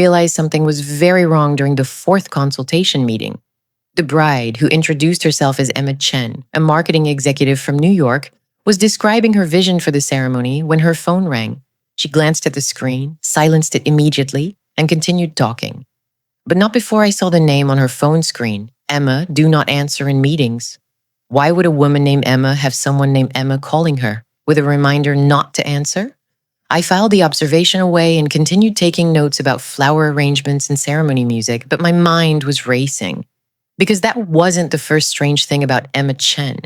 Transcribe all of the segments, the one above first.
realized something was very wrong during the fourth consultation meeting. The bride, who introduced herself as Emma Chen, a marketing executive from New York, was describing her vision for the ceremony when her phone rang. She glanced at the screen, silenced it immediately, and continued talking. But not before I saw the name on her phone screen, Emma, do not answer in meetings. Why would a woman named Emma have someone named Emma calling her, with a reminder not to answer? I filed the observation away and continued taking notes about flower arrangements and ceremony music, but my mind was racing. Because that wasn't the first strange thing about Emma Chen.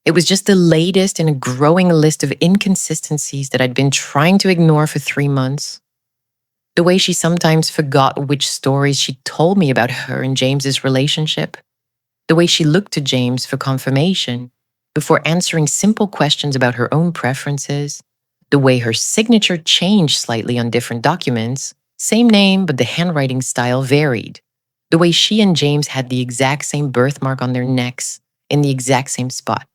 It was just the latest in a growing list of inconsistencies that I'd been trying to ignore for 3 months. The way she sometimes forgot which stories she told me about her and James's relationship. The way she looked to James for confirmation before answering simple questions about her own preferences. The way her signature changed slightly on different documents. Same name, but the handwriting style varied. The way she and James had the exact same birthmark on their necks in the exact same spot.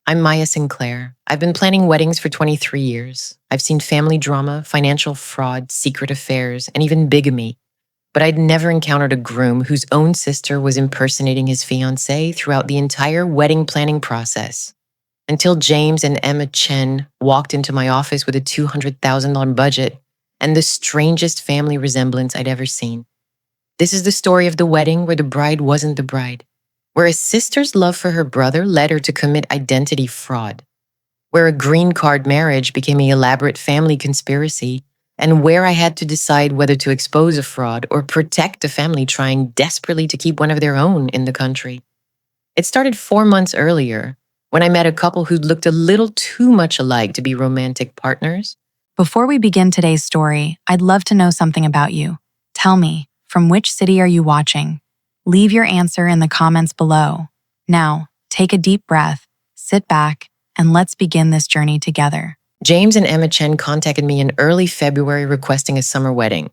I'm Maya Sinclair. I've been planning weddings for 23 years. I've seen family drama, financial fraud, secret affairs, and even bigamy. But I'd never encountered a groom whose own sister was impersonating his fiancée throughout the entire wedding planning process. Until James and Emma Chen walked into my office with a $200,000 budget and the strangest family resemblance I'd ever seen. This is the story of the wedding where the bride wasn't the bride, where a sister's love for her brother led her to commit identity fraud, where a green card marriage became an elaborate family conspiracy, and where I had to decide whether to expose a fraud or protect a family trying desperately to keep one of their own in the country. It started 4 months earlier when I met a couple who'd looked a little too much alike to be romantic partners. Before we begin today's story, I'd love to know something about you. Tell me, from which city are you watching? Leave your answer in the comments below. Now, take a deep breath, sit back, and let's begin this journey together. James and Emma Chen contacted me in early February requesting a summer wedding.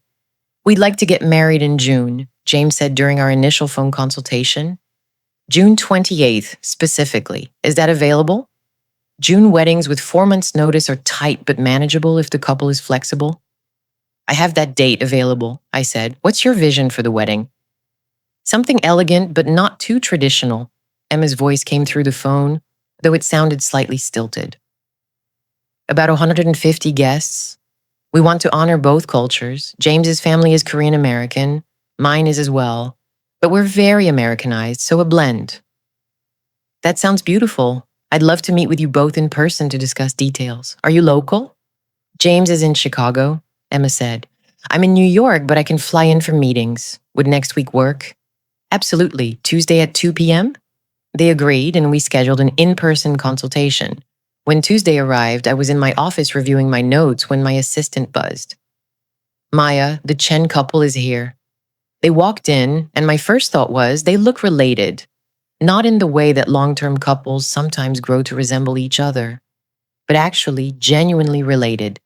We'd like to get married in June, James said during our initial phone consultation. June 28th, specifically. Is that available? June weddings with 4 months' notice are tight but manageable if the couple is flexible. I have that date available, I said. What's your vision for the wedding? Something elegant but not too traditional. Emma's voice came through the phone, though it sounded slightly stilted. About 150 guests. We want to honor both cultures. James's family is Korean American. Mine is as well. But we're very Americanized, so a blend. That sounds beautiful. I'd love to meet with you both in person to discuss details. Are you local? James is in Chicago, Emma said. I'm in New York, but I can fly in for meetings. Would next week work? Absolutely. Tuesday at 2 p.m.? They agreed, and we scheduled an in-person consultation. When Tuesday arrived, I was in my office reviewing my notes when my assistant buzzed. Maya, the Chen couple is here. They walked in, and my first thought was they look related, not in the way that long-term couples sometimes grow to resemble each other, but actually genuinely related.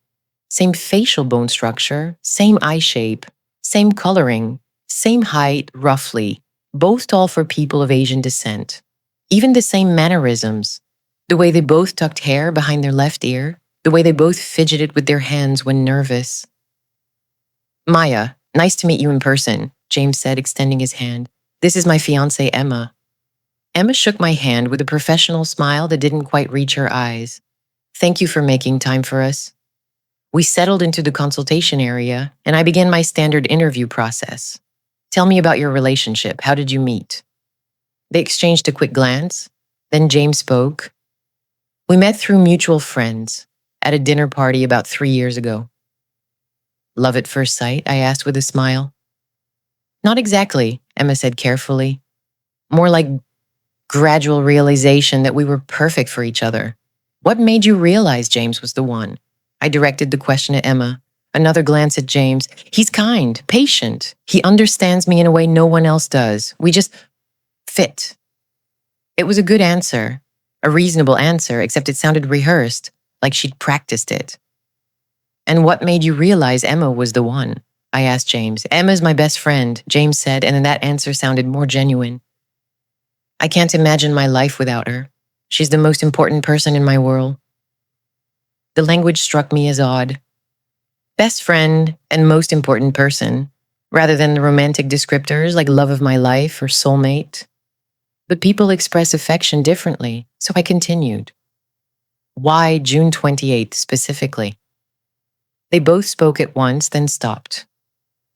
Same facial bone structure, same eye shape, same coloring, same height, roughly, both tall for people of Asian descent. Even the same mannerisms, the way they both tucked hair behind their left ear, the way they both fidgeted with their hands when nervous. Maya, nice to meet you in person, James said, extending his hand. This is my fiancée, Emma. Emma shook my hand with a professional smile that didn't quite reach her eyes. Thank you for making time for us. We settled into the consultation area, and I began my standard interview process. Tell me about your relationship. How did you meet? They exchanged a quick glance. Then James spoke. We met through mutual friends at a dinner party about 3 years ago. Love at first sight? I asked with a smile. Not exactly, Emma said carefully. More like gradual realization that we were perfect for each other. What made you realize James was the one? I directed the question at Emma. Another glance at James. He's kind, patient. He understands me in a way no one else does. We just fit. It was a good answer, a reasonable answer, except it sounded rehearsed, like she'd practiced it. And what made you realize Emma was the one? I asked James. Emma's my best friend, James said, and then that answer sounded more genuine. I can't imagine my life without her. She's the most important person in my world. The language struck me as odd. Best friend and most important person, rather than the romantic descriptors like love of my life or soulmate. But people express affection differently, so I continued. Why June 28th specifically? They both spoke at once, then stopped.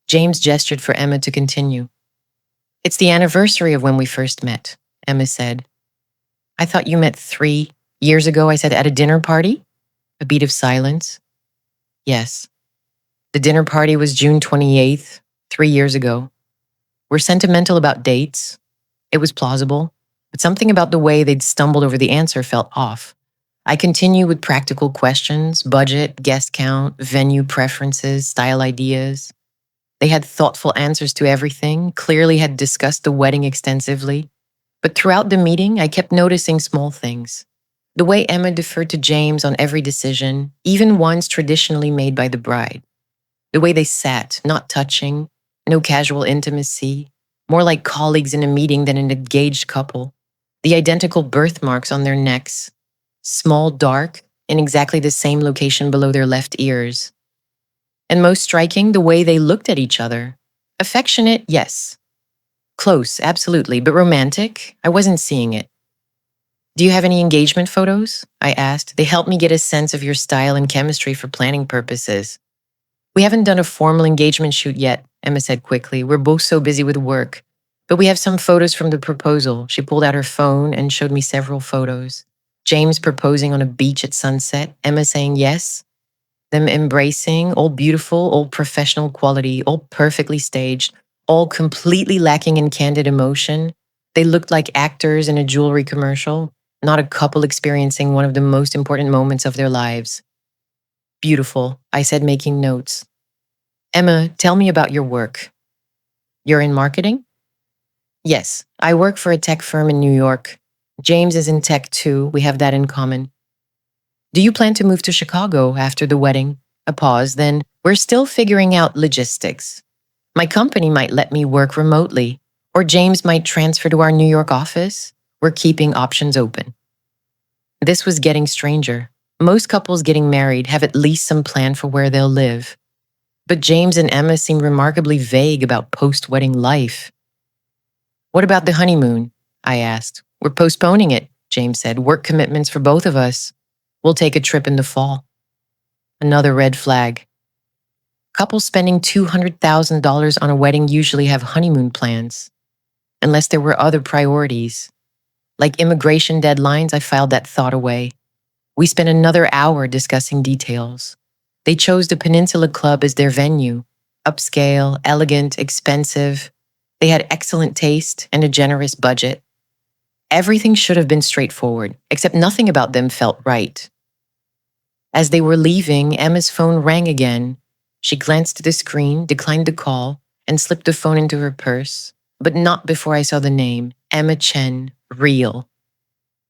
James gestured for Emma to continue. It's the anniversary of when we first met, Emma said. I thought you met 3 years ago, I said, at a dinner party? A beat of silence. Yes. The dinner party was June 28th, 3 years ago. We're sentimental about dates. It was plausible, but something about the way they'd stumbled over the answer felt off. I continue with practical questions, budget, guest count, venue preferences, style ideas. They had thoughtful answers to everything, clearly had discussed the wedding extensively. But throughout the meeting, I kept noticing small things. The way Emma deferred to James on every decision, even ones traditionally made by the bride. The way they sat, not touching, no casual intimacy, more like colleagues in a meeting than an engaged couple. The identical birthmarks on their necks, small, dark, in exactly the same location below their left ears. And most striking, the way they looked at each other. Affectionate, yes. Close, absolutely, but romantic, I wasn't seeing it. Do you have any engagement photos? I asked. They helped me get a sense of your style and chemistry for planning purposes. We haven't done a formal engagement shoot yet, Emma said quickly. We're both so busy with work. But we have some photos from the proposal. She pulled out her phone and showed me several photos. James proposing on a beach at sunset, Emma saying yes, them embracing, all beautiful, all professional quality, all perfectly staged, all completely lacking in candid emotion. They looked like actors in a jewelry commercial, not a couple experiencing one of the most important moments of their lives. Beautiful, I said, making notes. Emma, tell me about your work. You're in marketing? Yes, I work for a tech firm in New York. James is in tech too. We have that in common. Do you plan to move to Chicago after the wedding? A pause, then we're still figuring out logistics. My company might let me work remotely, or James might transfer to our New York office. We're keeping options open. This was getting stranger. Most couples getting married have at least some plan for where they'll live. But James and Emma seem remarkably vague about post-wedding life. What about the honeymoon? I asked. We're postponing it, James said. Work commitments for both of us. We'll take a trip in the fall. Another red flag. Couples spending $200,000 on a wedding usually have honeymoon plans. Unless there were other priorities. Like immigration deadlines, I filed that thought away. We spent another hour discussing details. They chose the Peninsula Club as their venue. Upscale, elegant, expensive. They had excellent taste and a generous budget. Everything should have been straightforward, except nothing about them felt right. As they were leaving, Emma's phone rang again. She glanced at the screen, declined the call, and slipped the phone into her purse, but not before I saw the name, Emma Chen, real.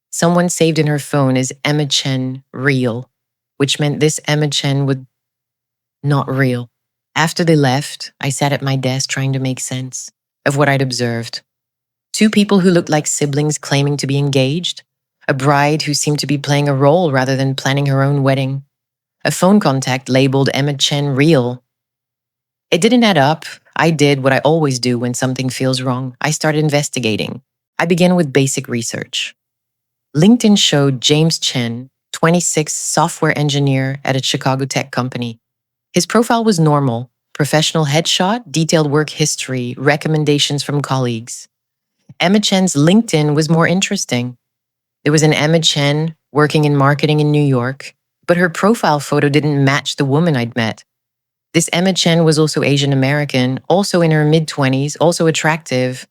Someone saved in her phone as Emma Chen, real, which meant this Emma Chen would not real. After they left, I sat at my desk trying to make sense of what I'd observed. 2 people who looked like siblings claiming to be engaged, a bride who seemed to be playing a role rather than planning her own wedding, a phone contact labeled Emma Chen real. It didn't add up. I did what I always do when something feels wrong. I started investigating. I began with basic research. LinkedIn showed James Chen, 26, software engineer at a Chicago tech company. His profile was normal, professional headshot, detailed work history, recommendations from colleagues. Emma Chen's LinkedIn was more interesting. There was an Emma Chen working in marketing in New York, but her profile photo didn't match the woman I'd met. This Emma Chen was also Asian American, also in her mid-20s, also attractive,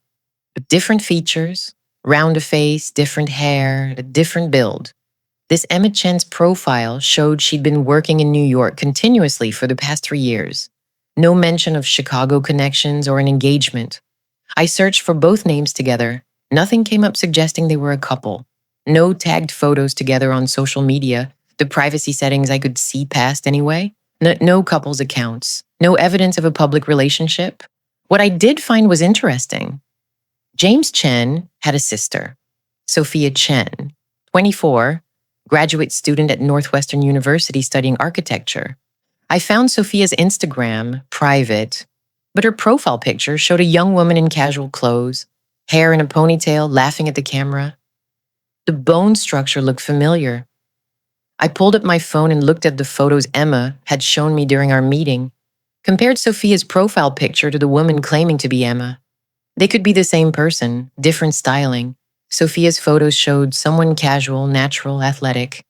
but different features, round of face, different hair, a different build. This Emma Chen's profile showed she'd been working in New York continuously for the past 3 years. No mention of Chicago connections or an engagement. I searched for both names together. Nothing came up suggesting they were a couple. No tagged photos together on social media, the privacy settings I could see past anyway. No couples accounts. No evidence of a public relationship. What I did find was interesting. James Chen had a sister, Sophia Chen, 24, graduate student at Northwestern University studying architecture. I found Sophia's Instagram private, but her profile picture showed a young woman in casual clothes, hair in a ponytail, laughing at the camera. The bone structure looked familiar. I pulled up my phone and looked at the photos Emma had shown me during our meeting, compared Sophia's profile picture to the woman claiming to be Emma. They could be the same person, different styling. Sophia's photos showed someone casual, natural, athletic.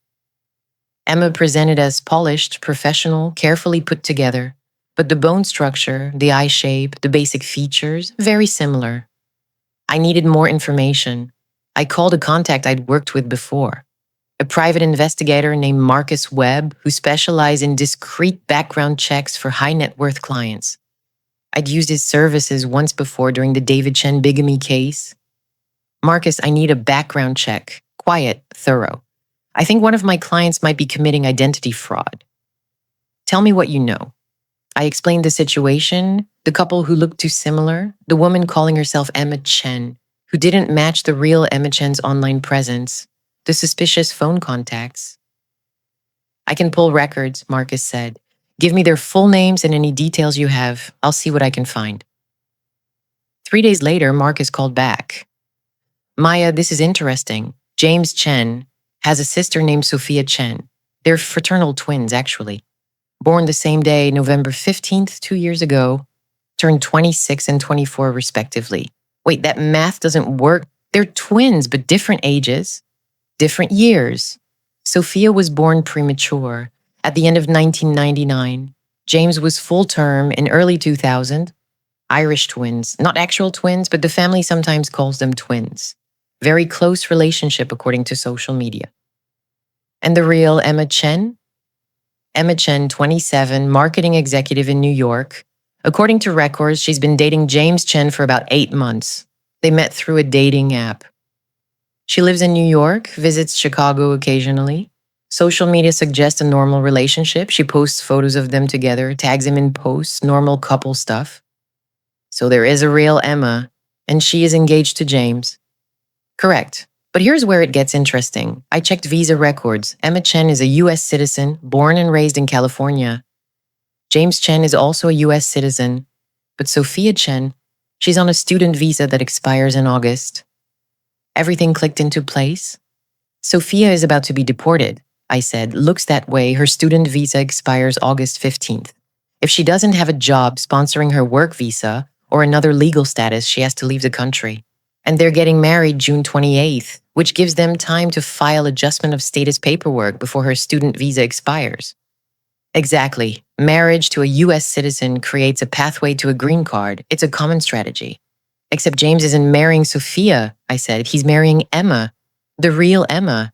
Emma presented as polished, professional, carefully put together, but the bone structure, the eye shape, the basic features, very similar. I needed more information. I called a contact I'd worked with before, a private investigator named Marcus Webb who specialized in discreet background checks for high net worth clients. I'd used his services once before during the David Chen bigamy case. Marcus, I need a background check, quiet, thorough. I think one of my clients might be committing identity fraud. Tell me what you know. I explained the situation, the couple who looked too similar, the woman calling herself Emma Chen, who didn't match the real Emma Chen's online presence, the suspicious phone contacts. I can pull records, Marcus said. Give me their full names and any details you have. I'll see what I can find. 3 days later, Marcus called back. Maya, this is interesting. James Chen has a sister named Sophia Chen. They're fraternal twins, actually. Born the same day, November 15th, 2 years ago, turned 26 and 24 respectively. Wait, that math doesn't work. They're twins, but different ages, different years. Sophia was born premature at the end of 1999. James was full term in early 2000. Irish twins, not actual twins, but the family sometimes calls them twins. Very close relationship according to social media. And the real Emma Chen? Emma Chen, 27, marketing executive in New York. According to records, she's been dating James Chen for about 8 months. They met through a dating app. She lives in New York, visits Chicago occasionally. Social media suggests a normal relationship. She posts photos of them together, tags him in posts, normal couple stuff. So there is a real Emma, and she is engaged to James. Correct. But here's where it gets interesting. I checked visa records. Emma Chen is a U.S. citizen, born and raised in California. James Chen is also a U.S. citizen. But Sophia Chen, she's on a student visa that expires in August. Everything clicked into place. Sophia is about to be deported, I said. Looks that way. Her student visa expires August 15th. If she doesn't have a job sponsoring her work visa or another legal status, she has to leave the country. And they're getting married June 28th, which gives them time to file adjustment of status paperwork before her student visa expires. Exactly. Marriage to a U.S. citizen creates a pathway to a green card. It's a common strategy. Except James isn't marrying Sophia, I said. He's marrying Emma, the real Emma.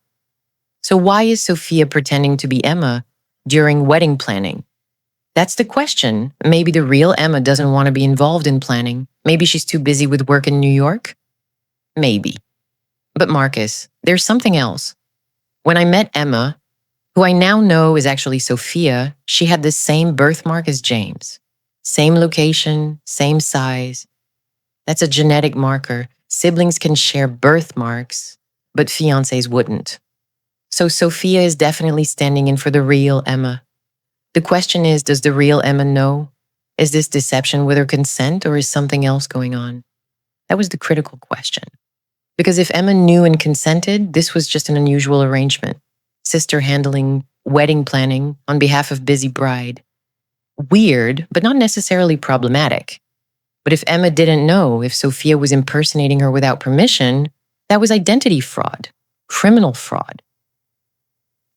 So why is Sophia pretending to be Emma during wedding planning? That's the question. Maybe the real Emma doesn't want to be involved in planning. Maybe she's too busy with work in New York. Maybe. But Marcus, there's something else. When I met Emma, who I now know is actually Sophia, she had the same birthmark as James. Same location, same size. That's a genetic marker. Siblings can share birthmarks, but fiancés wouldn't. So Sophia is definitely standing in for the real Emma. The question is, does the real Emma know? Is this deception with her consent, or is something else going on? That was the critical question. Because if Emma knew and consented, this was just an unusual arrangement. Sister handling wedding planning on behalf of busy bride. Weird, but not necessarily problematic. But if Emma didn't know, if Sophia was impersonating her without permission, that was identity fraud, criminal fraud.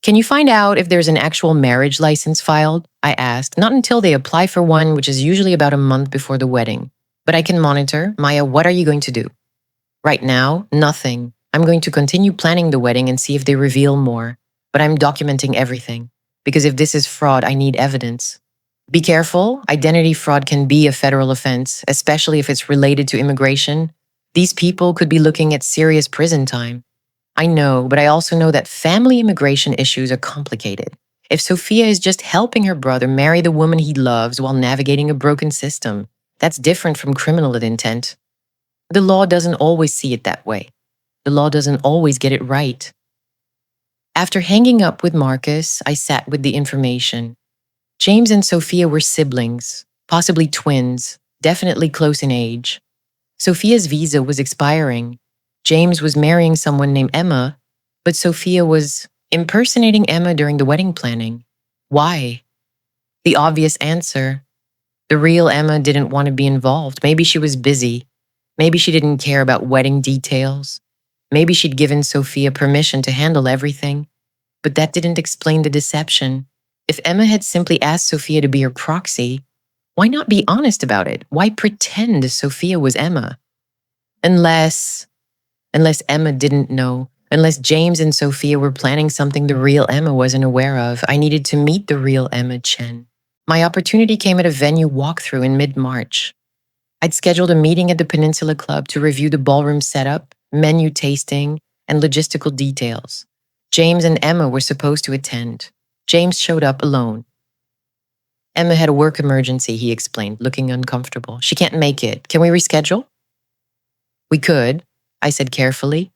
Can you find out if there's an actual marriage license filed? I asked, not until they apply for one, which is usually about a month before the wedding. But I can monitor. Maya, what are you going to do? Right now, nothing. I'm going to continue planning the wedding and see if they reveal more. But I'm documenting everything. Because if this is fraud, I need evidence. Be careful. Identity fraud can be a federal offense, especially if it's related to immigration. These people could be looking at serious prison time. I know, but I also know that family immigration issues are complicated. If Sophia is just helping her brother marry the woman he loves while navigating a broken system, that's different from criminal intent. The law doesn't always see it that way. The law doesn't always get it right. After hanging up with Marcus, I sat with the information. James and Sophia were siblings, possibly twins, definitely close in age. Sophia's visa was expiring. James was marrying someone named Emma, but Sophia was impersonating Emma during the wedding planning. Why? The obvious answer: the real Emma didn't want to be involved. Maybe she was busy. Maybe she didn't care about wedding details. Maybe she'd given Sophia permission to handle everything. But that didn't explain the deception. If Emma had simply asked Sophia to be her proxy, why not be honest about it? Why pretend Sophia was Emma? Unless Emma didn't know, unless James and Sophia were planning something the real Emma wasn't aware of, I needed to meet the real Emma Chen. My opportunity came at a venue walkthrough in mid-March. I'd scheduled a meeting at the Peninsula Club to review the ballroom setup, menu tasting, and logistical details. James and Emma were supposed to attend. James showed up alone. Emma had a work emergency, he explained, looking uncomfortable. She can't make it. Can we reschedule? We could, I said carefully.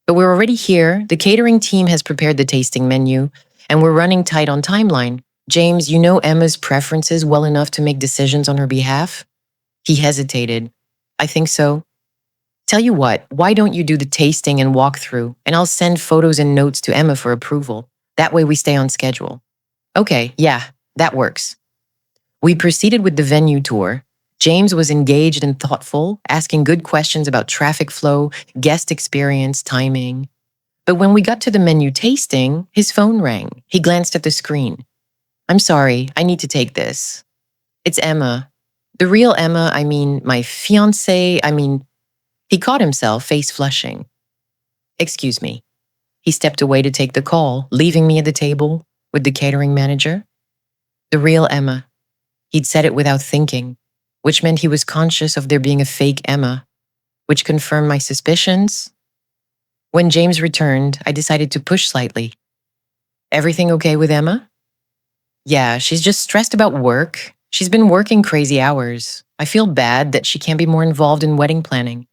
But we're already here. The catering team has prepared the tasting menu, and we're running tight on timeline. James, you know Emma's preferences well enough to make decisions on her behalf? He hesitated. I think so. Tell you what, why don't you do the tasting and walkthrough, and I'll send photos and notes to Emma for approval. That way we stay on schedule. Okay, yeah, that works. We proceeded with the venue tour. James was engaged and thoughtful, asking good questions about traffic flow, guest experience, timing. But when we got to the menu tasting, his phone rang. He glanced at the screen. I'm sorry, I need to take this. It's Emma. The real Emma, my fiancée, He caught himself, face flushing. Excuse me. He stepped away to take the call, leaving me at the table with the catering manager. The real Emma. He'd said it without thinking, which meant he was conscious of there being a fake Emma, which confirmed my suspicions. When James returned, I decided to push slightly. Everything okay with Emma? Yeah, she's just stressed about work. She's been working crazy hours. I feel bad that she can't be more involved in wedding planning.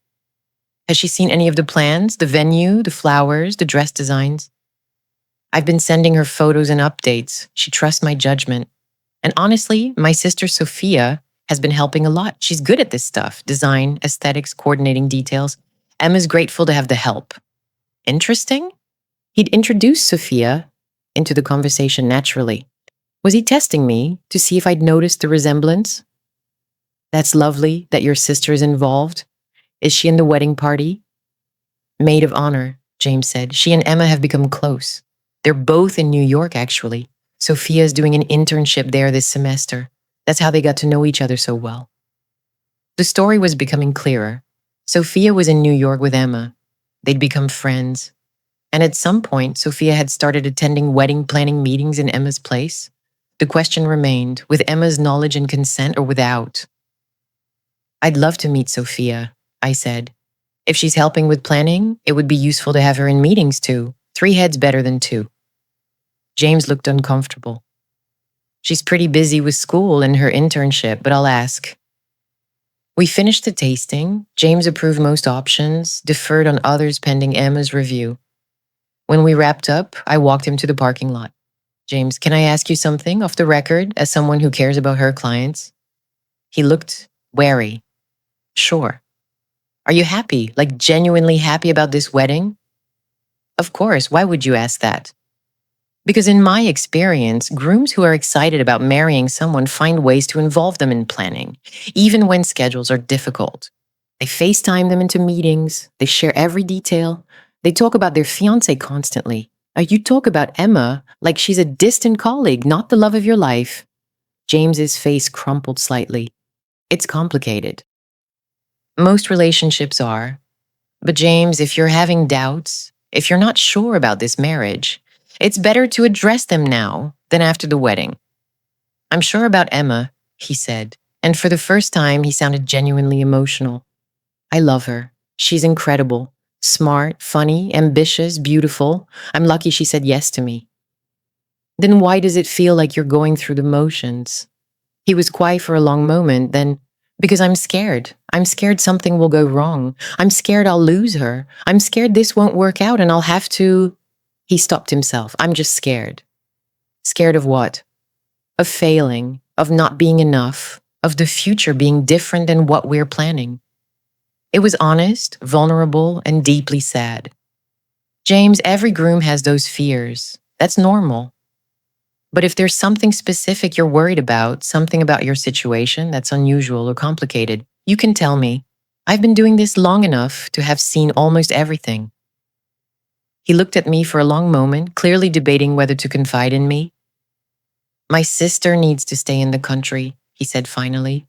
Has she seen any of the plans, the venue, the flowers, the dress designs? I've been sending her photos and updates. She trusts my judgment. And honestly, my sister Sophia has been helping a lot. She's good at this stuff: design, aesthetics, coordinating details. Emma's grateful to have the help. Interesting? He'd introduced Sophia into the conversation naturally. Was he testing me to see if I'd noticed the resemblance? That's lovely that your sister is involved. Is she in the wedding party? Maid of honor, James said. She and Emma have become close. They're both in New York, actually. Sophia's doing an internship there this semester. That's how they got to know each other so well. The story was becoming clearer. Sophia was in New York with Emma. They'd become friends. And at some point, Sophia had started attending wedding planning meetings in Emma's place. The question remained, with Emma's knowledge and consent or without? I'd love to meet Sophia, I said. If she's helping with planning, it would be useful to have her in meetings too. 3 heads better than 2. James looked uncomfortable. She's pretty busy with school and her internship, but I'll ask. We finished the tasting. James approved most options, deferred on others pending Emma's review. When we wrapped up, I walked him to the parking lot. James, can I ask you something off the record as someone who cares about her clients? He looked wary. Sure. Are you happy, like genuinely happy about this wedding? Of course, why would you ask that? Because in my experience, grooms who are excited about marrying someone find ways to involve them in planning, even when schedules are difficult. They FaceTime them into meetings, they share every detail, they talk about their fiancé constantly. You talk about Emma like she's a distant colleague, not the love of your life. James's face crumpled slightly. It's complicated. Most relationships are. But James, if you're having doubts, if you're not sure about this marriage, it's better to address them now than after the wedding. I'm sure about Emma, he said, and for the first time, he sounded genuinely emotional. I love her. She's incredible. Smart, funny, ambitious, beautiful. I'm lucky she said yes to me. Then why does it feel like you're going through the motions? He was quiet for a long moment, then, because I'm scared. I'm scared something will go wrong. I'm scared I'll lose her. I'm scared this won't work out and I'll have to... He stopped himself. I'm just scared. Scared of what? of failing, of not being enough, of the future being different than what we're planning. It was honest, vulnerable, and deeply sad. James, every groom has those fears. That's normal. But if there's something specific you're worried about, something about your situation that's unusual or complicated, you can tell me. I've been doing this long enough to have seen almost everything. He looked at me for a long moment, clearly debating whether to confide in me. My sister needs to stay in the country, he said finally.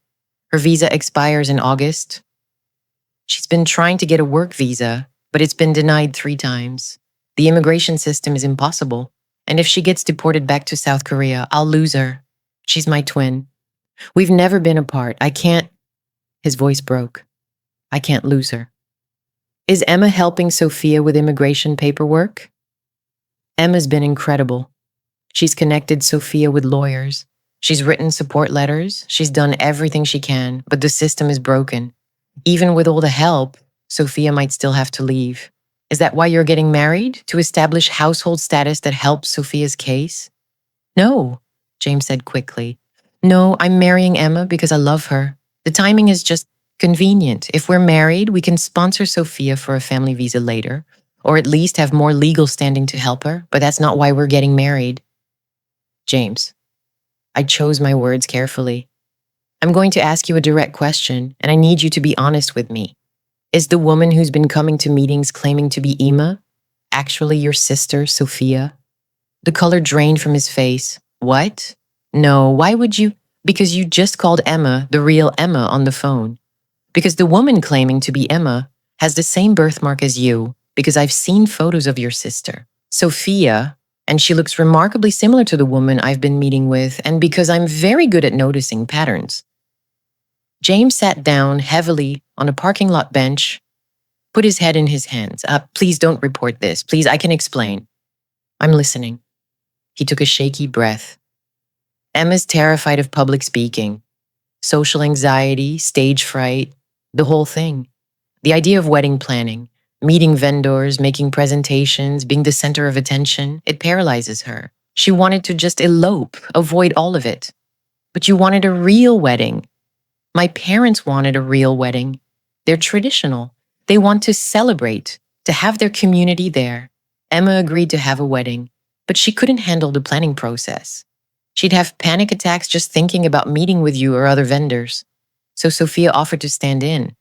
Her visa expires in August. She's been trying to get a work visa, but it's been denied 3 times. The immigration system is impossible. And if she gets deported back to South Korea, I'll lose her. She's my twin. We've never been apart. I can't. His voice broke. I can't lose her. Is Emma helping Sophia with immigration paperwork? Emma's been incredible. She's connected Sophia with lawyers. She's written support letters. She's done everything she can, but the system is broken. Even with all the help, Sophia might still have to leave. Is that why you're getting married? To establish household status that helps Sophia's case? No, James said quickly. No, I'm marrying Emma because I love her. The timing is just convenient. If we're married, we can sponsor Sophia for a family visa later, or at least have more legal standing to help her, but that's not why we're getting married. James, I chose my words carefully. I'm going to ask you a direct question, and I need you to be honest with me. Is the woman who's been coming to meetings claiming to be Emma actually your sister, Sophia? The color drained from his face. What? No, why would you? Because you just called Emma the real Emma on the phone. Because the woman claiming to be Emma has the same birthmark as you, because I've seen photos of your sister, Sophia, and she looks remarkably similar to the woman I've been meeting with, and because I'm very good at noticing patterns. James sat down heavily on a parking lot bench, put his head in his hands. Please don't report this. Please, I can explain. I'm listening. He took a shaky breath. Emma's terrified of public speaking, social anxiety, stage fright, the whole thing. The idea of wedding planning, meeting vendors, making presentations, being the center of attention, it paralyzes her. She wanted to just elope, avoid all of it. But you wanted a real wedding. My parents wanted a real wedding. They're traditional. They want to celebrate, to have their community there. Emma agreed to have a wedding, but she couldn't handle the planning process. She'd have panic attacks just thinking about meeting with you or other vendors. So Sophia offered to stand in.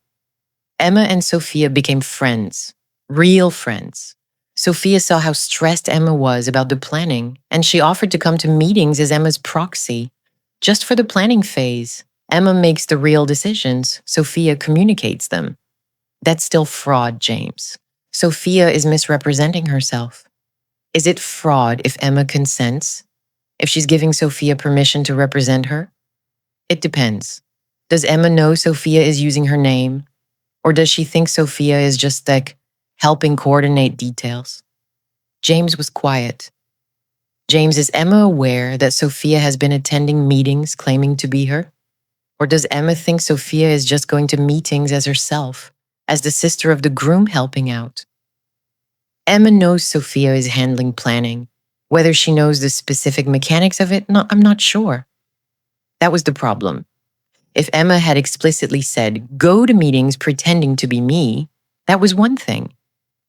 Emma and Sophia became friends, real friends. Sophia saw how stressed Emma was about the planning, and she offered to come to meetings as Emma's proxy. Just for the planning phase, Emma makes the real decisions, Sophia communicates them. That's still fraud, James. Sophia is misrepresenting herself. Is it fraud if Emma consents? If she's giving Sophia permission to represent her? It depends. Does Emma know Sophia is using her name? Or does she think Sophia is just helping coordinate details? James was quiet. James, is Emma aware that Sophia has been attending meetings claiming to be her? Or does Emma think Sophia is just going to meetings as herself, as the sister of the groom helping out? Emma knows Sophia is handling planning. Whether she knows the specific mechanics of it, I'm not sure. That was the problem. If Emma had explicitly said, go to meetings pretending to be me, that was one thing.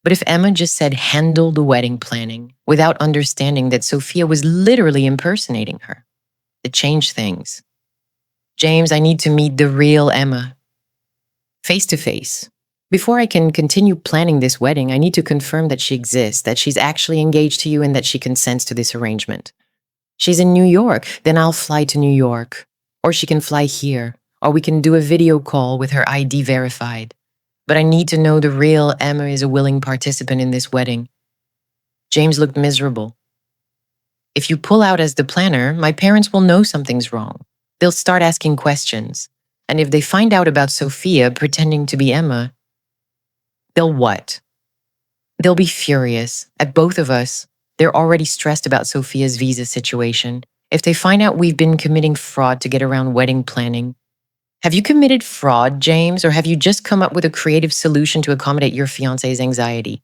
But if Emma just said, handle the wedding planning, without understanding that Sophia was literally impersonating her, it changed things. James, I need to meet the real Emma. Face to face. Before I can continue planning this wedding, I need to confirm that she exists, that she's actually engaged to you, and that she consents to this arrangement. She's in New York, then I'll fly to New York. Or she can fly here, or we can do a video call with her ID verified. But I need to know the real Emma is a willing participant in this wedding. James looked miserable. If you pull out as the planner, my parents will know something's wrong. They'll start asking questions. And if they find out about Sophia pretending to be Emma, they'll what? They'll be furious at both of us. They're already stressed about Sophia's visa situation. If they find out we've been committing fraud to get around wedding planning. Have you committed fraud, James, or have you just come up with a creative solution to accommodate your fiancé's anxiety?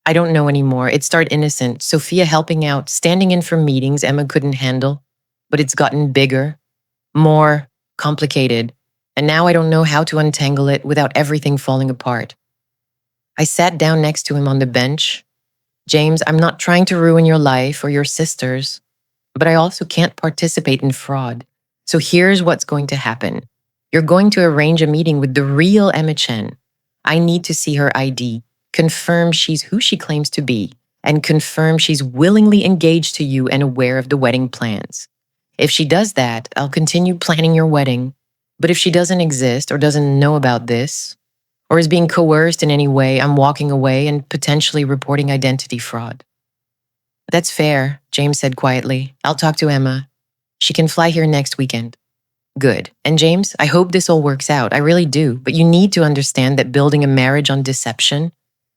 I don't know anymore. It started innocent. Sophia helping out, standing in for meetings Emma couldn't handle. but it's gotten bigger, more complicated, and now I don't know how to untangle it without everything falling apart. I sat down next to him on the bench. James, I'm not trying to ruin your life or your sister's, but I also can't participate in fraud. So here's what's going to happen. You're going to arrange a meeting with the real Emma Chen. I need to see her ID, confirm she's who she claims to be, and confirm she's willingly engaged to you and aware of the wedding plans. If she does that, I'll continue planning your wedding. But if she doesn't exist or doesn't know about this, or is being coerced in any way, I'm walking away and potentially reporting identity fraud. That's fair, James said quietly. I'll talk to Emma. She can fly here next weekend. Good. And James, I hope this all works out. I really do. But you need to understand that building a marriage on deception,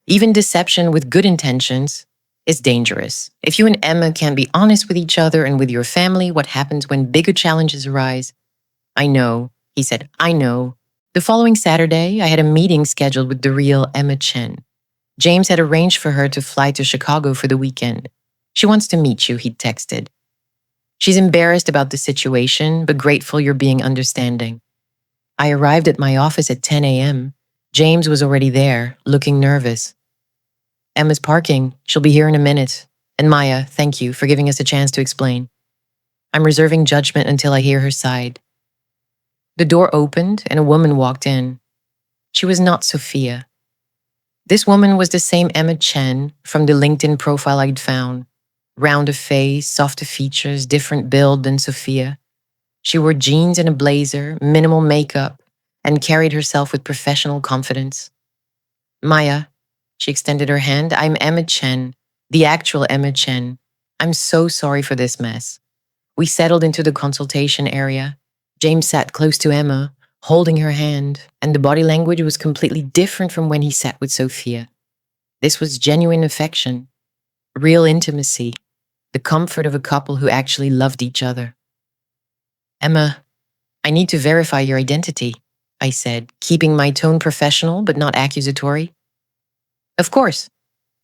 even deception with good intentions, is dangerous. If you and Emma can't be honest with each other and with your family, what happens when bigger challenges arise? I know, he said, I know. The following Saturday, I had a meeting scheduled with the real Emma Chen. James had arranged for her to fly to Chicago for the weekend. She wants to meet you, he'd texted. She's embarrassed about the situation, but grateful you're being understanding. I arrived at my office at 10 a.m. James was already there, looking nervous. Emma's parking. She'll be here in a minute. And Maya, thank you for giving us a chance to explain. I'm reserving judgment until I hear her side. The door opened and a woman walked in. She was not Sophia. This woman was the same Emma Chen from the LinkedIn profile I'd found. Rounder face, softer features, different build than Sophia. She wore jeans and a blazer, minimal makeup, and carried herself with professional confidence. Maya, she extended her hand, I'm Emma Chen, the actual Emma Chen. I'm so sorry for this mess. We settled into the consultation area. James sat close to Emma, holding her hand, and the body language was completely different from when he sat with Sophia. This was genuine affection, real intimacy, the comfort of a couple who actually loved each other. Emma, I need to verify your identity, I said, keeping my tone professional but not accusatory. Of course.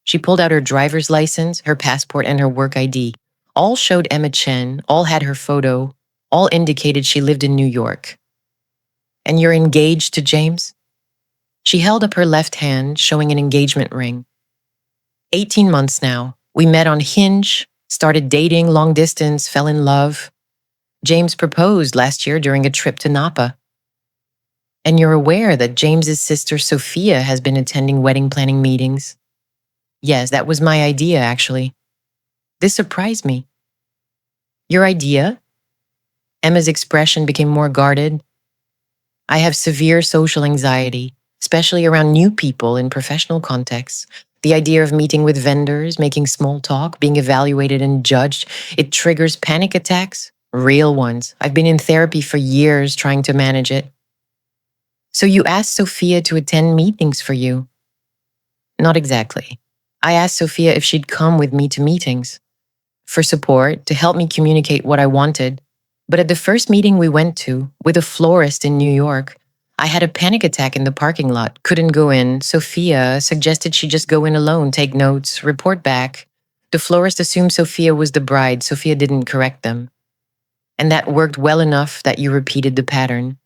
She pulled out her driver's license, her passport, and her work ID. All showed Emma Chen, all had her photo, all indicated she lived in New York. And you're engaged to James? She held up her left hand, showing an engagement ring. 18 months now. We met on Hinge, started dating long distance, fell in love. James proposed last year during a trip to Napa. And you're aware that James's sister Sophia has been attending wedding planning meetings. Yes, that was my idea, actually. This surprised me. Your idea? Emma's expression became more guarded. I have severe social anxiety, especially around new people in professional contexts. The idea of meeting with vendors, making small talk, being evaluated and judged, it triggers panic attacks, real ones. I've been in therapy for years trying to manage it. So you asked Sophia to attend meetings for you? Not exactly. I asked Sophia if she'd come with me to meetings, for support, to help me communicate what I wanted. But at the first meeting we went to, with a florist in New York, I had a panic attack in the parking lot, couldn't go in. Sophia suggested she just go in alone, take notes, report back. The florist assumed Sophia was the bride. Sophia didn't correct them. And that worked well enough that you repeated the pattern.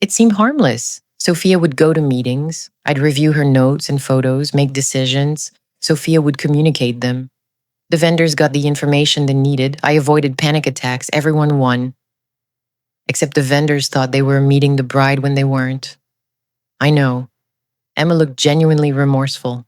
It seemed harmless. Sophia would go to meetings. I'd review her notes and photos, make decisions. Sophia would communicate them. The vendors got the information they needed. I avoided panic attacks. Everyone won. Except the vendors thought they were meeting the bride when they weren't. I know. Emma looked genuinely remorseful.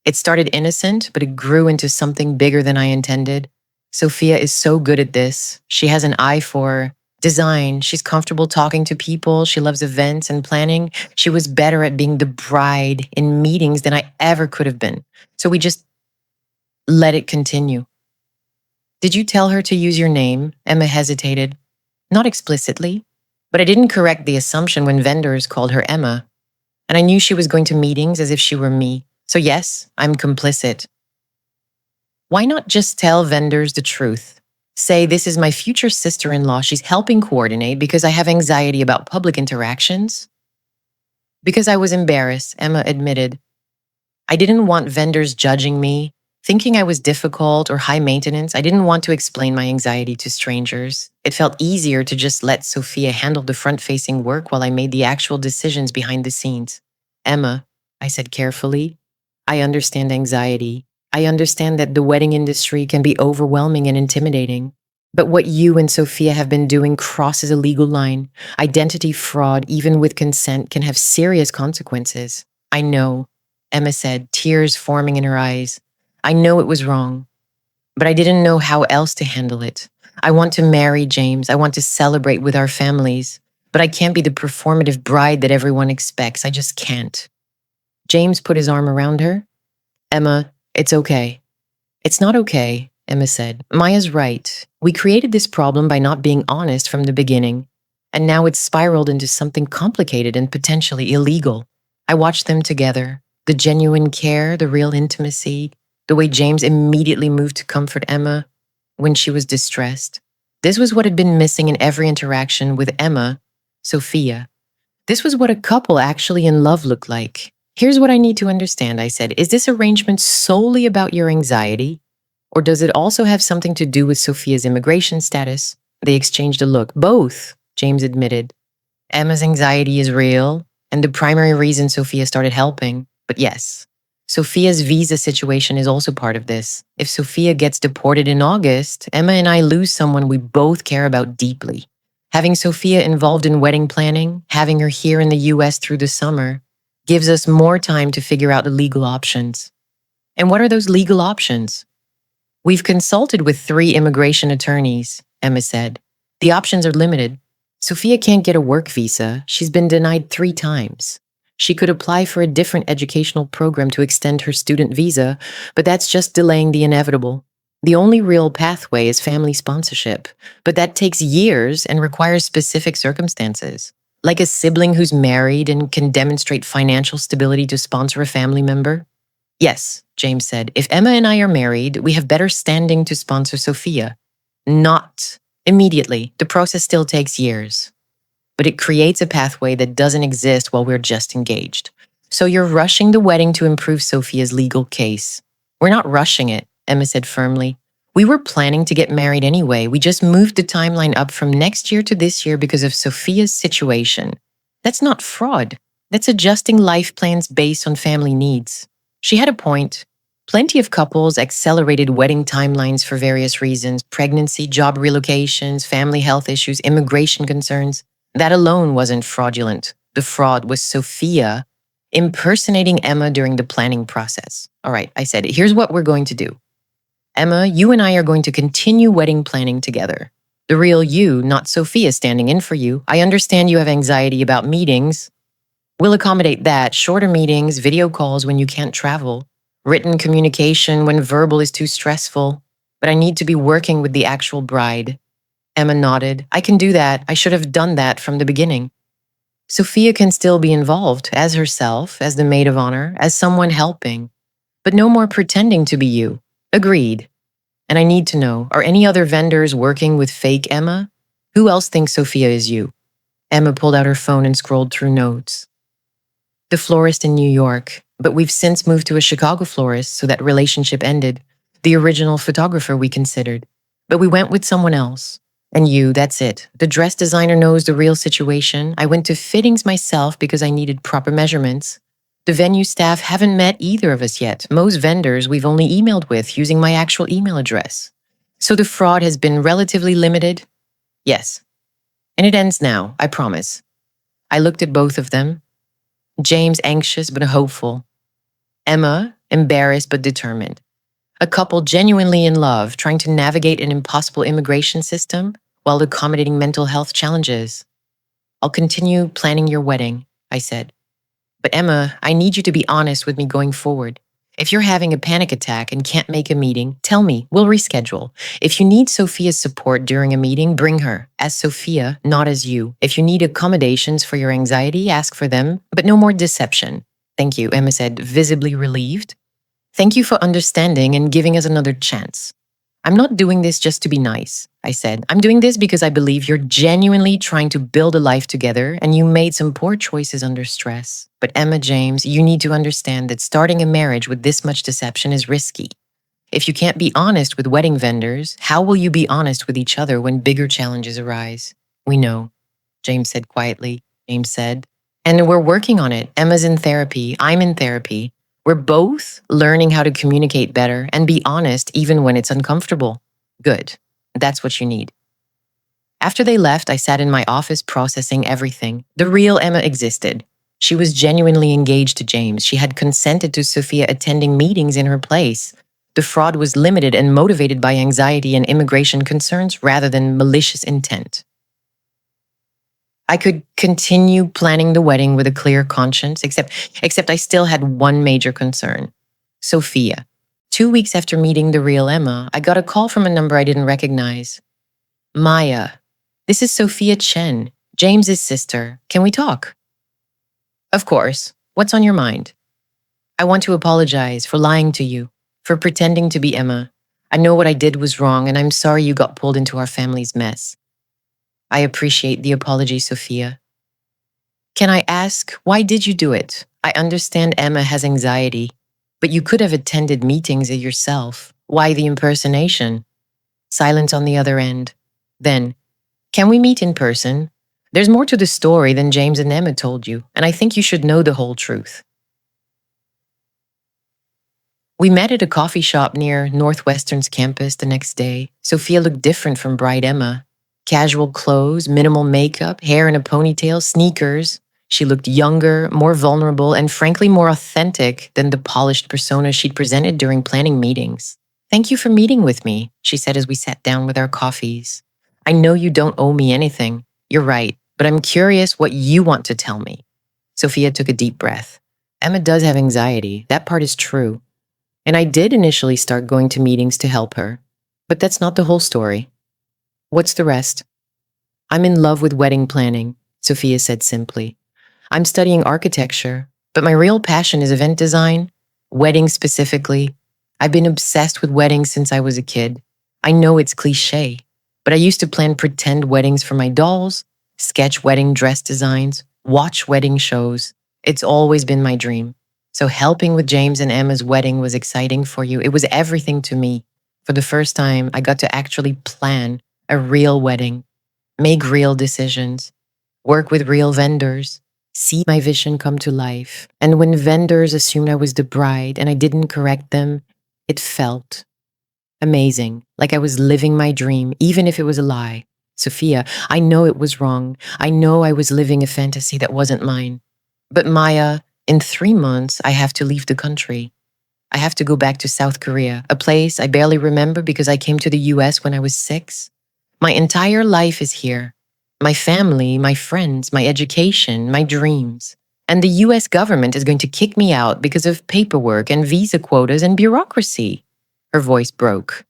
It started innocent, but it grew into something bigger than I intended. Sophia is so good at this. She has an eye for design. She's comfortable talking to people. She loves events and planning. She was better at being the bride in meetings than I ever could have been. So we just let it continue. Did you tell her to use your name? Emma hesitated. Not explicitly, but I didn't correct the assumption when vendors called her Emma. And I knew she was going to meetings as if she were me. So yes, I'm complicit. Why not just tell vendors the truth? Say, this is my future sister-in-law. She's helping coordinate because I have anxiety about public interactions. Because I was embarrassed, Emma admitted. I didn't want vendors judging me, Thinking I was difficult or high maintenance, I didn't want to explain my anxiety to strangers. It felt easier to just let Sophia handle the front-facing work while I made the actual decisions behind the scenes. Emma, I said carefully, I understand anxiety. I understand that the wedding industry can be overwhelming and intimidating. But what you and Sophia have been doing crosses a legal line. Identity fraud, even with consent, can have serious consequences. I know, Emma said, tears forming in her eyes. I know it was wrong, but I didn't know how else to handle it. I want to marry James. I want to celebrate with our families, but I can't be the performative bride that everyone expects. I just can't. James put his arm around her. Emma, it's okay. It's not okay, Emma said. Maya's right. We created this problem by not being honest from the beginning, and now it's spiraled into something complicated and potentially illegal. I watched them together, the genuine care, the real intimacy, the way James immediately moved to comfort Emma when she was distressed. This was what had been missing in every interaction with Emma, Sophia. This was what a couple actually in love looked like. Here's what I need to understand, I said. Is this arrangement solely about your anxiety? Or does it also have something to do with Sophia's immigration status? They exchanged a look. Both, James admitted. Emma's anxiety is real, and the primary reason Sophia started helping. But yes, Sophia's visa situation is also part of this. If Sophia gets deported in August, Emma and I lose someone we both care about deeply. Having Sophia involved in wedding planning, having her here in the US through the summer, gives us more time to figure out the legal options. And what are those legal options? We've consulted with 3 immigration attorneys, Emma said. The options are limited. Sophia can't get a work visa. She's been denied 3 times. She could apply for a different educational program to extend her student visa, but that's just delaying the inevitable. The only real pathway is family sponsorship, but that takes years and requires specific circumstances, like a sibling who's married and can demonstrate financial stability to sponsor a family member. Yes, James said, if Emma and I are married, we have better standing to sponsor Sophia. Not immediately. The process still takes years. But it creates a pathway that doesn't exist while we're just engaged. So you're rushing the wedding to improve Sophia's legal case. We're not rushing it, Emma said firmly. We were planning to get married anyway. We just moved the timeline up from next year to this year because of Sophia's situation. That's not fraud. That's adjusting life plans based on family needs. She had a point. Plenty of couples accelerated wedding timelines for various reasons: pregnancy, job relocations, family health issues, immigration concerns. That alone wasn't fraudulent. The fraud was Sophia impersonating Emma during the planning process. All right, I said, here's what we're going to do. Emma, you and I are going to continue wedding planning together. The real you, not Sophia standing in for you. I understand you have anxiety about meetings. We'll accommodate that. Shorter meetings, video calls when you can't travel, written communication when verbal is too stressful. But I need to be working with the actual bride. Emma nodded. I can do that. I should have done that from the beginning. Sophia can still be involved as herself, as the maid of honor, as someone helping. But no more pretending to be you. Agreed. And I need to know, are any other vendors working with fake Emma? Who else thinks Sophia is you? Emma pulled out her phone and scrolled through notes. The florist in New York, but we've since moved to a Chicago florist, so that relationship ended. The original photographer we considered. But we went with someone else. And you, that's it. The dress designer knows the real situation. I went to fittings myself because I needed proper measurements. The venue staff haven't met either of us yet. Most vendors we've only emailed with using my actual email address. So the fraud has been relatively limited? Yes. And it ends now, I promise. I looked at both of them. James anxious but hopeful. Emma embarrassed but determined. A couple genuinely in love, trying to navigate an impossible immigration system while accommodating mental health challenges. I'll continue planning your wedding, I said. But Emma, I need you to be honest with me going forward. If you're having a panic attack and can't make a meeting, tell me, we'll reschedule. If you need Sophia's support during a meeting, bring her, as Sophia, not as you. If you need accommodations for your anxiety, ask for them, but no more deception. Thank you, Emma said, visibly relieved. Thank you for understanding and giving us another chance. I'm not doing this just to be nice, I said. I'm doing this because I believe you're genuinely trying to build a life together and you made some poor choices under stress. But Emma, James, you need to understand that starting a marriage with this much deception is risky. If you can't be honest with wedding vendors, how will you be honest with each other when bigger challenges arise? We know, James said quietly. James said, and we're working on it. Emma's in therapy. I'm in therapy. We're both learning how to communicate better and be honest even when it's uncomfortable. Good. That's what you need. After they left, I sat in my office processing everything. The real Emma existed. She was genuinely engaged to James. She had consented to Sophia attending meetings in her place. The fraud was limited and motivated by anxiety and immigration concerns rather than malicious intent. I could continue planning the wedding with a clear conscience, except I still had one major concern. Sophia. 2 weeks after meeting the real Emma, I got a call from a number I didn't recognize. Maya, this is Sophia Chen, James's sister. Can we talk? Of course. What's on your mind? I want to apologize for lying to you, for pretending to be Emma. I know what I did was wrong, and I'm sorry you got pulled into our family's mess. I appreciate the apology, Sophia. Can I ask, why did you do it? I understand Emma has anxiety, but you could have attended meetings yourself. Why the impersonation? Silence on the other end. Then, can we meet in person? There's more to the story than James and Emma told you, and I think you should know the whole truth. We met at a coffee shop near Northwestern's campus the next day. Sophia looked different from bride Emma. Casual clothes, minimal makeup, hair in a ponytail, sneakers. She looked younger, more vulnerable, and frankly more authentic than the polished persona she'd presented during planning meetings. Thank you for meeting with me, she said as we sat down with our coffees. I know you don't owe me anything. You're right, but I'm curious what you want to tell me. Sophia took a deep breath. Emma does have anxiety. That part is true. And I did initially start going to meetings to help her. But that's not the whole story. What's the rest? I'm in love with wedding planning, Sophia said simply. I'm studying architecture, but my real passion is event design, weddings specifically. I've been obsessed with weddings since I was a kid. I know it's cliché, but I used to plan pretend weddings for my dolls, sketch wedding dress designs, watch wedding shows. It's always been my dream. So helping with James and Emma's wedding was exciting for you. It was everything to me. For the first time, I got to actually plan a real wedding, make real decisions, work with real vendors, see my vision come to life. And when vendors assumed I was the bride and I didn't correct them, it felt amazing, like I was living my dream, even if it was a lie. Sophia, I know it was wrong. I know I was living a fantasy that wasn't mine. But Maya, in 3 months, I have to leave the country. I have to go back to South Korea, a place I barely remember because I came to the US when I was 6. My entire life is here. My family, my friends, my education, my dreams. And the US government is going to kick me out because of paperwork and visa quotas and bureaucracy. Her voice broke.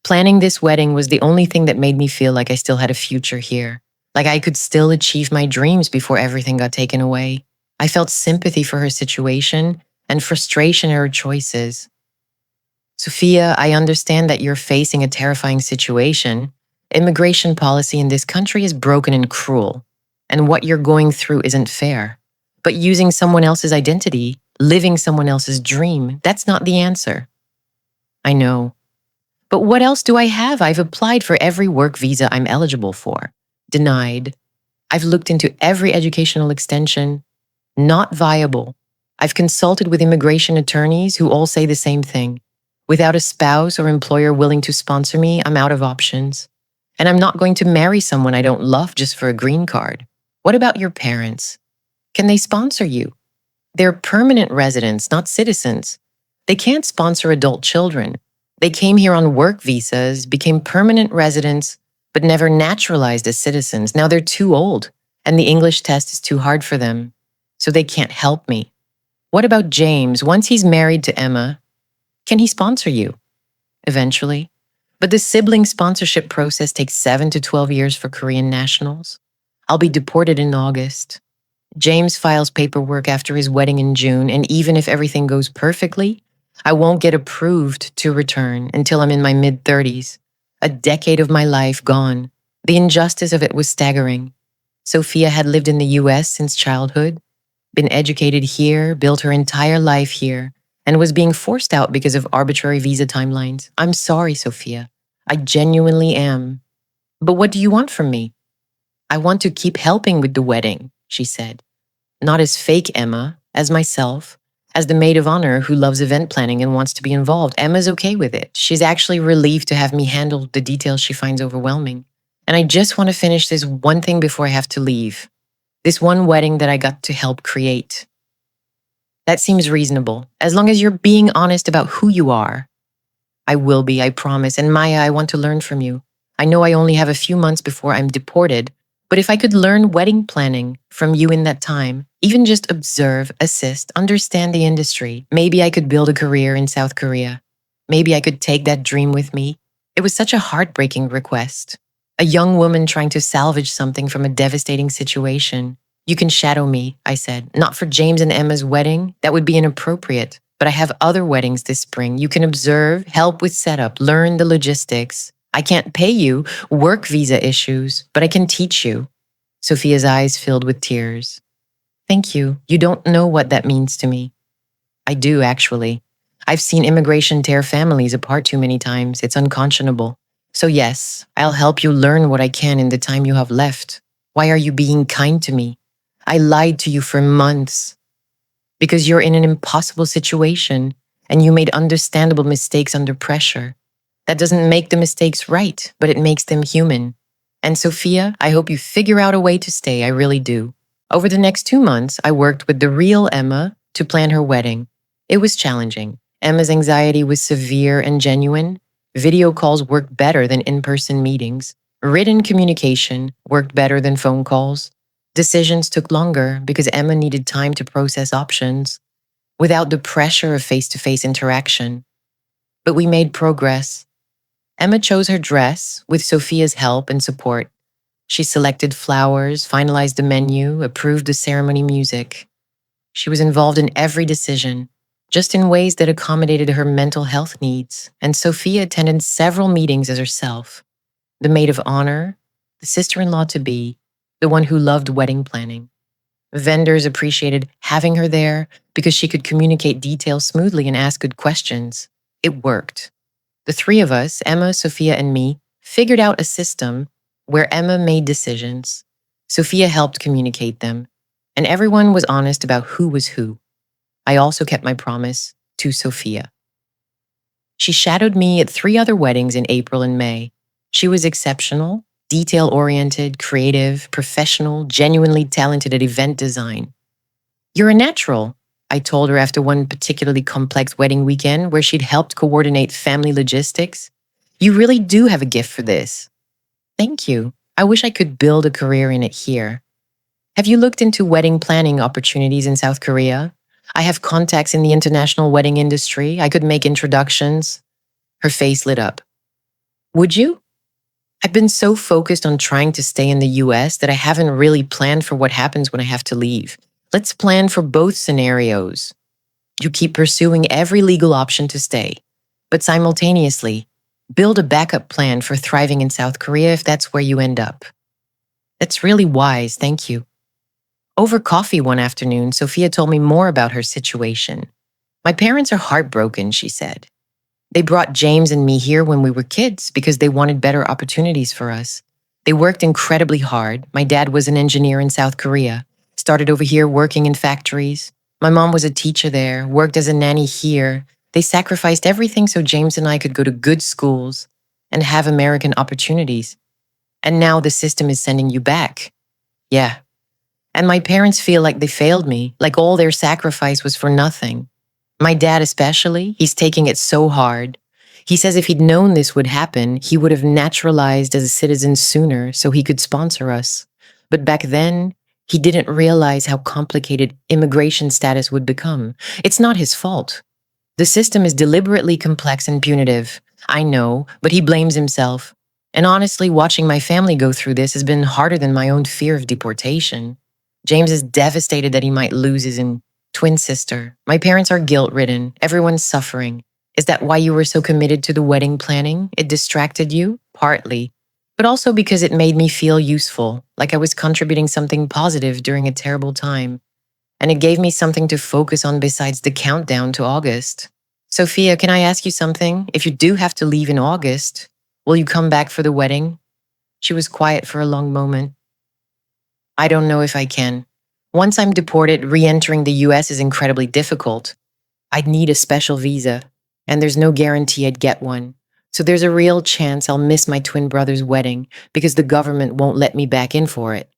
Planning this wedding was the only thing that made me feel like I still had a future here, like I could still achieve my dreams before everything got taken away. I felt sympathy for her situation and frustration at her choices. Sophia, I understand that you're facing a terrifying situation. Immigration policy in this country is broken and cruel, and what you're going through isn't fair. But using someone else's identity, living someone else's dream, that's not the answer. I know. But what else do I have? I've applied for every work visa I'm eligible for. Denied. I've looked into every educational extension. Not viable. I've consulted with immigration attorneys who all say the same thing. Without a spouse or employer willing to sponsor me, I'm out of options. And I'm not going to marry someone I don't love just for a green card. What about your parents? Can they sponsor you? They're permanent residents, not citizens. They can't sponsor adult children. They came here on work visas, became permanent residents, but never naturalized as citizens. Now they're too old, and the English test is too hard for them, so they can't help me. What about James? Once he's married to Emma, can he sponsor you? Eventually. But the sibling sponsorship process takes 7 to 12 years for Korean nationals. I'll be deported in August. James files paperwork after his wedding in June, and even if everything goes perfectly, I won't get approved to return until I'm in my mid-30s. A decade of my life gone. The injustice of it was staggering. Sophia had lived in the US since childhood, been educated here, built her entire life here, and was being forced out because of arbitrary visa timelines. I'm sorry, Sophia. I genuinely am. But what do you want from me? I want to keep helping with the wedding, she said. Not as fake Emma, as myself, as the maid of honor who loves event planning and wants to be involved. Emma's okay with it. She's actually relieved to have me handle the details she finds overwhelming. And I just want to finish this one thing before I have to leave. This one wedding that I got to help create. That seems reasonable, as long as you're being honest about who you are. I will be, I promise. And Maya, I want to learn from you. I know I only have a few months before I'm deported, but if I could learn wedding planning from you in that time, even just observe, assist, understand the industry, maybe I could build a career in South Korea. Maybe I could take that dream with me. It was such a heartbreaking request. A young woman trying to salvage something from a devastating situation. You can shadow me, I said. Not for James and Emma's wedding. That would be inappropriate. But I have other weddings this spring. You can observe, help with setup, learn the logistics. I can't pay you, work visa issues, but I can teach you. Sophia's eyes filled with tears. Thank you. You don't know what that means to me. I do, actually. I've seen immigration tear families apart too many times. It's unconscionable. So yes, I'll help you learn what I can in the time you have left. Why are you being kind to me? I lied to you for months. Because you're in an impossible situation and you made understandable mistakes under pressure. That doesn't make the mistakes right, but it makes them human. And Sophia, I hope you figure out a way to stay, I really do. Over the next 2 months, I worked with the real Emma to plan her wedding. It was challenging. Emma's anxiety was severe and genuine. Video calls worked better than in-person meetings. Written communication worked better than phone calls. Decisions took longer because Emma needed time to process options without the pressure of face-to-face interaction. But we made progress. Emma chose her dress with Sophia's help and support. She selected flowers, finalized the menu, approved the ceremony music. She was involved in every decision, just in ways that accommodated her mental health needs, and Sophia attended several meetings as herself. The maid of honor, the sister-in-law-to-be, the one who loved wedding planning. Vendors appreciated having her there because she could communicate details smoothly and ask good questions. It worked. The three of us, Emma, Sophia, and me, figured out a system where Emma made decisions. Sophia helped communicate them, and everyone was honest about who was who. I also kept my promise to Sophia. She shadowed me at 3 other weddings in April and May. She was exceptional, detail-oriented, creative, professional, genuinely talented at event design. You're a natural, I told her after one particularly complex wedding weekend where she'd helped coordinate family logistics. You really do have a gift for this. Thank you. I wish I could build a career in it here. Have you looked into wedding planning opportunities in South Korea? I have contacts in the international wedding industry. I could make introductions. Her face lit up. Would you? I've been so focused on trying to stay in the US that I haven't really planned for what happens when I have to leave. Let's plan for both scenarios. You keep pursuing every legal option to stay, but simultaneously, build a backup plan for thriving in South Korea if that's where you end up. That's really wise, thank you. Over coffee one afternoon, Sophia told me more about her situation. My parents are heartbroken, she said. They brought James and me here when we were kids because they wanted better opportunities for us. They worked incredibly hard. My dad was an engineer in South Korea, started over here working in factories. My mom was a teacher there, worked as a nanny here. They sacrificed everything so James and I could go to good schools and have American opportunities. And now the system is sending you back. Yeah. And my parents feel like they failed me, like all their sacrifice was for nothing. My dad especially, he's taking it so hard. He says if he'd known this would happen, he would have naturalized as a citizen sooner so he could sponsor us. But back then, he didn't realize how complicated immigration status would become. It's not his fault. The system is deliberately complex and punitive. I know, but he blames himself. And honestly, watching my family go through this has been harder than my own fear of deportation. James is devastated that he might lose his twin sister. My parents are guilt-ridden. Everyone's suffering. Is that why you were so committed to the wedding planning? It distracted you? Partly. But also because it made me feel useful, like I was contributing something positive during a terrible time. And it gave me something to focus on besides the countdown to August. Sophia, can I ask you something? If you do have to leave in August, will you come back for the wedding? She was quiet for a long moment. I don't know if I can. Once I'm deported, re-entering the US is incredibly difficult. I'd need a special visa, and there's no guarantee I'd get one. So there's a real chance I'll miss my twin brother's wedding because the government won't let me back in for it.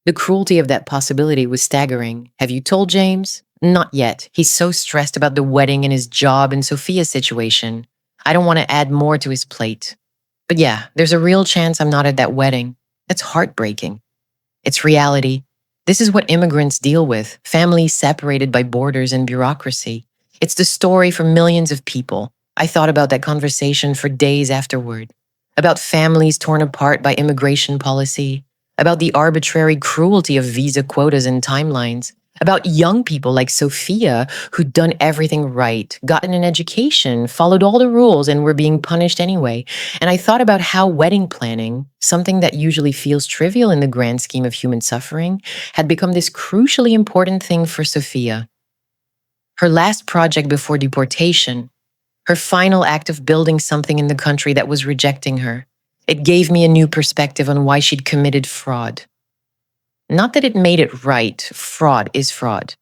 The cruelty of that possibility was staggering. Have you told James? Not yet. He's so stressed about the wedding and his job and Sophia's situation. I don't want to add more to his plate. But yeah, there's a real chance I'm not at that wedding. That's heartbreaking. It's reality. This is what immigrants deal with, families separated by borders and bureaucracy. It's the story for millions of people. I thought about that conversation for days afterward, about families torn apart by immigration policy, about the arbitrary cruelty of visa quotas and timelines, about young people like Sophia who'd done everything right, gotten an education, followed all the rules, and were being punished anyway. And I thought about how wedding planning, something that usually feels trivial in the grand scheme of human suffering, had become this crucially important thing for Sophia. Her last project before deportation, her final act of building something in the country that was rejecting her. It gave me a new perspective on why she'd committed fraud. Not that it made it right, fraud is fraud,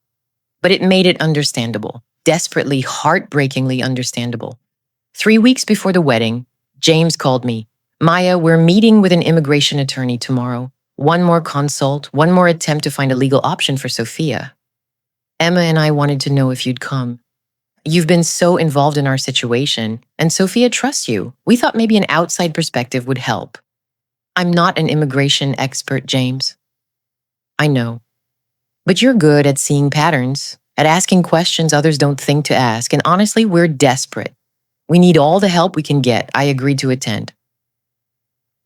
but it made it understandable, desperately, heartbreakingly understandable. 3 weeks before the wedding, James called me. Maya, we're meeting with an immigration attorney tomorrow. One more consult, one more attempt to find a legal option for Sophia. Emma and I wanted to know if you'd come. You've been so involved in our situation, and Sophia trusts you. We thought maybe an outside perspective would help. I'm not an immigration expert, James. I know. But you're good at seeing patterns, at asking questions others don't think to ask, and honestly, we're desperate. We need all the help we can get. I agreed to attend.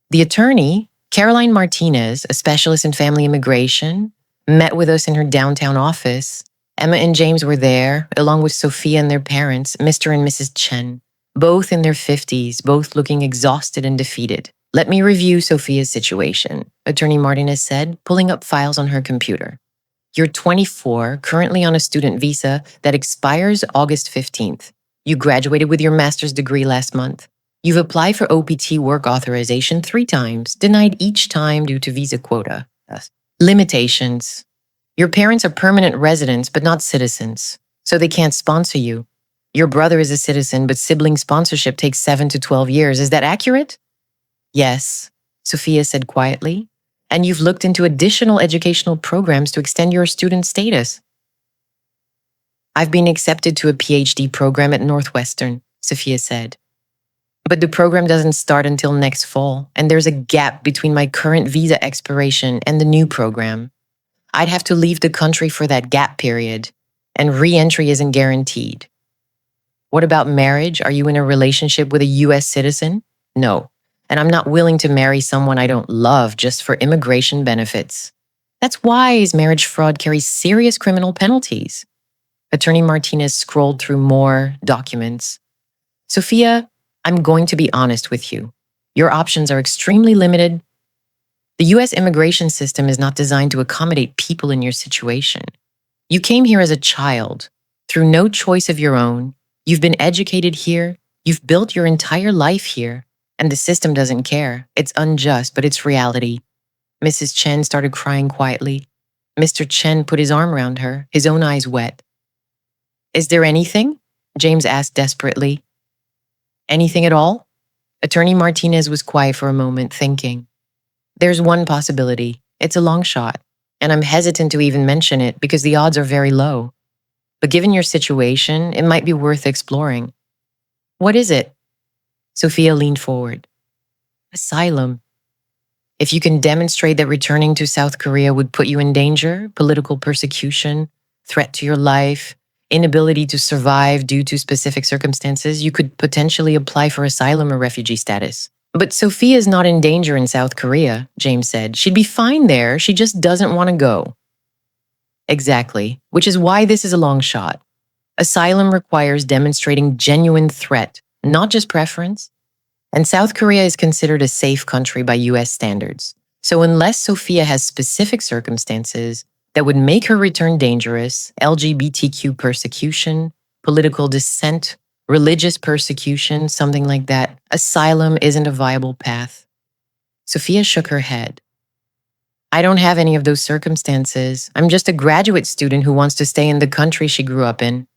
The attorney, Caroline Martinez, a specialist in family immigration, met with us in her downtown office. Emma and James were there, along with Sophia and their parents, Mr. and Mrs. Chen, both in their 50s, both looking exhausted and defeated. Let me review Sophia's situation, Attorney Martinez said, pulling up files on her computer. You're 24, currently on a student visa that expires August 15th. You graduated with your master's degree last month. You've applied for OPT work authorization 3 times, denied each time due to visa quota. Limitations. Your parents are permanent residents but not citizens, so they can't sponsor you. Your brother is a citizen, but sibling sponsorship takes 7 to 12 years. Is that accurate? Yes, Sophia said quietly. And you've looked into additional educational programs to extend your student status. I've been accepted to a PhD program at Northwestern, Sophia said. But the program doesn't start until next fall, and there's a gap between my current visa expiration and the new program. I'd have to leave the country for that gap period, and re-entry isn't guaranteed. What about marriage? Are you in a relationship with a US citizen? No. And I'm not willing to marry someone I don't love just for immigration benefits. That's why marriage fraud carries serious criminal penalties. Attorney Martinez scrolled through more documents. Sophia, I'm going to be honest with you. Your options are extremely limited. The US immigration system is not designed to accommodate people in your situation. You came here as a child, through no choice of your own. You've been educated here. You've built your entire life here. And the system doesn't care. It's unjust, but it's reality. Mrs. Chen started crying quietly. Mr. Chen put his arm around her, his own eyes wet. Is there anything? James asked desperately. Anything at all? Attorney Martinez was quiet for a moment, thinking. There's one possibility. It's a long shot, and I'm hesitant to even mention it because the odds are very low. But given your situation, it might be worth exploring. What is it? Sophia leaned forward. Asylum. If you can demonstrate that returning to South Korea would put you in danger, political persecution, threat to your life, inability to survive due to specific circumstances, you could potentially apply for asylum or refugee status. But Sophia is not in danger in South Korea, James said. She'd be fine there. She just doesn't want to go. Exactly, which is why this is a long shot. Asylum requires demonstrating genuine threat, not just preference. And South Korea is considered a safe country by US standards. So unless Sophia has specific circumstances, that would make her return dangerous, LGBTQ persecution, political dissent, religious persecution, something like that. Asylum isn't a viable path. Sophia shook her head. I don't have any of those circumstances. I'm just a graduate student who wants to stay in the country she grew up in.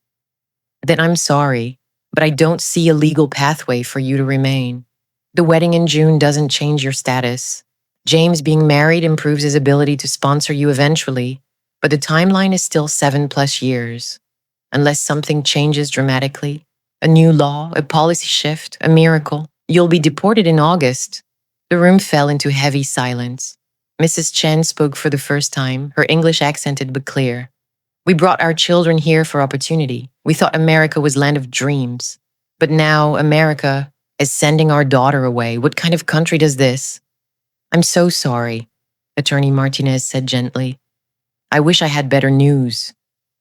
Then I'm sorry, but I don't see a legal pathway for you to remain. The wedding in June doesn't change your status. James being married improves his ability to sponsor you eventually, but the timeline is still 7+ years. Unless something changes dramatically, a new law, a policy shift, a miracle, you'll be deported in August. The room fell into heavy silence. Mrs. Chen spoke for the first time, her English accented but clear. We brought our children here for opportunity. We thought America was land of dreams. But now America is sending our daughter away. What kind of country does this? I'm so sorry, Attorney Martinez said gently. I wish I had better news.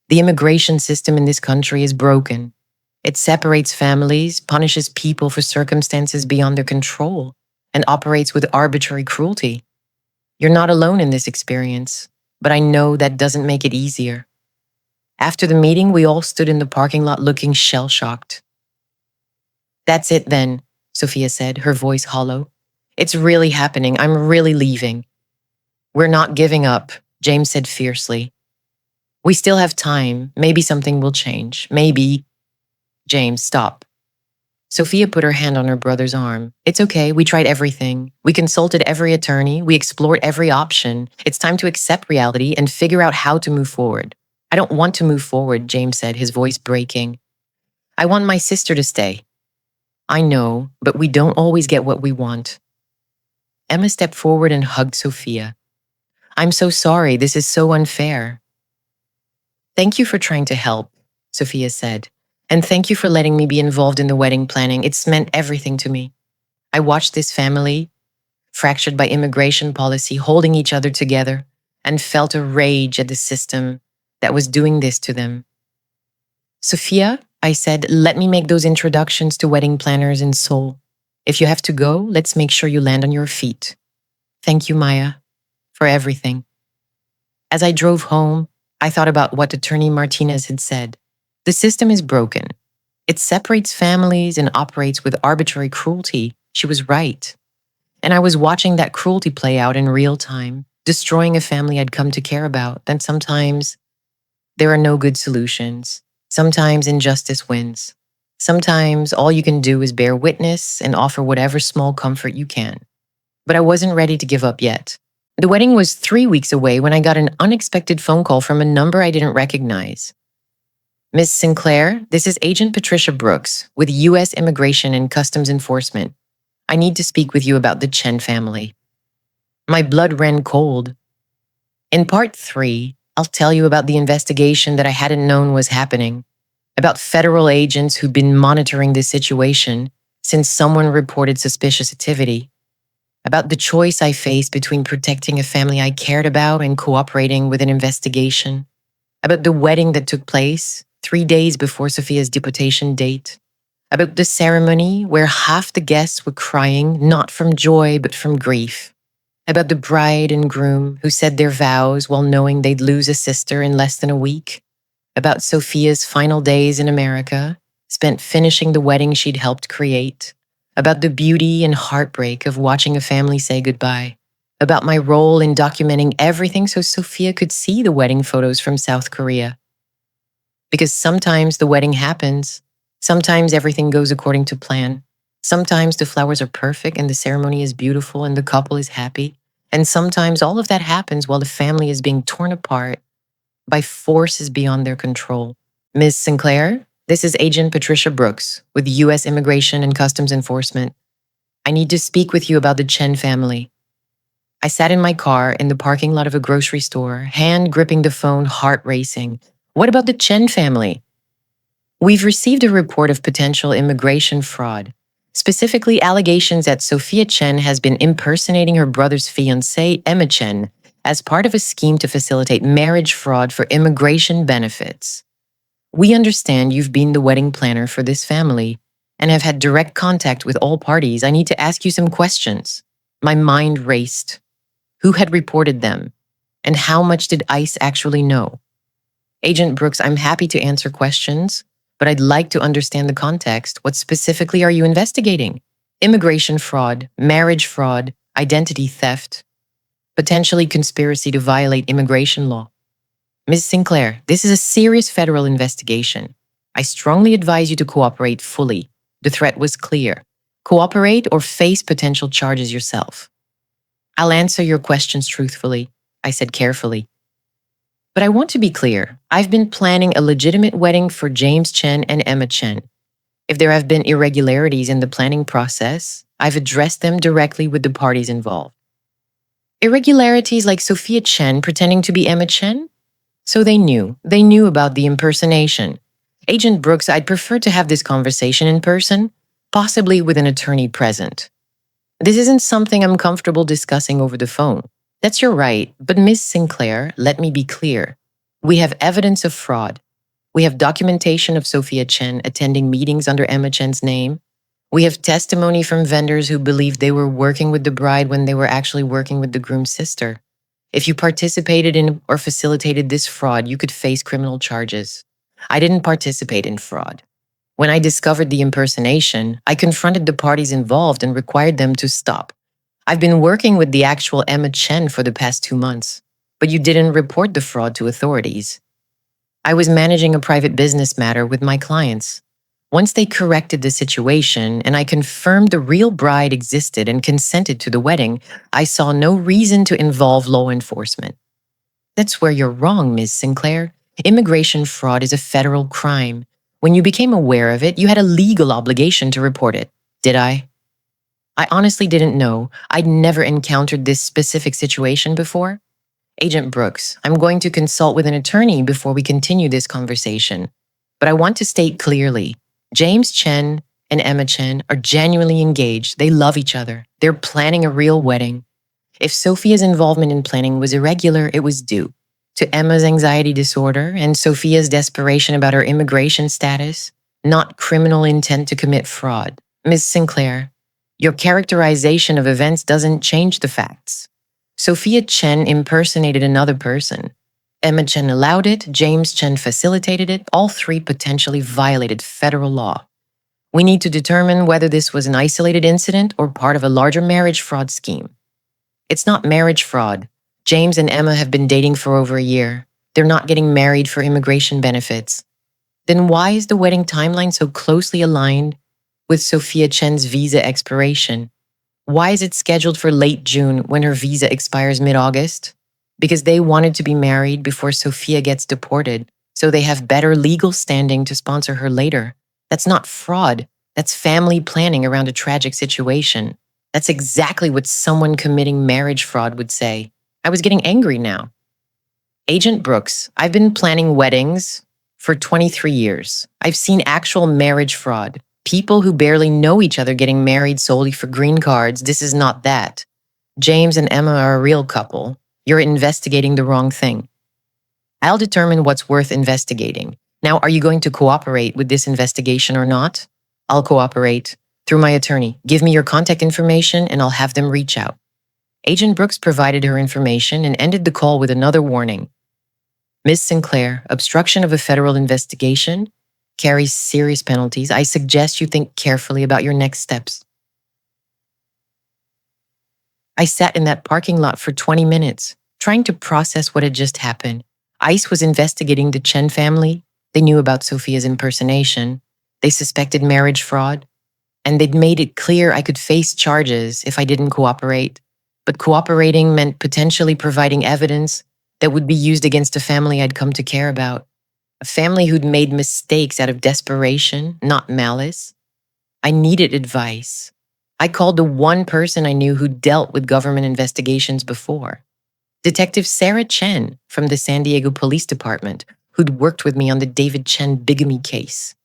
The immigration system in this country is broken. It separates families, punishes people for circumstances beyond their control, and operates with arbitrary cruelty. You're not alone in this experience, but I know that doesn't make it easier. After the meeting, we all stood in the parking lot looking shell-shocked. That's it then, Sophia said, her voice hollow. It's really happening. I'm really leaving. We're not giving up, James said fiercely. We still have time. Maybe something will change. Maybe. James, stop. Sophia put her hand on her brother's arm. It's okay. We tried everything. We consulted every attorney. We explored every option. It's time to accept reality and figure out how to move forward. I don't want to move forward, James said, his voice breaking. I want my sister to stay. I know, but we don't always get what we want. Emma stepped forward and hugged Sophia. I'm so sorry. This is so unfair. Thank you for trying to help, Sophia said. And thank you for letting me be involved in the wedding planning. It's meant everything to me. I watched this family, fractured by immigration policy, holding each other together, and felt a rage at the system that was doing this to them. Sophia, I said, let me make those introductions to wedding planners in Seoul. If you have to go, let's make sure you land on your feet. Thank you, Maya, for everything. As I drove home, I thought about what Attorney Martinez had said. The system is broken. It separates families and operates with arbitrary cruelty. She was right. And I was watching that cruelty play out in real time, destroying a family I'd come to care about. Then sometimes there are no good solutions. Sometimes injustice wins. Sometimes all you can do is bear witness and offer whatever small comfort you can. But I wasn't ready to give up yet. The wedding was 3 weeks away when I got an unexpected phone call from a number I didn't recognize. Ms. Sinclair, this is Agent Patricia Brooks with U.S. Immigration and Customs Enforcement. I need to speak with you about the Chen family. My blood ran cold. In part 3, I'll tell you about the investigation that I hadn't known was happening, about federal agents who'd been monitoring this situation since someone reported suspicious activity, about the choice I faced between protecting a family I cared about and cooperating with an investigation, about the wedding that took place 3 days before Sophia's deportation date, about the ceremony where half the guests were crying not from joy but from grief, about the bride and groom who said their vows while knowing they'd lose a sister in less than a week, about Sophia's final days in America, spent finishing the wedding she'd helped create, about the beauty and heartbreak of watching a family say goodbye, about my role in documenting everything so Sophia could see the wedding photos from South Korea. Because sometimes the wedding happens, sometimes everything goes according to plan, sometimes the flowers are perfect and the ceremony is beautiful and the couple is happy, and sometimes all of that happens while the family is being torn apart by forces beyond their control. Ms. Sinclair, this is Agent Patricia Brooks with U.S. Immigration and Customs Enforcement. I need to speak with you about the Chen family. I sat in my car in the parking lot of a grocery store, hand gripping the phone, heart racing. What about the Chen family? We've received a report of potential immigration fraud, specifically allegations that Sophia Chen has been impersonating her brother's fiancée, Emma Chen, as part of a scheme to facilitate marriage fraud for immigration benefits. We understand you've been the wedding planner for this family and have had direct contact with all parties. I need to ask you some questions. My mind raced. Who had reported them? And how much did ICE actually know? Agent Brooks, I'm happy to answer questions, but I'd like to understand the context. What specifically are you investigating? Immigration fraud, marriage fraud, identity theft, potentially conspiracy to violate immigration law. Ms. Sinclair, this is a serious federal investigation. I strongly advise you to cooperate fully. The threat was clear. Cooperate or face potential charges yourself. I'll answer your questions truthfully, I said carefully. But I want to be clear. I've been planning a legitimate wedding for James Chen and Emma Chen. If there have been irregularities in the planning process, I've addressed them directly with the parties involved. Irregularities like Sophia Chen pretending to be Emma Chen? So they knew about the impersonation. Agent Brooks, I'd prefer to have this conversation in person, possibly with an attorney present. This isn't something I'm comfortable discussing over the phone. That's your right, but Ms. Sinclair, let me be clear. We have evidence of fraud. We have documentation of Sophia Chen attending meetings under Emma Chen's name. We have testimony from vendors who believed they were working with the bride when they were actually working with the groom's sister. If you participated in or facilitated this fraud, you could face criminal charges. I didn't participate in fraud. When I discovered the impersonation, I confronted the parties involved and required them to stop. I've been working with the actual Emma Chen for the past 2 months, but you didn't report the fraud to authorities. I was managing a private business matter with my clients. Once they corrected the situation and I confirmed the real bride existed and consented to the wedding, I saw no reason to involve law enforcement. That's where you're wrong, Ms. Sinclair. Immigration fraud is a federal crime. When you became aware of it, you had a legal obligation to report it. Did I? I honestly didn't know. I'd never encountered this specific situation before. Agent Brooks, I'm going to consult with an attorney before we continue this conversation. But I want to state clearly, James Chen and Emma Chen are genuinely engaged. They love each other. They're planning a real wedding. If Sophia's involvement in planning was irregular, it was due to Emma's anxiety disorder and Sophia's desperation about her immigration status, not criminal intent to commit fraud. Ms. Sinclair, your characterization of events doesn't change the facts. Sophia Chen impersonated another person. Emma Chen allowed it, James Chen facilitated it. All three potentially violated federal law. We need to determine whether this was an isolated incident or part of a larger marriage fraud scheme. It's not marriage fraud. James and Emma have been dating for over a year. They're not getting married for immigration benefits. Then why is the wedding timeline so closely aligned with Sophia Chen's visa expiration? Why is it scheduled for late June when her visa expires mid-August? Because they wanted to be married before Sophia gets deported, so they have better legal standing to sponsor her later. That's not fraud. That's family planning around a tragic situation. That's exactly what someone committing marriage fraud would say. I was getting angry now. Agent Brooks, I've been planning weddings for 23 years. I've seen actual marriage fraud. People who barely know each other getting married solely for green cards. This is not that. James and Emma are a real couple. You're investigating the wrong thing. I'll determine what's worth investigating. Now, are you going to cooperate with this investigation or not? I'll cooperate. Through my attorney. Give me your contact information and I'll have them reach out. Agent Brooks provided her information and ended the call with another warning. Ms. Sinclair, obstruction of a federal investigation carries serious penalties. I suggest you think carefully about your next steps. I sat in that parking lot for 20 minutes, trying to process what had just happened. ICE was investigating the Chen family. They knew about Sophia's impersonation. They suspected marriage fraud. And they'd made it clear I could face charges if I didn't cooperate. But cooperating meant potentially providing evidence that would be used against a family I'd come to care about. A family who'd made mistakes out of desperation, not malice. I needed advice. I called the one person I knew who dealt with government investigations before. Detective Sarah Chen from the San Diego Police Department, who'd worked with me on the David Chen bigamy case.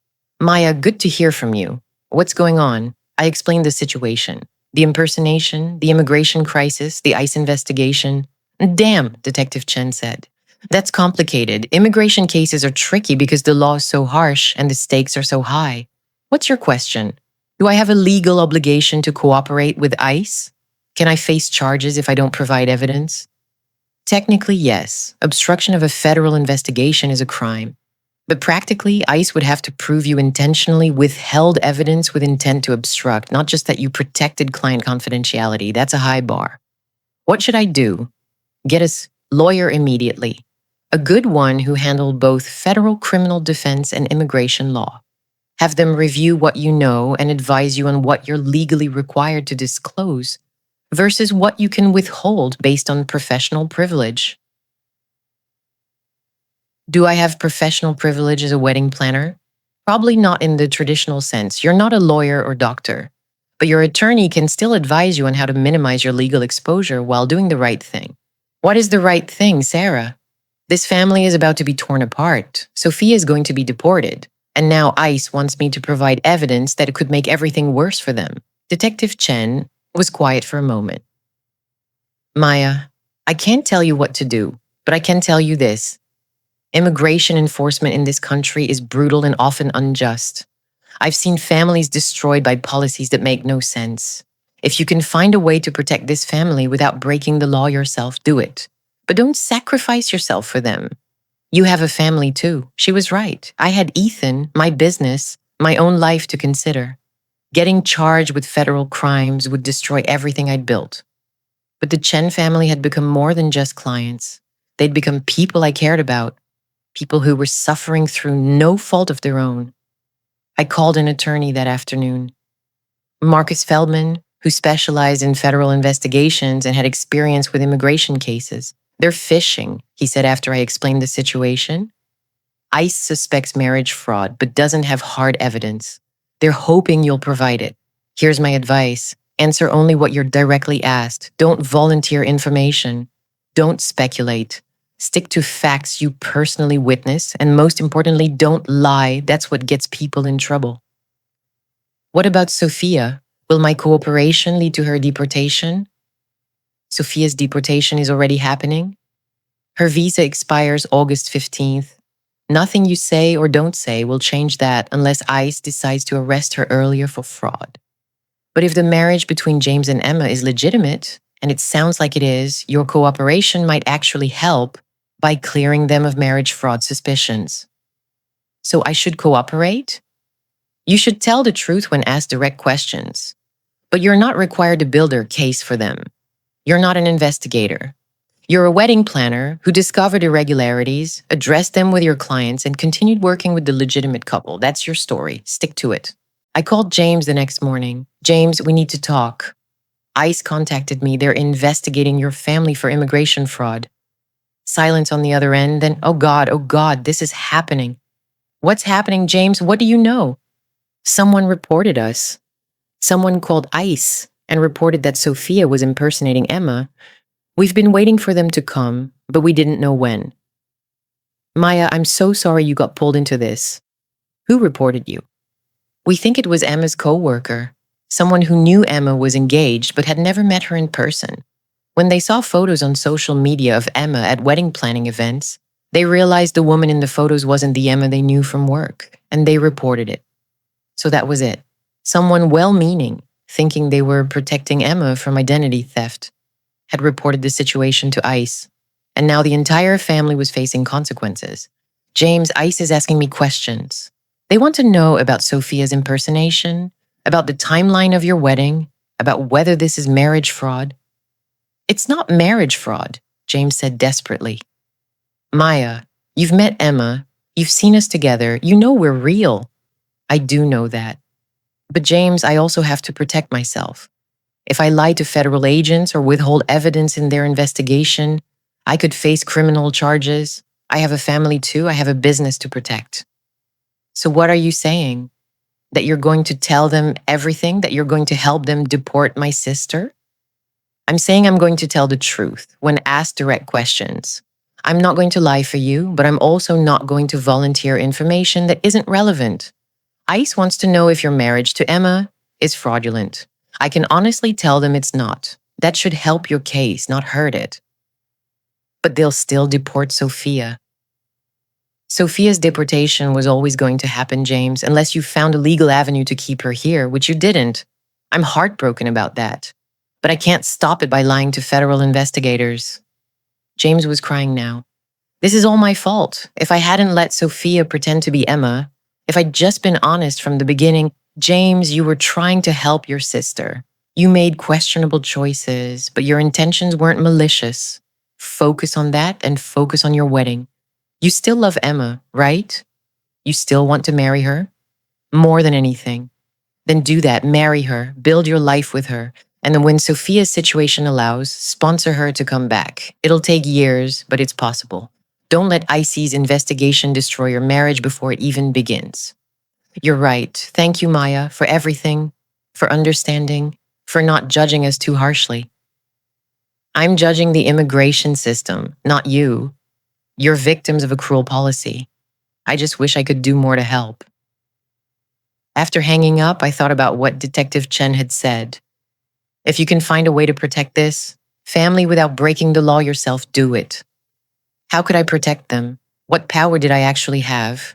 Maya, good to hear from you. What's going on? I explained the situation. The impersonation, the immigration crisis, the ICE investigation. Damn, Detective Chen said. That's complicated. Immigration cases are tricky because the law is so harsh and the stakes are so high. What's your question? Do I have a legal obligation to cooperate with ICE? Can I face charges if I don't provide evidence? Technically, yes. Obstruction of a federal investigation is a crime. But practically, ICE would have to prove you intentionally withheld evidence with intent to obstruct, not just that you protected client confidentiality. That's a high bar. What should I do? Get a lawyer immediately. A good one who handled both federal criminal defense and immigration law. Have them review what you know and advise you on what you're legally required to disclose versus what you can withhold based on professional privilege. Do I have professional privilege as a wedding planner? Probably not in the traditional sense. You're not a lawyer or doctor, but your attorney can still advise you on how to minimize your legal exposure while doing the right thing. What is the right thing, Sarah? This family is about to be torn apart. Sophia is going to be deported. And now ICE wants me to provide evidence that it could make everything worse for them. Detective Chen was quiet for a moment. Maya, I can't tell you what to do, but I can tell you this. Immigration enforcement in this country is brutal and often unjust. I've seen families destroyed by policies that make no sense. If you can find a way to protect this family without breaking the law yourself, do it. But don't sacrifice yourself for them. You have a family too. She was right. I had Ethan, my business, my own life to consider. Getting charged with federal crimes would destroy everything I'd built. But the Chen family had become more than just clients. They'd become people I cared about. People who were suffering through no fault of their own. I called an attorney that afternoon. Marcus Feldman, who specialized in federal investigations and had experience with immigration cases. They're fishing, he said after I explained the situation. ICE suspects marriage fraud, but doesn't have hard evidence. They're hoping you'll provide it. Here's my advice. Answer only what you're directly asked. Don't volunteer information. Don't speculate. Stick to facts you personally witness, and most importantly, don't lie. That's what gets people in trouble. What about Sophia? Will my cooperation lead to her deportation? Sophia's deportation is already happening. Her visa expires August 15th. Nothing you say or don't say will change that unless ICE decides to arrest her earlier for fraud. But if the marriage between James and Emma is legitimate, and it sounds like it is, your cooperation might actually help by clearing them of marriage fraud suspicions. So I should cooperate? You should tell the truth when asked direct questions. But you're not required to build a case for them. You're not an investigator. You're a wedding planner who discovered irregularities, addressed them with your clients, and continued working with the legitimate couple. That's your story. Stick to it. I called James the next morning. James, we need to talk. ICE contacted me. They're investigating your family for immigration fraud. Silence on the other end, then, oh God, this is happening. What's happening, James? What do you know? Someone reported us. Someone called ICE and reported that Sophia was impersonating Emma. We've been waiting for them to come, but we didn't know when. Maya, I'm so sorry you got pulled into this. Who reported you? We think it was Emma's co-worker, someone who knew Emma was engaged but had never met her in person. When they saw photos on social media of Emma at wedding planning events, they realized the woman in the photos wasn't the Emma they knew from work, and they reported it. So that was it. Someone well-meaning, thinking they were protecting Emma from identity theft, had reported the situation to ICE, and now the entire family was facing consequences. James, ICE is asking me questions. They want to know about Sophia's impersonation, about the timeline of your wedding, about whether this is marriage fraud. It's not marriage fraud, James said desperately. Maya, you've met Emma, you've seen us together, you know we're real. I do know that. But James, I also have to protect myself. If I lie to federal agents or withhold evidence in their investigation, I could face criminal charges. I have a family too, I have a business to protect. So what are you saying? That you're going to tell them everything? That you're going to help them deport my sister? I'm saying I'm going to tell the truth when asked direct questions. I'm not going to lie for you, but I'm also not going to volunteer information that isn't relevant. ICE wants to know if your marriage to Emma is fraudulent. I can honestly tell them it's not. That should help your case, not hurt it. But they'll still deport Sophia. Sophia's deportation was always going to happen, James, unless you found a legal avenue to keep her here, which you didn't. I'm heartbroken about that. But I can't stop it by lying to federal investigators. James was crying now. This is all my fault. If I hadn't let Sophia pretend to be Emma, if I'd just been honest from the beginning, James, you were trying to help your sister. You made questionable choices, but your intentions weren't malicious. Focus on that and focus on your wedding. You still love Emma, right? You still want to marry her? More than anything. Then do that, marry her, build your life with her, and then when Sophia's situation allows, sponsor her to come back. It'll take years, but it's possible. Don't let IC's investigation destroy your marriage before it even begins. You're right. Thank you, Maya, for everything, for understanding, for not judging us too harshly. I'm judging the immigration system, not you. You're victims of a cruel policy. I just wish I could do more to help. After hanging up, I thought about what Detective Chen had said. If you can find a way to protect this family without breaking the law yourself, do it. How could I protect them? What power did I actually have?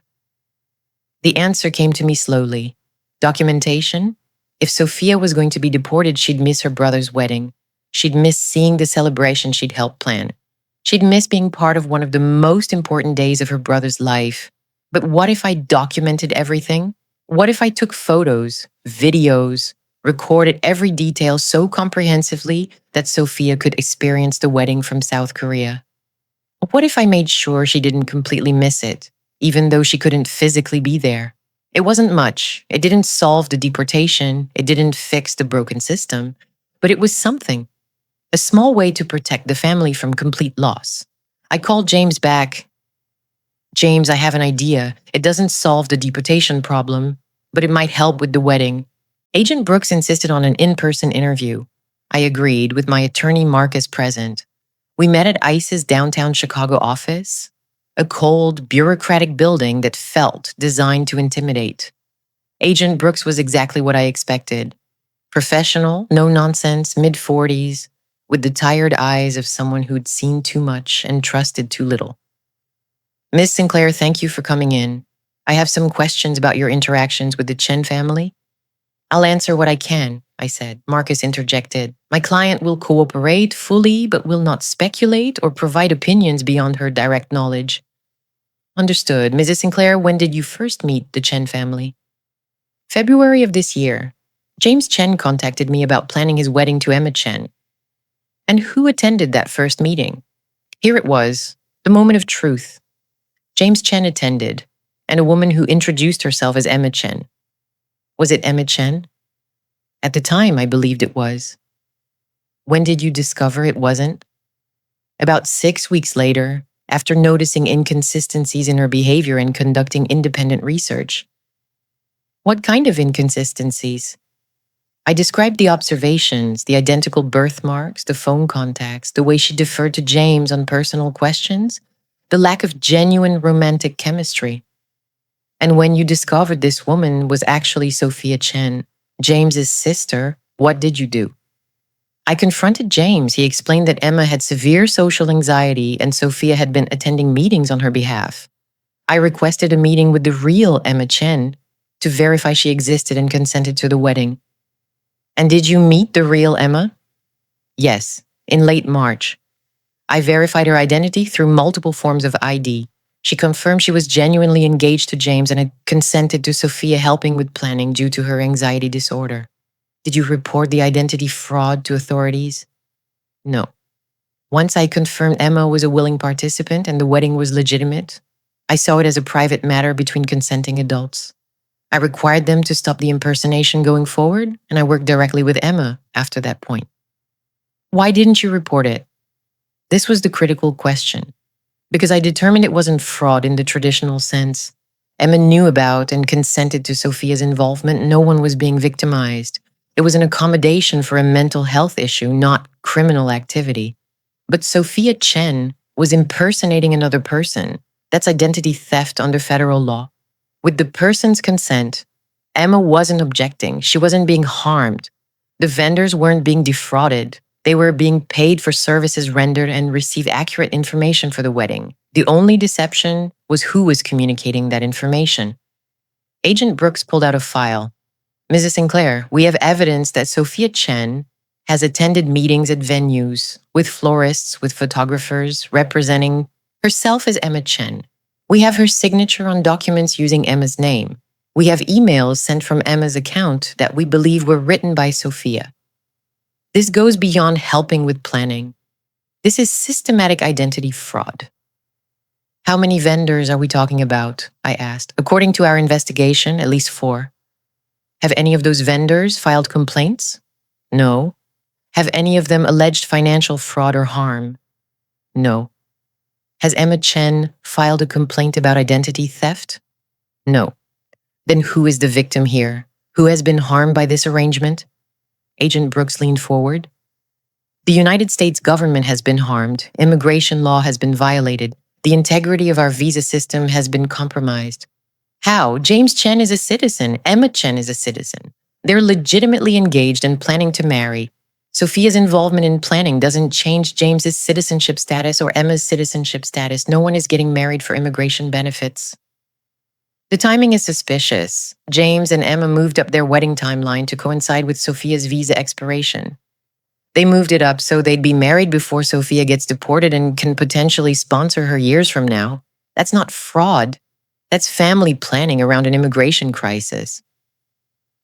The answer came to me slowly. Documentation? If Sophia was going to be deported, she'd miss her brother's wedding. She'd miss seeing the celebration she'd helped plan. She'd miss being part of one of the most important days of her brother's life. But what if I documented everything? What if I took photos, videos, recorded every detail so comprehensively that Sophia could experience the wedding from South Korea? What if I made sure she didn't completely miss it, even though she couldn't physically be there? It wasn't much. It didn't solve the deportation. It didn't fix the broken system. But it was something. A small way to protect the family from complete loss. I called James back. James, I have an idea. It doesn't solve the deportation problem, but it might help with the wedding. Agent Brooks insisted on an in-person interview. I agreed, with my attorney Marcus present. We met at ICE's downtown Chicago office, a cold, bureaucratic building that felt designed to intimidate. Agent Brooks was exactly what I expected. Professional, no nonsense, mid-40s, with the tired eyes of someone who'd seen too much and trusted too little. Miss Sinclair, thank you for coming in. I have some questions about your interactions with the Chen family. I'll answer what I can, I said. Marcus interjected. My client will cooperate fully, but will not speculate or provide opinions beyond her direct knowledge. Understood. Mrs. Sinclair, when did you first meet the Chen family? February of this year. James Chen contacted me about planning his wedding to Emma Chen. And who attended that first meeting? Here it was, the moment of truth. James Chen attended, and a woman who introduced herself as Emma Chen. Was it Emma Chen? At the time, I believed it was. When did you discover it wasn't? About 6 weeks later, after noticing inconsistencies in her behavior and conducting independent research. What kind of inconsistencies? I described the observations, the identical birthmarks, the phone contacts, the way she deferred to James on personal questions, the lack of genuine romantic chemistry. And when you discovered this woman was actually Sophia Chen, James's sister, what did you do? I confronted James. He explained that Emma had severe social anxiety and Sophia had been attending meetings on her behalf. I requested a meeting with the real Emma Chen to verify she existed and consented to the wedding. And did you meet the real Emma? Yes, in late March. I verified her identity through multiple forms of ID. She confirmed she was genuinely engaged to James and had consented to Sophia helping with planning due to her anxiety disorder. Did you report the identity fraud to authorities? No. Once I confirmed Emma was a willing participant and the wedding was legitimate, I saw it as a private matter between consenting adults. I required them to stop the impersonation going forward, and I worked directly with Emma after that point. Why didn't you report it? This was the critical question. Because I determined it wasn't fraud in the traditional sense. Emma knew about and consented to Sophia's involvement. No one was being victimized. It was an accommodation for a mental health issue, not criminal activity. But Sophia Chen was impersonating another person. That's identity theft under federal law. With the person's consent, Emma wasn't objecting. She wasn't being harmed. The vendors weren't being defrauded. They were being paid for services rendered and received accurate information for the wedding. The only deception was who was communicating that information. Agent Brooks pulled out a file. Mrs. Sinclair, we have evidence that Sophia Chen has attended meetings at venues with florists, with photographers representing herself as Emma Chen. We have her signature on documents using Emma's name. We have emails sent from Emma's account that we believe were written by Sophia. This goes beyond helping with planning. This is systematic identity fraud. How many vendors are we talking about? I asked. According to our investigation, at least 4. Have any of those vendors filed complaints? No. Have any of them alleged financial fraud or harm? No. Has Emma Chen filed a complaint about identity theft? No. Then who is the victim here? Who has been harmed by this arrangement? Agent Brooks leaned forward. The United States government has been harmed. Immigration law has been violated. The integrity of our visa system has been compromised. How? James Chen is a citizen. Emma Chen is a citizen. They're legitimately engaged and planning to marry. Sophia's involvement in planning doesn't change James's citizenship status or Emma's citizenship status. No one is getting married for immigration benefits. The timing is suspicious. James and Emma moved up their wedding timeline to coincide with Sophia's visa expiration. They moved it up so they'd be married before Sophia gets deported and can potentially sponsor her years from now. That's not fraud. That's family planning around an immigration crisis.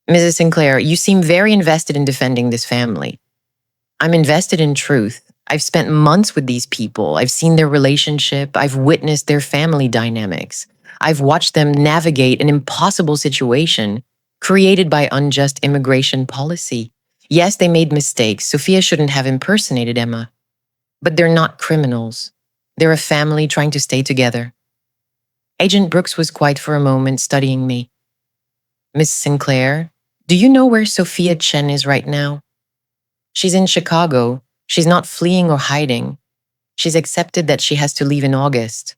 Mrs. Sinclair, you seem very invested in defending this family. I'm invested in truth. I've spent months with these people. I've seen their relationship. I've witnessed their family dynamics. I've watched them navigate an impossible situation created by unjust immigration policy. Yes, they made mistakes. Sophia shouldn't have impersonated Emma. But they're not criminals. They're a family trying to stay together. Agent Brooks was quiet for a moment, studying me. Miss Sinclair, do you know where Sophia Chen is right now? She's in Chicago. She's not fleeing or hiding. She's accepted that she has to leave in August.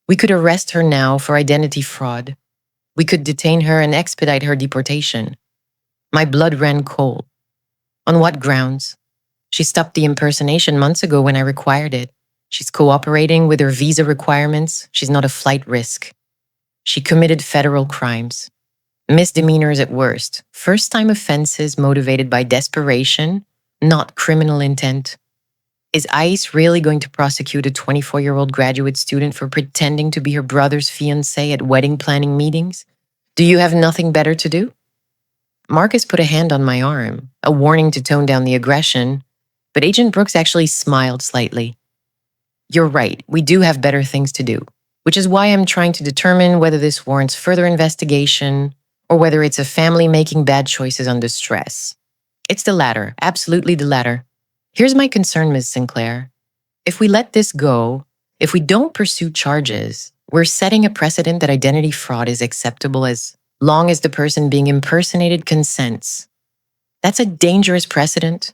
We could arrest her now for identity fraud. We could detain her and expedite her deportation. My blood ran cold. On what grounds? She stopped the impersonation months ago when I required it. She's cooperating with her visa requirements. She's not a flight risk. She committed federal crimes. Misdemeanors at worst. First-time offenses motivated by desperation, not criminal intent. Is ICE really going to prosecute a 24-year-old graduate student for pretending to be her brother's fiancée at wedding planning meetings? Do you have nothing better to do? Marcus put a hand on my arm, a warning to tone down the aggression, but Agent Brooks actually smiled slightly. You're right, we do have better things to do, which is why I'm trying to determine whether this warrants further investigation or whether it's a family making bad choices under stress. It's the latter, absolutely the latter. Here's my concern, Ms. Sinclair. If we let this go, if we don't pursue charges, we're setting a precedent that identity fraud is acceptable as long as the person being impersonated consents. That's a dangerous precedent.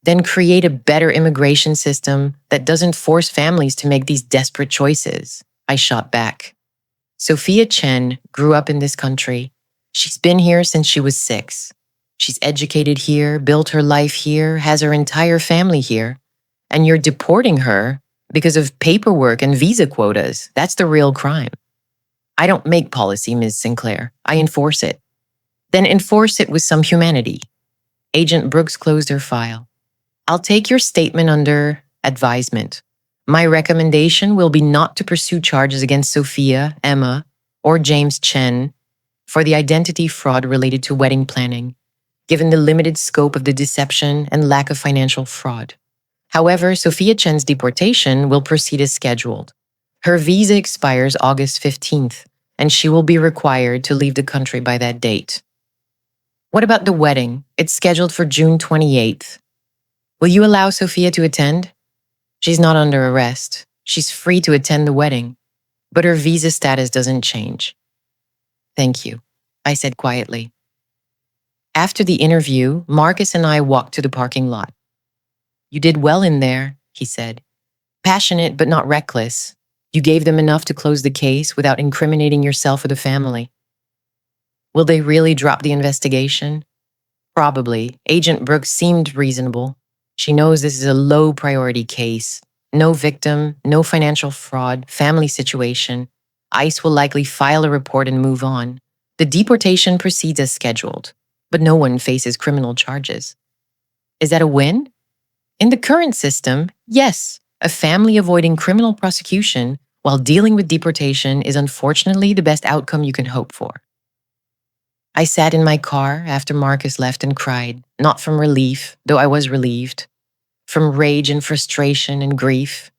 Then create a better immigration system that doesn't force families to make these desperate choices. I shot back. Sophia Chen grew up in this country. She's been here since she was 6. She's educated here, built her life here, has her entire family here. And you're deporting her because of paperwork and visa quotas. That's the real crime. I don't make policy, Ms. Sinclair. I enforce it. Then enforce it with some humanity. Agent Brooks closed her file. I'll take your statement under advisement. My recommendation will be not to pursue charges against Sophia, Emma, or James Chen for the identity fraud related to wedding planning, given the limited scope of the deception and lack of financial fraud. However, Sophia Chen's deportation will proceed as scheduled. Her visa expires August 15th, and she will be required to leave the country by that date. What about the wedding? It's scheduled for June 28th. Will you allow Sophia to attend? She's not under arrest. She's free to attend the wedding, but her visa status doesn't change. Thank you, I said quietly. After the interview, Marcus and I walked to the parking lot. You did well in there, he said. Passionate but not reckless. You gave them enough to close the case without incriminating yourself or the family. Will they really drop the investigation? Probably. Agent Brooks seemed reasonable. She knows this is a low-priority case. No victim, no financial fraud, family situation. ICE will likely file a report and move on. The deportation proceeds as scheduled, but no one faces criminal charges. Is that a win? In the current system, yes, a family avoiding criminal prosecution while dealing with deportation is unfortunately the best outcome you can hope for. I sat in my car after Marcus left and cried, not from relief, though I was relieved, from rage and frustration and grief.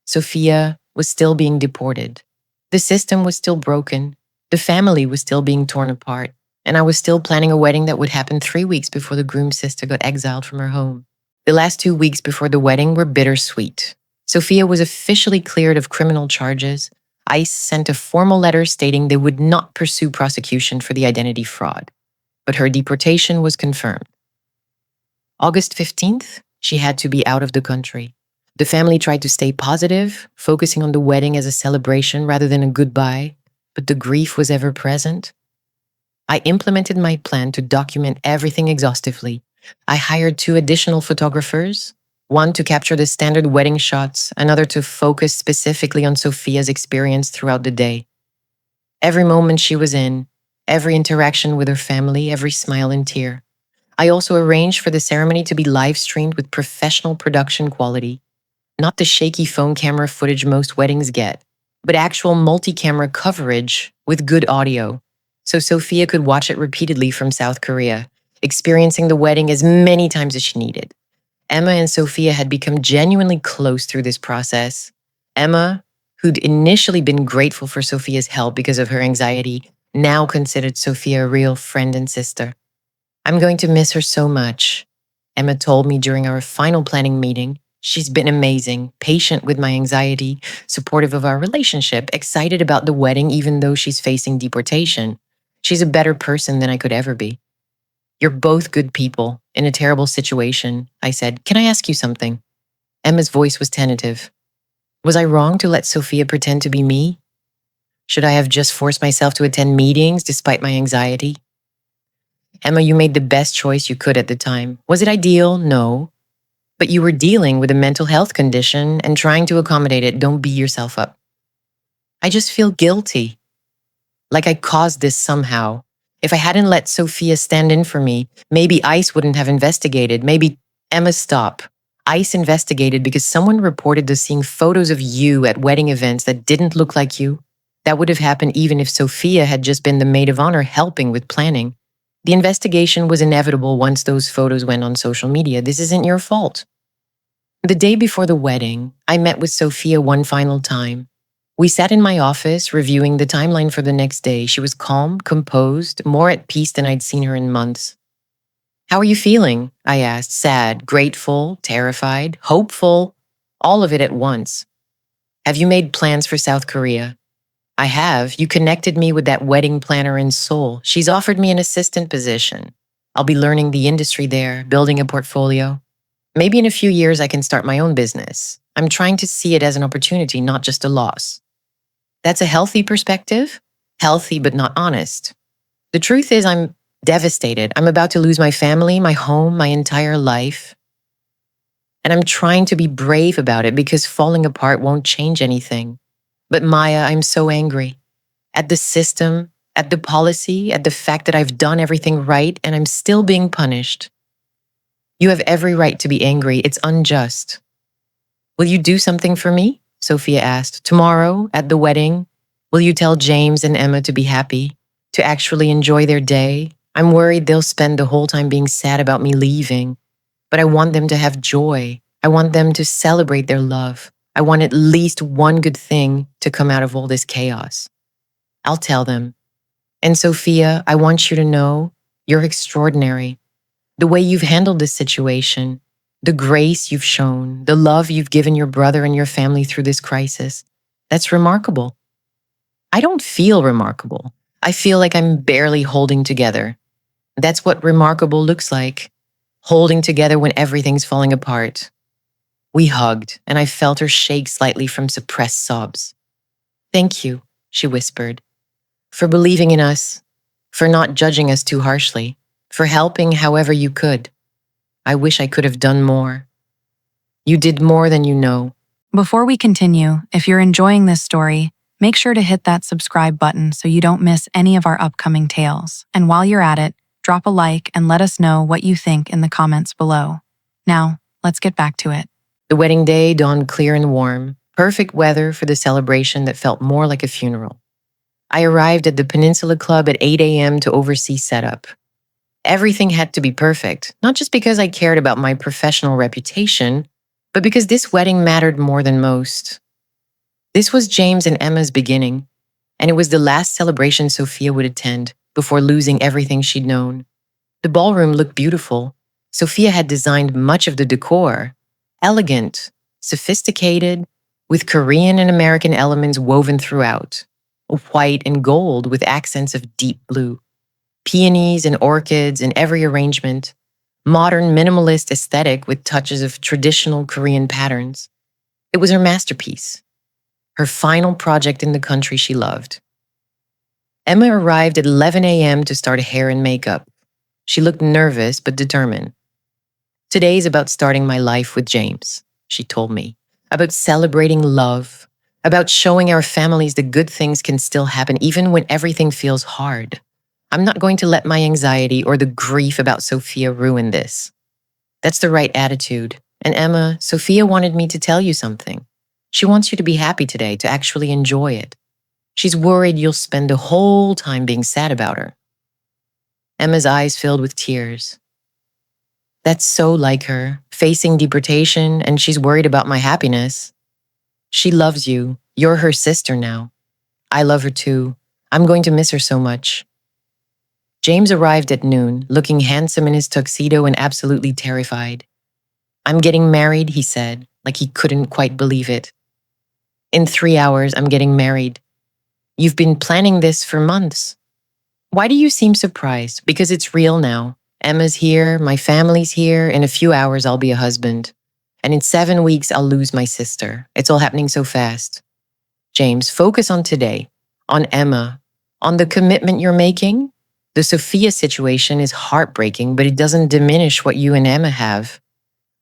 Sophia was still being deported. The system was still broken. The family was still being torn apart. And I was still planning a wedding that would happen 3 weeks before the groom's sister got exiled from her home. The last 2 weeks before the wedding were bittersweet. Sophia was officially cleared of criminal charges. ICE sent a formal letter stating they would not pursue prosecution for the identity fraud. But her deportation was confirmed. August 15th, she had to be out of the country. The family tried to stay positive, focusing on the wedding as a celebration rather than a goodbye, but the grief was ever present. I implemented my plan to document everything exhaustively. I hired 2 additional photographers, one to capture the standard wedding shots, another to focus specifically on Sophia's experience throughout the day. Every moment she was in, every interaction with her family, every smile and tear. I also arranged for the ceremony to be live-streamed with professional production quality, not the shaky phone camera footage most weddings get, but actual multi-camera coverage with good audio, so Sophia could watch it repeatedly from South Korea, experiencing the wedding as many times as she needed. Emma and Sophia had become genuinely close through this process. Emma, who'd initially been grateful for Sophia's help because of her anxiety, now considered Sophia a real friend and sister. "I'm going to miss her so much," Emma told me during our final planning meeting. "She's been amazing, patient with my anxiety, supportive of our relationship, excited about the wedding even though she's facing deportation. She's a better person than I could ever be." "You're both good people in a terrible situation," I said. "Can I ask you something?" Emma's voice was tentative. "Was I wrong to let Sophia pretend to be me? Should I have just forced myself to attend meetings despite my anxiety?" "Emma, you made the best choice you could at the time. Was it ideal? No. But you were dealing with a mental health condition and trying to accommodate it. Don't beat yourself up." "I just feel guilty. Like I caused this somehow. If I hadn't let Sophia stand in for me, maybe ICE wouldn't have investigated. Maybe..." "Emma, stop. ICE investigated because someone reported to seeing photos of you at wedding events that didn't look like you. That would have happened even if Sophia had just been the maid of honor helping with planning. The investigation was inevitable once those photos went on social media. This isn't your fault." The day before the wedding, I met with Sophia one final time. We sat in my office reviewing the timeline for the next day. She was calm, composed, more at peace than I'd seen her in months. "How are you feeling?" I asked, sad, grateful, terrified, hopeful, all of it at once. "Have you made plans for South Korea?" "I have. You connected me with that wedding planner in Seoul. She's offered me an assistant position. I'll be learning the industry there, building a portfolio. Maybe in a few years I can start my own business. I'm trying to see it as an opportunity, not just a loss." That's a healthy perspective, healthy but not honest. The truth is I'm devastated. I'm about to lose my family, my home, my entire life. And I'm trying to be brave about it because falling apart won't change anything. But Maya, I'm so angry. At the system, at the policy, at the fact that I've done everything right and I'm still being punished. "You have every right to be angry. It's unjust." "Will you do something for me?" Sophia asked. "Tomorrow, at the wedding, will you tell James and Emma to be happy, to actually enjoy their day? I'm worried they'll spend the whole time being sad about me leaving, but I want them to have joy. I want them to celebrate their love. I want at least one good thing to come out of all this chaos." "I'll tell them. And Sophia, I want you to know you're extraordinary. The way you've handled this situation, the grace you've shown, the love you've given your brother and your family through this crisis, that's remarkable." "I don't feel remarkable. I feel like I'm barely holding together. That's what remarkable looks like. Holding together when everything's falling apart." We hugged, and I felt her shake slightly from suppressed sobs. "Thank you," she whispered, "for believing in us, for not judging us too harshly, for helping however you could. I wish I could have done more. You did more than you know." Before we continue, if you're enjoying this story, make sure to hit that subscribe button so you don't miss any of our upcoming tales. And while you're at it, drop a like and let us know what you think in the comments below. Now, let's get back to it. The wedding day dawned clear and warm, perfect weather for the celebration that felt more like a funeral. I arrived at the Peninsula Club at 8 a.m. to oversee setup. Everything had to be perfect, not just because I cared about my professional reputation, but because this wedding mattered more than most. This was James and Emma's beginning, and it was the last celebration Sophia would attend before losing everything she'd known. The ballroom looked beautiful. Sophia had designed much of the decor, elegant, sophisticated, with Korean and American elements woven throughout, white and gold with accents of deep blue, peonies and orchids in every arrangement, modern minimalist aesthetic with touches of traditional Korean patterns. It was her masterpiece, her final project in the country she loved. Emma arrived at 11 a.m. to start hair and makeup. She looked nervous but determined. "Today's about starting my life with James," she told me, "about celebrating love, about showing our families that good things can still happen even when everything feels hard. I'm not going to let my anxiety or the grief about Sophia ruin this." That's the right attitude. And Emma, Sophia wanted me to tell you something. She wants you to be happy today, to actually enjoy it. She's worried you'll spend the whole time being sad about her. Emma's eyes filled with tears. That's so like her, facing deportation, and she's worried about my happiness. She loves you. You're her sister now. I love her too. I'm going to miss her so much. James arrived at noon, looking handsome in his tuxedo and absolutely terrified. "I'm getting married," he said, like he couldn't quite believe it. "In 3 hours, I'm getting married. You've been planning this for months. Why do you seem surprised? Because it's real now. Emma's here, my family's here. In a few hours, I'll be a husband. And in 7 weeks, I'll lose my sister. It's all happening so fast. James, focus on today, on Emma, on the commitment you're making. The Sophia situation is heartbreaking, but it doesn't diminish what you and Emma have.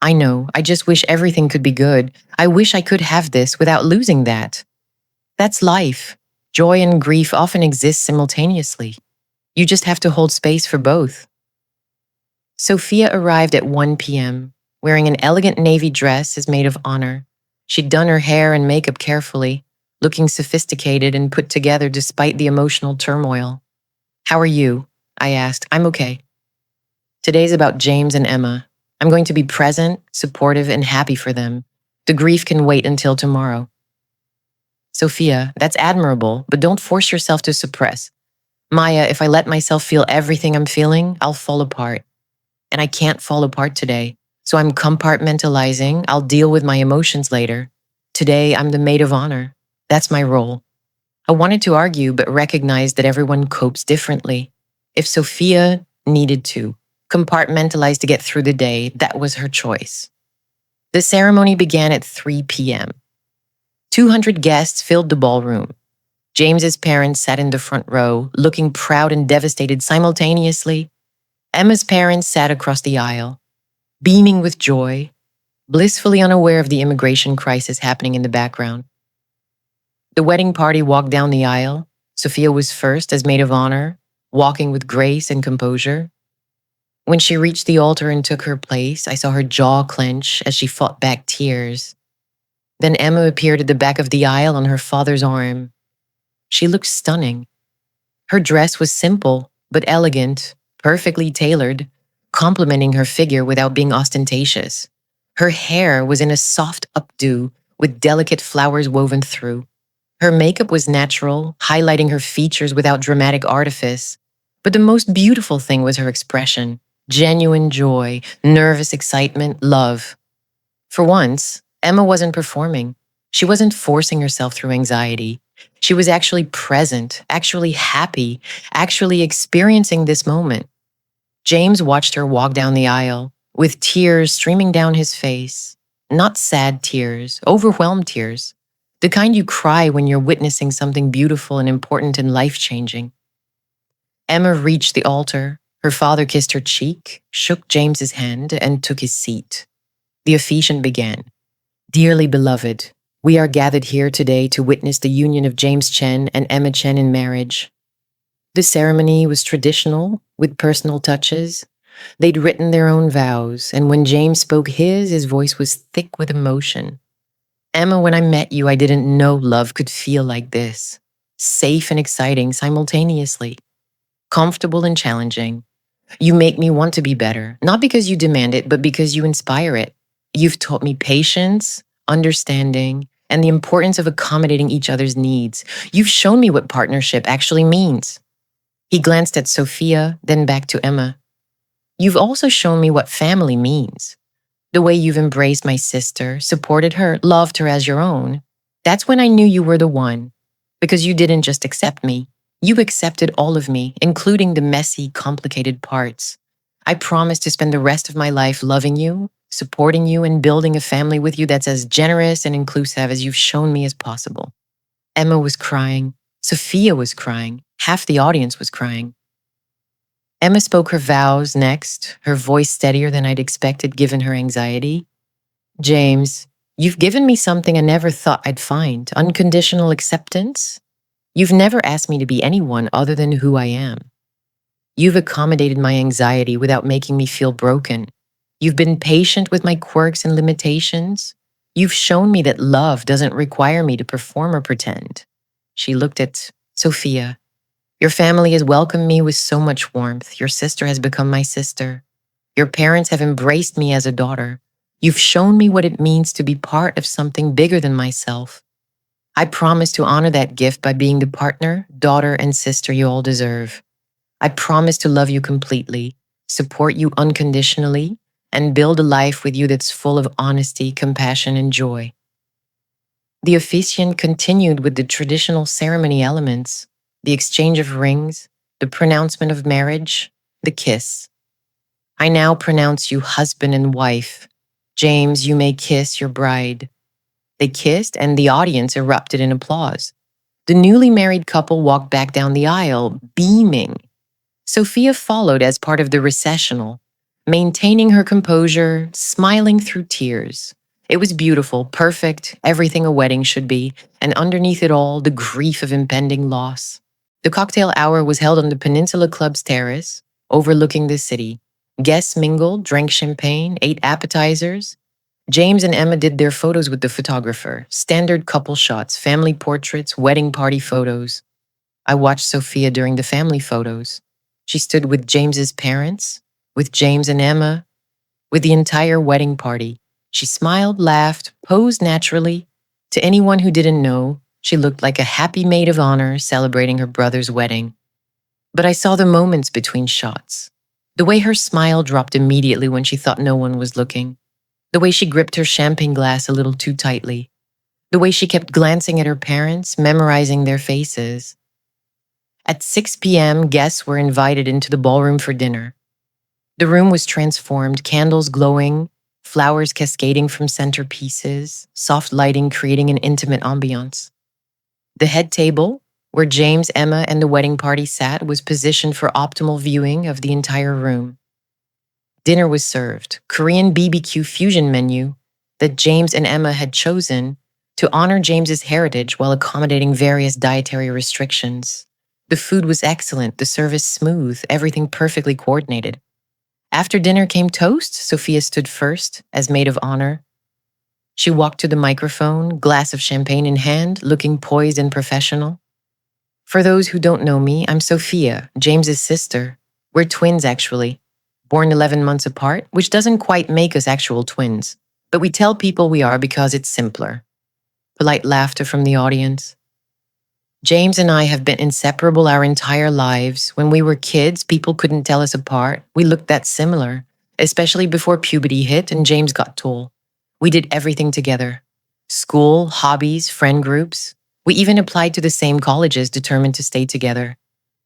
I know, I just wish everything could be good. I wish I could have this without losing that. That's life. Joy and grief often exist simultaneously. You just have to hold space for both." Sophia arrived at 1 p.m., wearing an elegant navy dress as maid of honor. She'd done her hair and makeup carefully, looking sophisticated and put together despite the emotional turmoil. "How are you?" I asked. "I'm okay. Today's about James and Emma. I'm going to be present, supportive, and happy for them. The grief can wait until tomorrow." "Sophia, that's admirable, but don't force yourself to suppress. Maya, if I let myself feel everything I'm feeling, I'll fall apart. And I can't fall apart today, so I'm compartmentalizing. I'll deal with my emotions later. Today, I'm the maid of honor. That's my role." I wanted to argue, but recognized that everyone copes differently. If Sophia needed to compartmentalize to get through the day, that was her choice. The ceremony began at 3 p.m. 200 guests filled the ballroom. James's parents sat in the front row, looking proud and devastated simultaneously. Emma's parents sat across the aisle, beaming with joy, blissfully unaware of the immigration crisis happening in the background. The wedding party walked down the aisle. Sophia was first as maid of honor, walking with grace and composure. When she reached the altar and took her place, I saw her jaw clench as she fought back tears. Then Emma appeared at the back of the aisle on her father's arm. She looked stunning. Her dress was simple but elegant, perfectly tailored, complementing her figure without being ostentatious. Her hair was in a soft updo with delicate flowers woven through. Her makeup was natural, highlighting her features without dramatic artifice. But the most beautiful thing was her expression: genuine joy, nervous excitement, love. For once, Emma wasn't performing. She wasn't forcing herself through anxiety. She was actually present, actually happy, actually experiencing this moment. James watched her walk down the aisle, with tears streaming down his face. Not sad tears, overwhelmed tears. The kind you cry when you're witnessing something beautiful and important and life-changing. Emma reached the altar. Her father kissed her cheek, shook James's hand, and took his seat. The officiant began. "Dearly beloved, we are gathered here today to witness the union of James Chen and Emma Chen in marriage." The ceremony was traditional, with personal touches. They'd written their own vows, and when James spoke his voice was thick with emotion. Emma, when I met you, I didn't know love could feel like this. Safe and exciting simultaneously. Comfortable and challenging. You make me want to be better, not because you demand it, but because you inspire it. You've taught me patience, understanding, and the importance of accommodating each other's needs. You've shown me what partnership actually means. He glanced at Sophia, then back to Emma. You've also shown me what family means. The way you've embraced my sister, supported her, loved her as your own. That's when I knew you were the one. Because you didn't just accept me. You accepted all of me, including the messy, complicated parts. I promise to spend the rest of my life loving you, supporting you, and building a family with you that's as generous and inclusive as you've shown me as possible. Emma was crying. Sophia was crying. Half the audience was crying. Emma spoke her vows next, her voice steadier than I'd expected given her anxiety. James, you've given me something I never thought I'd find, unconditional acceptance. You've never asked me to be anyone other than who I am. You've accommodated my anxiety without making me feel broken. You've been patient with my quirks and limitations. You've shown me that love doesn't require me to perform or pretend. She looked at Sophia. Your family has welcomed me with so much warmth. Your sister has become my sister. Your parents have embraced me as a daughter. You've shown me what it means to be part of something bigger than myself. I promise to honor that gift by being the partner, daughter, and sister you all deserve. I promise to love you completely, support you unconditionally, and build a life with you that's full of honesty, compassion, and joy. The officiant continued with the traditional ceremony elements, the exchange of rings, the pronouncement of marriage, the kiss. I now pronounce you husband and wife. James, you may kiss your bride. They kissed, and the audience erupted in applause. The newly married couple walked back down the aisle, beaming. Sophia followed as part of the recessional, maintaining her composure, smiling through tears. It was beautiful, perfect, everything a wedding should be, and underneath it all, the grief of impending loss. The cocktail hour was held on the Peninsula Club's terrace, overlooking the city. Guests mingled, drank champagne, ate appetizers. James and Emma did their photos with the photographer, standard couple shots, family portraits, wedding party photos. I watched Sophia during the family photos. She stood with James's parents, with James and Emma, with the entire wedding party. She smiled, laughed, posed naturally. To anyone who didn't know, she looked like a happy maid of honor celebrating her brother's wedding. But I saw the moments between shots. The way her smile dropped immediately when she thought no one was looking. The way she gripped her champagne glass a little too tightly. The way she kept glancing at her parents, memorizing their faces. At 6 p.m., guests were invited into the ballroom for dinner. The room was transformed, candles glowing, flowers cascading from centerpieces, soft lighting creating an intimate ambiance. The head table, where James, Emma, and the wedding party sat, was positioned for optimal viewing of the entire room. Dinner was served, Korean BBQ fusion menu that James and Emma had chosen to honor James's heritage while accommodating various dietary restrictions. The food was excellent, the service smooth, everything perfectly coordinated. After dinner came toast. Sophia stood first as maid of honor. She walked to the microphone, glass of champagne in hand, looking poised and professional. For those who don't know me, I'm Sophia, James's sister. We're twins, actually. Born 11 months apart, which doesn't quite make us actual twins. But we tell people we are because it's simpler. Polite laughter from the audience. James and I have been inseparable our entire lives. When we were kids, people couldn't tell us apart. We looked that similar, especially before puberty hit and James got tall. We did everything together. School, hobbies, friend groups. We even applied to the same colleges, determined to stay together.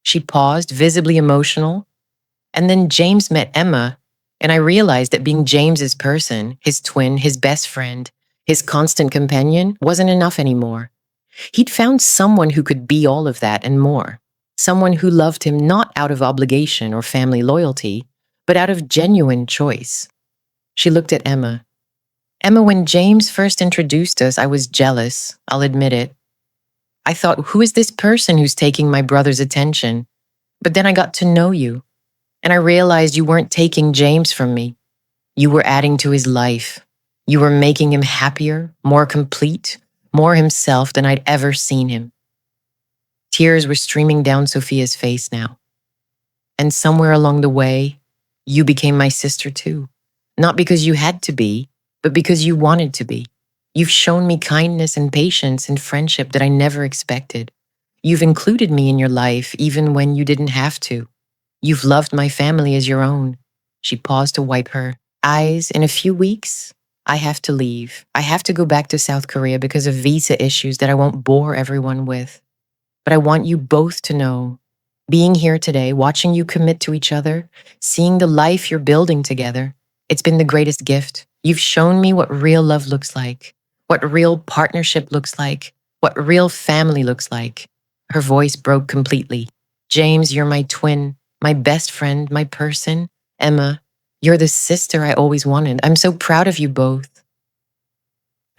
She paused, visibly emotional. And then James met Emma, and I realized that being James's person, his twin, his best friend, his constant companion, wasn't enough anymore. He'd found someone who could be all of that and more. Someone who loved him not out of obligation or family loyalty, but out of genuine choice. She looked at Emma. Emma, when James first introduced us, I was jealous, I'll admit it. I thought, who is this person who's taking my brother's attention? But then I got to know you. And I realized you weren't taking James from me. You were adding to his life. You were making him happier, more complete, more himself than I'd ever seen him. Tears were streaming down Sophia's face now. And somewhere along the way, you became my sister too. Not because you had to be, but because you wanted to be. You've shown me kindness and patience and friendship that I never expected. You've included me in your life even when you didn't have to. You've loved my family as your own. She paused to wipe her eyes. In a few weeks, I have to leave. I have to go back to South Korea because of visa issues that I won't bore everyone with. But I want you both to know, being here today, watching you commit to each other, seeing the life you're building together, it's been the greatest gift. You've shown me what real love looks like, what real partnership looks like, what real family looks like. Her voice broke completely. James, you're my twin, my best friend, my person. Emma, you're the sister I always wanted. I'm so proud of you both.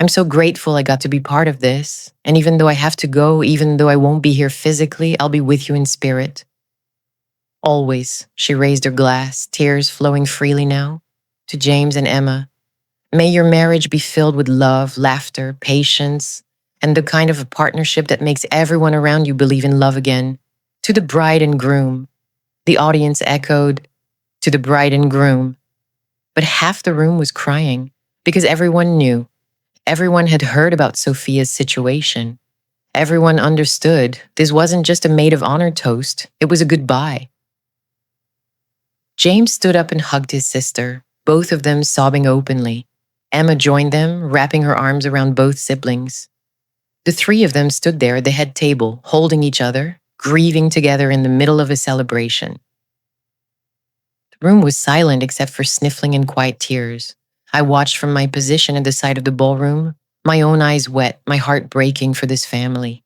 I'm so grateful I got to be part of this. And even though I have to go, even though I won't be here physically, I'll be with you in spirit. Always, she raised her glass, tears flowing freely now, to James and Emma. May your marriage be filled with love, laughter, patience, and the kind of a partnership that makes everyone around you believe in love again. To the bride and groom. The audience echoed, to the bride and groom. But half the room was crying because everyone knew. Everyone had heard about Sophia's situation. Everyone understood this wasn't just a maid of honor toast, it was a goodbye. James stood up and hugged his sister, both of them sobbing openly. Emma joined them, wrapping her arms around both siblings. The three of them stood there at the head table, holding each other, grieving together in the middle of a celebration. The room was silent except for sniffling and quiet tears. I watched from my position at the side of the ballroom, my own eyes wet, my heart breaking for this family.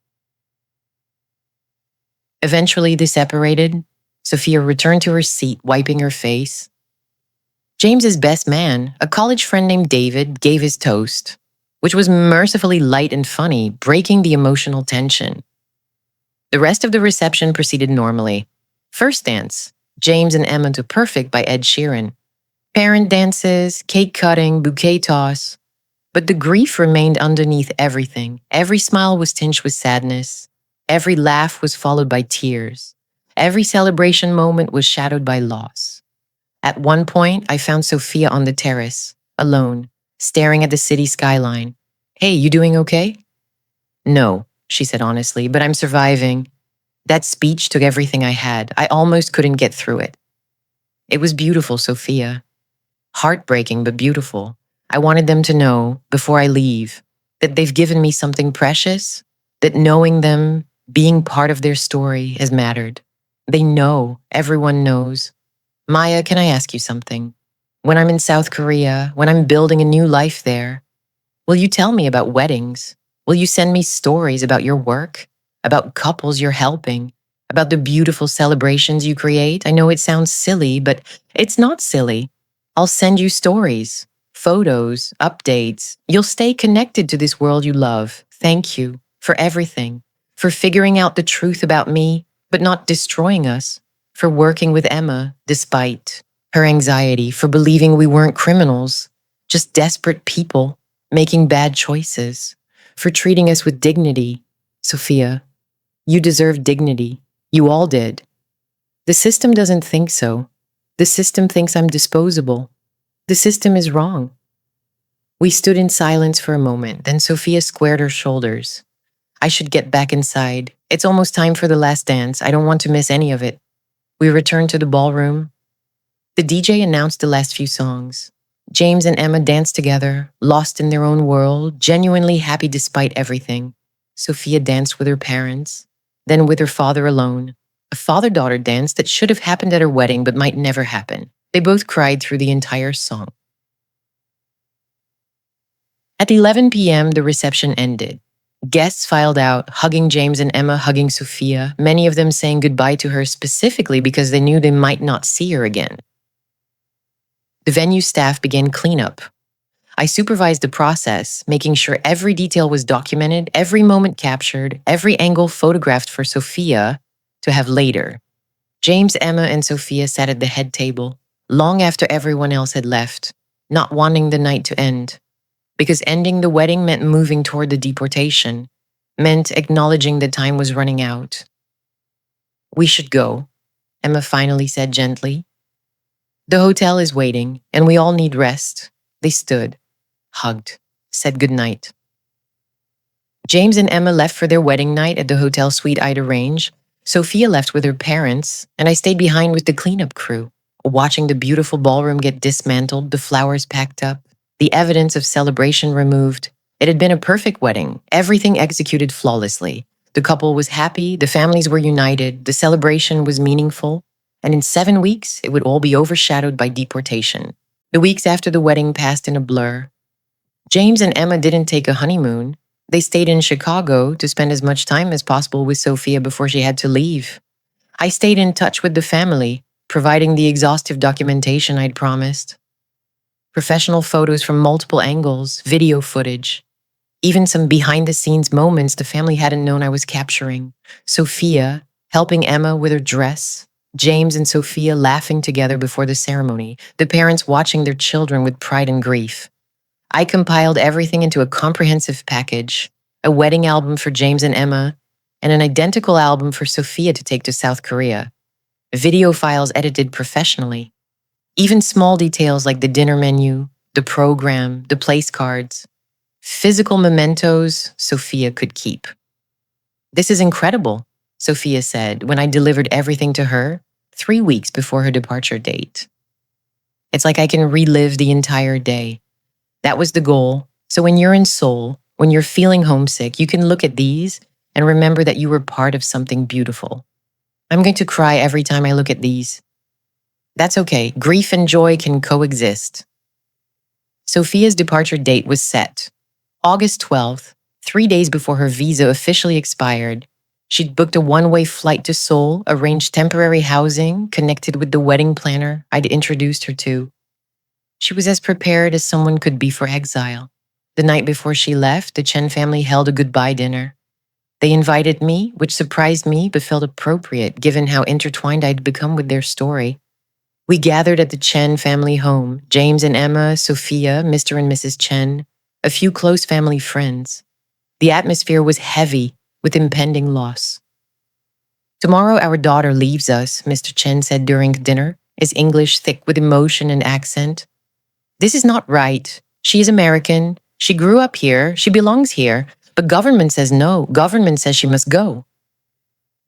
Eventually, they separated. Sophia returned to her seat, wiping her face. James's best man, a college friend named David, gave his toast, which was mercifully light and funny, breaking the emotional tension. The rest of the reception proceeded normally. First dance, James and Emma to Perfect by Ed Sheeran. Parent dances, cake cutting, bouquet toss. But the grief remained underneath everything. Every smile was tinged with sadness. Every laugh was followed by tears. Every celebration moment was shadowed by loss. At one point, I found Sophia on the terrace, alone, staring at the city skyline. Hey, you doing okay? No, she said honestly, but I'm surviving. That speech took everything I had. I almost couldn't get through it. It was beautiful, Sophia. Heartbreaking, but beautiful. I wanted them to know, before I leave, that they've given me something precious, that knowing them, being part of their story has mattered. They know, everyone knows. Maya, can I ask you something? When I'm in South Korea, when I'm building a new life there, will you tell me about weddings? Will you send me stories about your work, about couples you're helping, about the beautiful celebrations you create? I know it sounds silly, but it's not silly. I'll send you stories, photos, updates. You'll stay connected to this world you love. Thank you for everything, for figuring out the truth about me, but not destroying us, for working with Emma despite her anxiety, for believing we weren't criminals, just desperate people making bad choices, for treating us with dignity. Sophia, you deserve dignity. You all did. The system doesn't think so. The system thinks I'm disposable. The system is wrong. We stood in silence for a moment, then Sophia squared her shoulders. I should get back inside. It's almost time for the last dance. I don't want to miss any of it. We returned to the ballroom. The DJ announced the last few songs. James and Emma danced together, lost in their own world, genuinely happy despite everything. Sophia danced with her parents, then with her father alone. A father-daughter dance that should have happened at her wedding but might never happen. They both cried through the entire song. At 11 p.m., the reception ended. Guests filed out, hugging James and Emma, hugging Sophia, many of them saying goodbye to her specifically because they knew they might not see her again. The venue staff began cleanup. I supervised the process, making sure every detail was documented, every moment captured, every angle photographed for Sophia to have later. James, Emma, and Sophia sat at the head table, long after everyone else had left, not wanting the night to end. Because ending the wedding meant moving toward the deportation, meant acknowledging the time was running out. "We should go," Emma finally said gently. "The hotel is waiting, and we all need rest." They stood, hugged, said goodnight. James and Emma left for their wedding night at the hotel suite I'd arranged. Sophia left with her parents, and I stayed behind with the cleanup crew, watching the beautiful ballroom get dismantled, the flowers packed up, the evidence of celebration removed. It had been a perfect wedding, everything executed flawlessly. The couple was happy, the families were united, the celebration was meaningful, and in 7 weeks, it would all be overshadowed by deportation. The weeks after the wedding passed in a blur. James and Emma didn't take a honeymoon. They stayed in Chicago to spend as much time as possible with Sophia before she had to leave. I stayed in touch with the family, providing the exhaustive documentation I'd promised. Professional photos from multiple angles, video footage, even some behind-the-scenes moments the family hadn't known I was capturing. Sophia helping Emma with her dress, James and Sophia laughing together before the ceremony, the parents watching their children with pride and grief. I compiled everything into a comprehensive package, a wedding album for James and Emma, and an identical album for Sophia to take to South Korea. Video files edited professionally. Even small details like the dinner menu, the program, the place cards. Physical mementos Sophia could keep. "This is incredible," Sophia said when I delivered everything to her 3 weeks before her departure date. "It's like I can relive the entire day." That was the goal. So when you're in Seoul, when you're feeling homesick, you can look at these and remember that you were part of something beautiful. I'm going to cry every time I look at these. That's okay. Grief and joy can coexist. Sophia's departure date was set. August 12th, 3 days before her visa officially expired. She'd booked a one-way flight to Seoul, arranged temporary housing, connected with the wedding planner I'd introduced her to. She was as prepared as someone could be for exile. The night before she left, the Chen family held a goodbye dinner. They invited me, which surprised me but felt appropriate given how intertwined I'd become with their story. We gathered at the Chen family home, James and Emma, Sophia, Mr. and Mrs. Chen, a few close family friends. The atmosphere was heavy with impending loss. "Tomorrow our daughter leaves us," Mr. Chen said during dinner, his English thick with emotion and accent. "This is not right. She is American. She grew up here. She belongs here. But government says no. Government says she must go."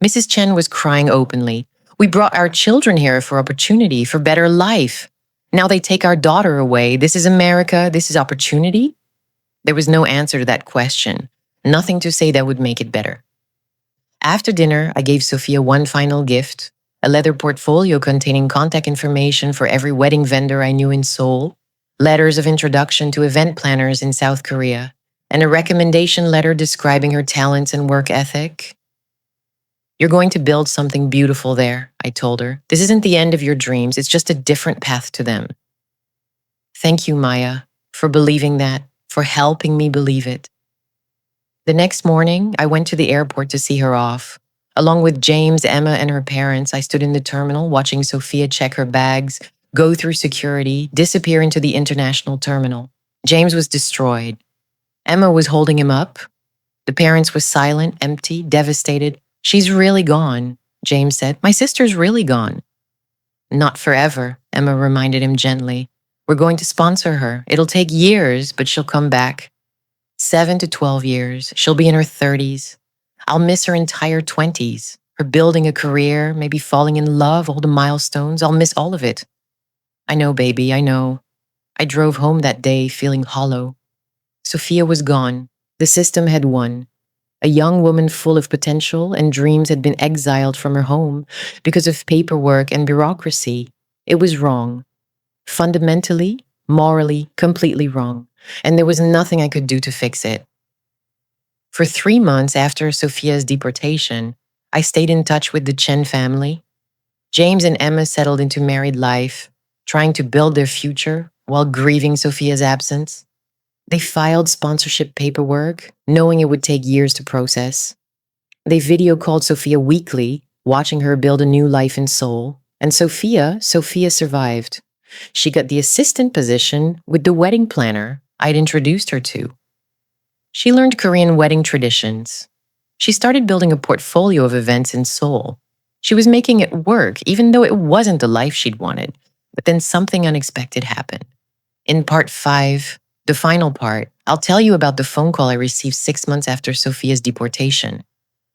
Mrs. Chen was crying openly. "We brought our children here for opportunity, for better life. Now they take our daughter away. This is America. This is opportunity?" There was no answer to that question. Nothing to say that would make it better. After dinner, I gave Sophia one final gift, a leather portfolio containing contact information for every wedding vendor I knew in Seoul, letters of introduction to event planners in South Korea, and a recommendation letter describing her talents and work ethic. "You're going to build something beautiful there," I told her. "This isn't the end of your dreams, it's just a different path to them." Thank you, Maya, for believing that, for helping me believe it. The next morning, I went to the airport to see her off. Along with James, Emma, and her parents, I stood in the terminal watching Sophia check her bags, go through security, disappear into the international terminal. James was destroyed. Emma was holding him up. The parents were silent, empty, devastated. "She's really gone," James said. "My sister's really gone." "Not forever," Emma reminded him gently. "We're going to sponsor her. It'll take years, but she'll come back. 7 to 12 years. She'll be in her 30s. I'll miss her entire 20s. Her building a career, maybe falling in love, all the milestones. I'll miss all of it." "I know, baby, I know." I drove home that day feeling hollow. Sophia was gone. The system had won. A young woman full of potential and dreams had been exiled from her home because of paperwork and bureaucracy. It was wrong. Fundamentally, morally, completely wrong. And there was nothing I could do to fix it. For 3 months after Sophia's deportation, I stayed in touch with the Chen family. James and Emma settled into married life, trying to build their future while grieving Sophia's absence. They filed sponsorship paperwork, knowing it would take years to process. They video called Sophia weekly, watching her build a new life in Seoul. And Sophia survived. She got the assistant position with the wedding planner I'd introduced her to. She learned Korean wedding traditions. She started building a portfolio of events in Seoul. She was making it work, even though it wasn't the life she'd wanted. But then something unexpected happened. In part 5, the final part, I'll tell you about the phone call I received 6 months after Sophia's deportation,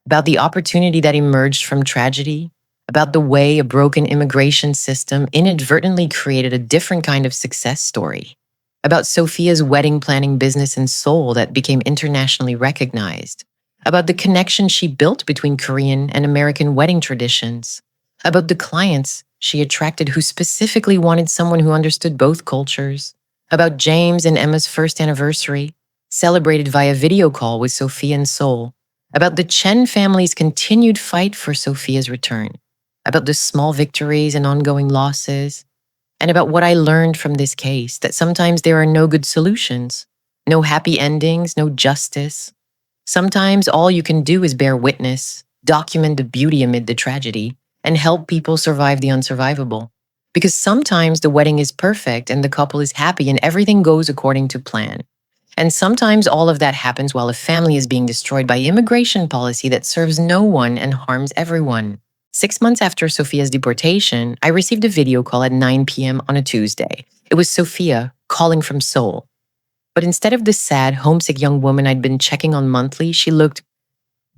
about the opportunity that emerged from tragedy, about the way a broken immigration system inadvertently created a different kind of success story, about Sophia's wedding planning business in Seoul that became internationally recognized, about the connection she built between Korean and American wedding traditions, about the clients she attracted who specifically wanted someone who understood both cultures, about James and Emma's first anniversary, celebrated via video call with Sophia in Seoul, about the Chen family's continued fight for Sophia's return, about the small victories and ongoing losses, and about what I learned from this case, that sometimes there are no good solutions, no happy endings, no justice. Sometimes all you can do is bear witness, document the beauty amid the tragedy, and help people survive the unsurvivable. Because sometimes the wedding is perfect and the couple is happy and everything goes according to plan. And sometimes all of that happens while a family is being destroyed by immigration policy that serves no one and harms everyone. 6 months after Sophia's deportation, I received a video call at 9 p.m. on a Tuesday. It was Sophia calling from Seoul. But instead of the sad, homesick young woman I'd been checking on monthly, she looked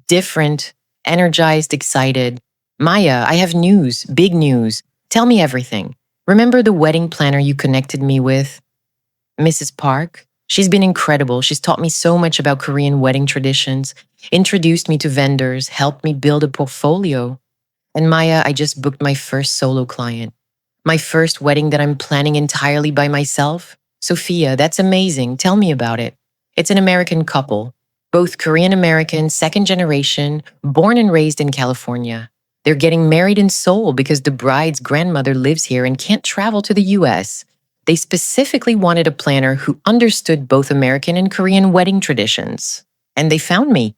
different, energized, excited. "Maya, I have news, big news. Tell me everything. Remember the wedding planner you connected me with? Mrs. Park? She's been incredible. She's taught me so much about Korean wedding traditions, introduced me to vendors, helped me build a portfolio. And Maya, I just booked my first solo client. My first wedding that I'm planning entirely by myself. Sophia, that's amazing. Tell me about it." It's an American couple, both Korean American, second generation, born and raised in California. They're getting married in Seoul because the bride's grandmother lives here and can't travel to the US. They specifically wanted a planner who understood both American and Korean wedding traditions. And they found me.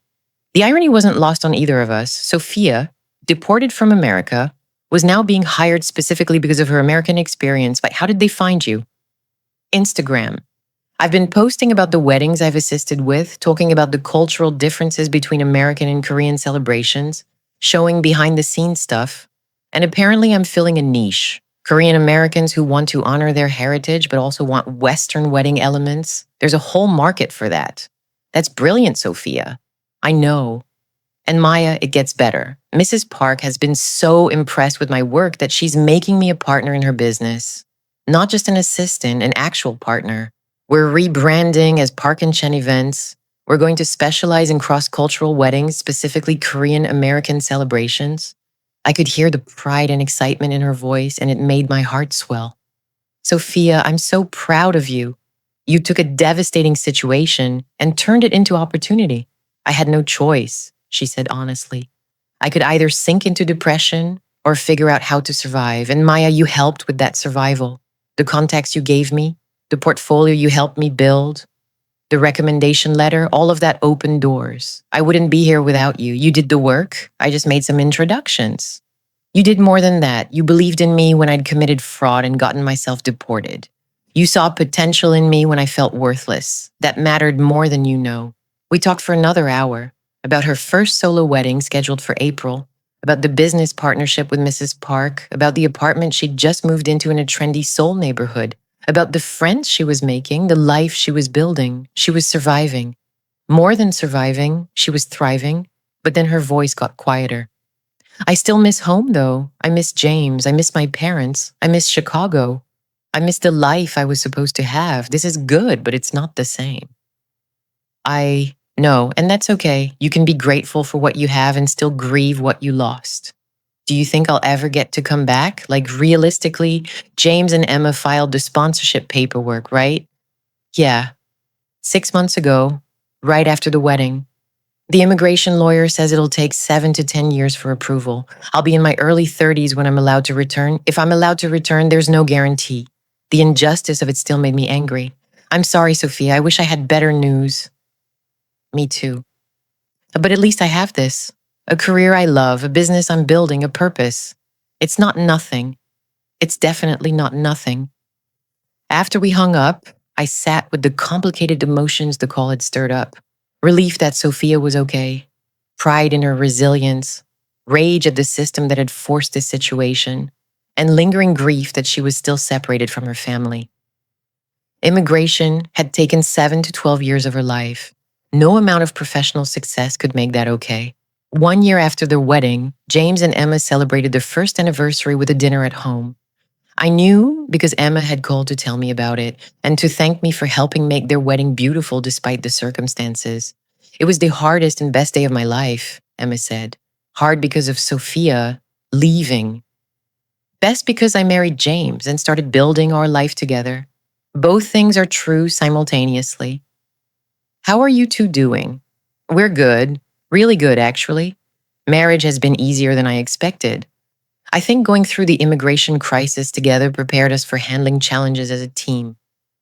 The irony wasn't lost on either of us. Sophia, deported from America, was now being hired specifically because of her American experience. But how did they find you? Instagram. I've been posting about the weddings I've assisted with, talking about the cultural differences between American and Korean celebrations, showing behind the scenes stuff. And apparently I'm filling a niche. Korean Americans who want to honor their heritage but also want Western wedding elements. There's a whole market for that. That's brilliant, Sophia. I know. And Maya, it gets better. Mrs. Park has been so impressed with my work that she's making me a partner in her business. Not just an assistant, an actual partner. We're rebranding as Park and Chen Events. We're going to specialize in cross-cultural weddings, specifically Korean American celebrations. I could hear the pride and excitement in her voice, and it made my heart swell. Sophia, I'm so proud of you. You took a devastating situation and turned it into opportunity. I had no choice, she said honestly. I could either sink into depression or figure out how to survive. And Maya, you helped with that survival. The contacts you gave me, the portfolio you helped me build, the recommendation letter, all of that opened doors. I wouldn't be here without you. You did the work. I just made some introductions. You did more than that. You believed in me when I'd committed fraud and gotten myself deported. You saw potential in me when I felt worthless. That mattered more than you know. We talked for another hour about her first solo wedding scheduled for April, about the business partnership with Mrs. Park, about the apartment she'd just moved into in a trendy Seoul neighborhood, about the friends she was making, the life she was building. She was surviving. More than surviving, she was thriving. But then her voice got quieter. I still miss home, though. I miss James. I miss my parents. I miss Chicago. I miss the life I was supposed to have. This is good, but it's not the same. I know, and that's okay. You can be grateful for what you have and still grieve what you lost. Do you think I'll ever get to come back? Like, realistically, James and Emma filed the sponsorship paperwork, right? Yeah. 6 months ago, right after the wedding. The immigration lawyer says it'll take 7 to 10 years for approval. I'll be in my early 30s when I'm allowed to return. If I'm allowed to return, there's no guarantee. The injustice of it still made me angry. I'm sorry, Sophia. I wish I had better news. Me too. But at least I have this. A career I love, a business I'm building, a purpose. It's not nothing. It's definitely not nothing. After we hung up, I sat with the complicated emotions the call had stirred up. Relief that Sophia was okay, pride in her resilience, rage at the system that had forced this situation, and lingering grief that she was still separated from her family. Immigration had taken 7 to 12 years of her life. No amount of professional success could make that okay. 1 year after their wedding, James and Emma celebrated their first anniversary with a dinner at home. I knew because Emma had called to tell me about it and to thank me for helping make their wedding beautiful despite the circumstances. It was the hardest and best day of my life, Emma said. Hard because of Sophia leaving. Best because I married James and started building our life together. Both things are true simultaneously. How are you two doing? We're good. Really good, actually. Marriage has been easier than I expected. I think going through the immigration crisis together prepared us for handling challenges as a team.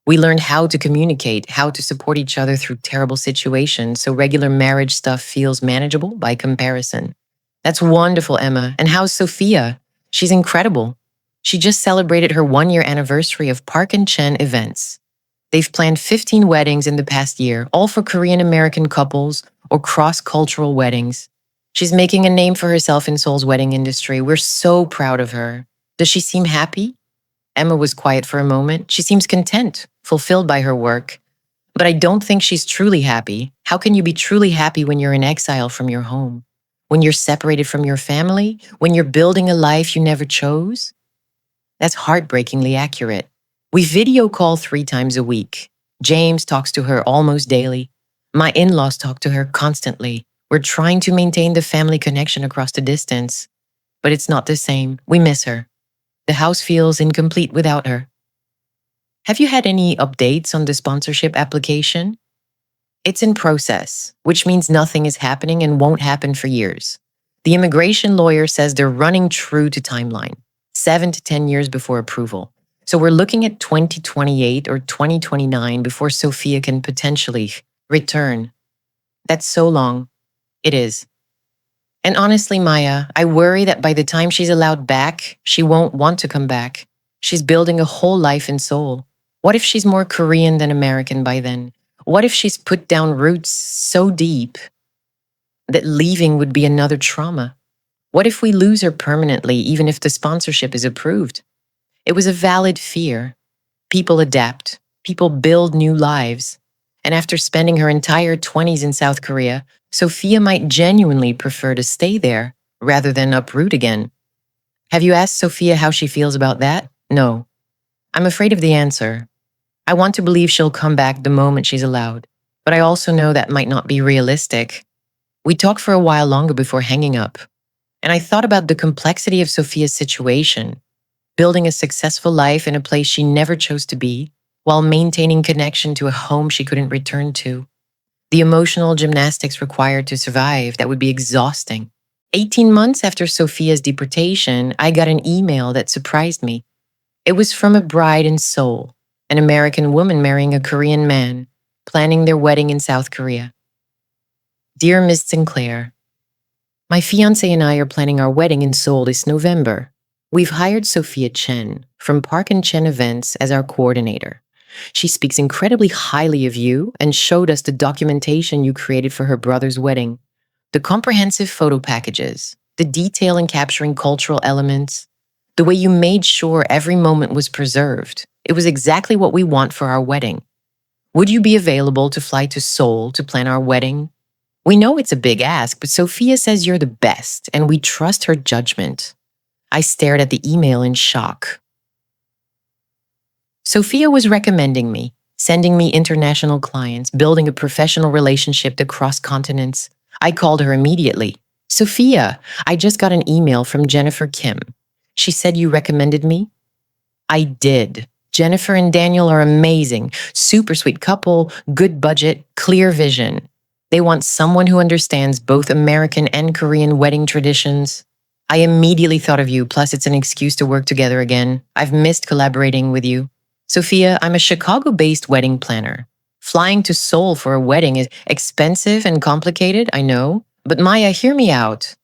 We learned how to communicate, how to support each other through terrible situations, so regular marriage stuff feels manageable by comparison. That's wonderful, Emma. And how's Sophia? She's incredible. She just celebrated her 1 year anniversary of Park and Chen events. They've planned 15 weddings in the past year, all for Korean American couples or cross-cultural weddings. She's making a name for herself in Seoul's wedding industry. We're so proud of her. Does she seem happy? Emma was quiet for a moment. She seems content, fulfilled by her work. But I don't think she's truly happy. How can you be truly happy when you're in exile from your home? When you're separated from your family? When you're building a life you never chose? That's heartbreakingly accurate. We video call 3 times a week. James talks to her almost daily. My in-laws talk to her constantly. We're trying to maintain the family connection across the distance. But it's not the same. We miss her. The house feels incomplete without her. Have you had any updates on the sponsorship application? It's in process, which means nothing is happening and won't happen for years. The immigration lawyer says they're running true to timeline, 7 to 10 years before approval. So we're looking at 2028 or 2029 before Sophia can potentially return. That's so long. It is. And honestly, Maya, I worry that by the time she's allowed back, she won't want to come back. She's building a whole life in Seoul. What if she's more Korean than American by then? What if she's put down roots so deep that leaving would be another trauma? What if we lose her permanently, even if the sponsorship is approved? It was a valid fear. People adapt. People build new lives. And after spending her entire 20s in South Korea, Sophia might genuinely prefer to stay there rather than uproot again. Have you asked Sophia how she feels about that? No. I'm afraid of the answer. I want to believe she'll come back the moment she's allowed, but I also know that might not be realistic. We talked for a while longer before hanging up, and I thought about the complexity of Sophia's situation, building a successful life in a place she never chose to be, while maintaining connection to a home she couldn't return to. The emotional gymnastics required to survive, that would be exhausting. 18 months after Sophia's deportation, I got an email that surprised me. It was from a bride in Seoul, an American woman marrying a Korean man, planning their wedding in South Korea. Dear Ms. Sinclair, my fiancé and I are planning our wedding in Seoul this November. We've hired Sophia Chen from Park and Chen Events as our coordinator. She speaks incredibly highly of you and showed us the documentation you created for her brother's wedding. The comprehensive photo packages, the detail in capturing cultural elements, the way you made sure every moment was preserved. It was exactly what we want for our wedding. Would you be available to fly to Seoul to plan our wedding? We know it's a big ask, but Sophia says you're the best, and we trust her judgment. I stared at the email in shock. Sophia was recommending me, sending me international clients, building a professional relationship across continents. I called her immediately. Sophia, I just got an email from Jennifer Kim. She said you recommended me? I did. Jennifer and Daniel are amazing, super sweet couple, good budget, clear vision. They want someone who understands both American and Korean wedding traditions. I immediately thought of you, plus it's an excuse to work together again. I've missed collaborating with you. Sophia, I'm a Chicago-based wedding planner. Flying to Seoul for a wedding is expensive and complicated, I know, But Maya, hear me out.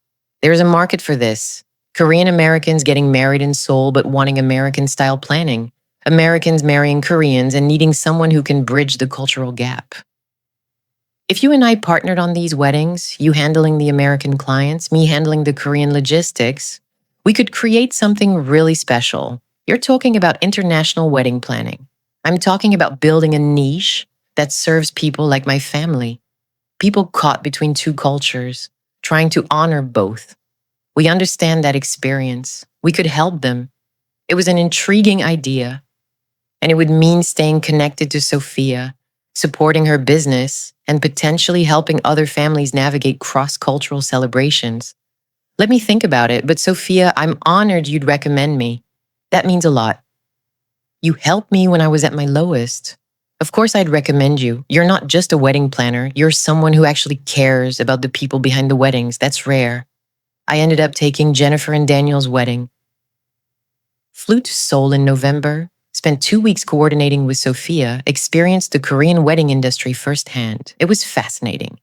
There's a market for this. Korean Americans getting married in Seoul but wanting American-style planning. Americans marrying Koreans and needing someone who can bridge the cultural gap. If you and I partnered on these weddings, you handling the American clients, me handling the Korean logistics, we could create something really special. You're talking about international wedding planning. I'm talking about building a niche that serves people like my family. People caught between two cultures, trying to honor both. We understand that experience. We could help them. It was an intriguing idea, and it would mean staying connected to Sophia, supporting her business, and potentially helping other families navigate cross-cultural celebrations. Let me think about it, but Sophia, I'm honored you'd recommend me. That means a lot. You helped me when I was at my lowest. Of course I'd recommend you. You're not just a wedding planner. You're someone who actually cares about the people behind the weddings. That's rare. I ended up taking Jennifer and Daniel's wedding. Flew to Seoul in November, spent 2 weeks coordinating with Sophia, experienced the Korean wedding industry firsthand. It was fascinating.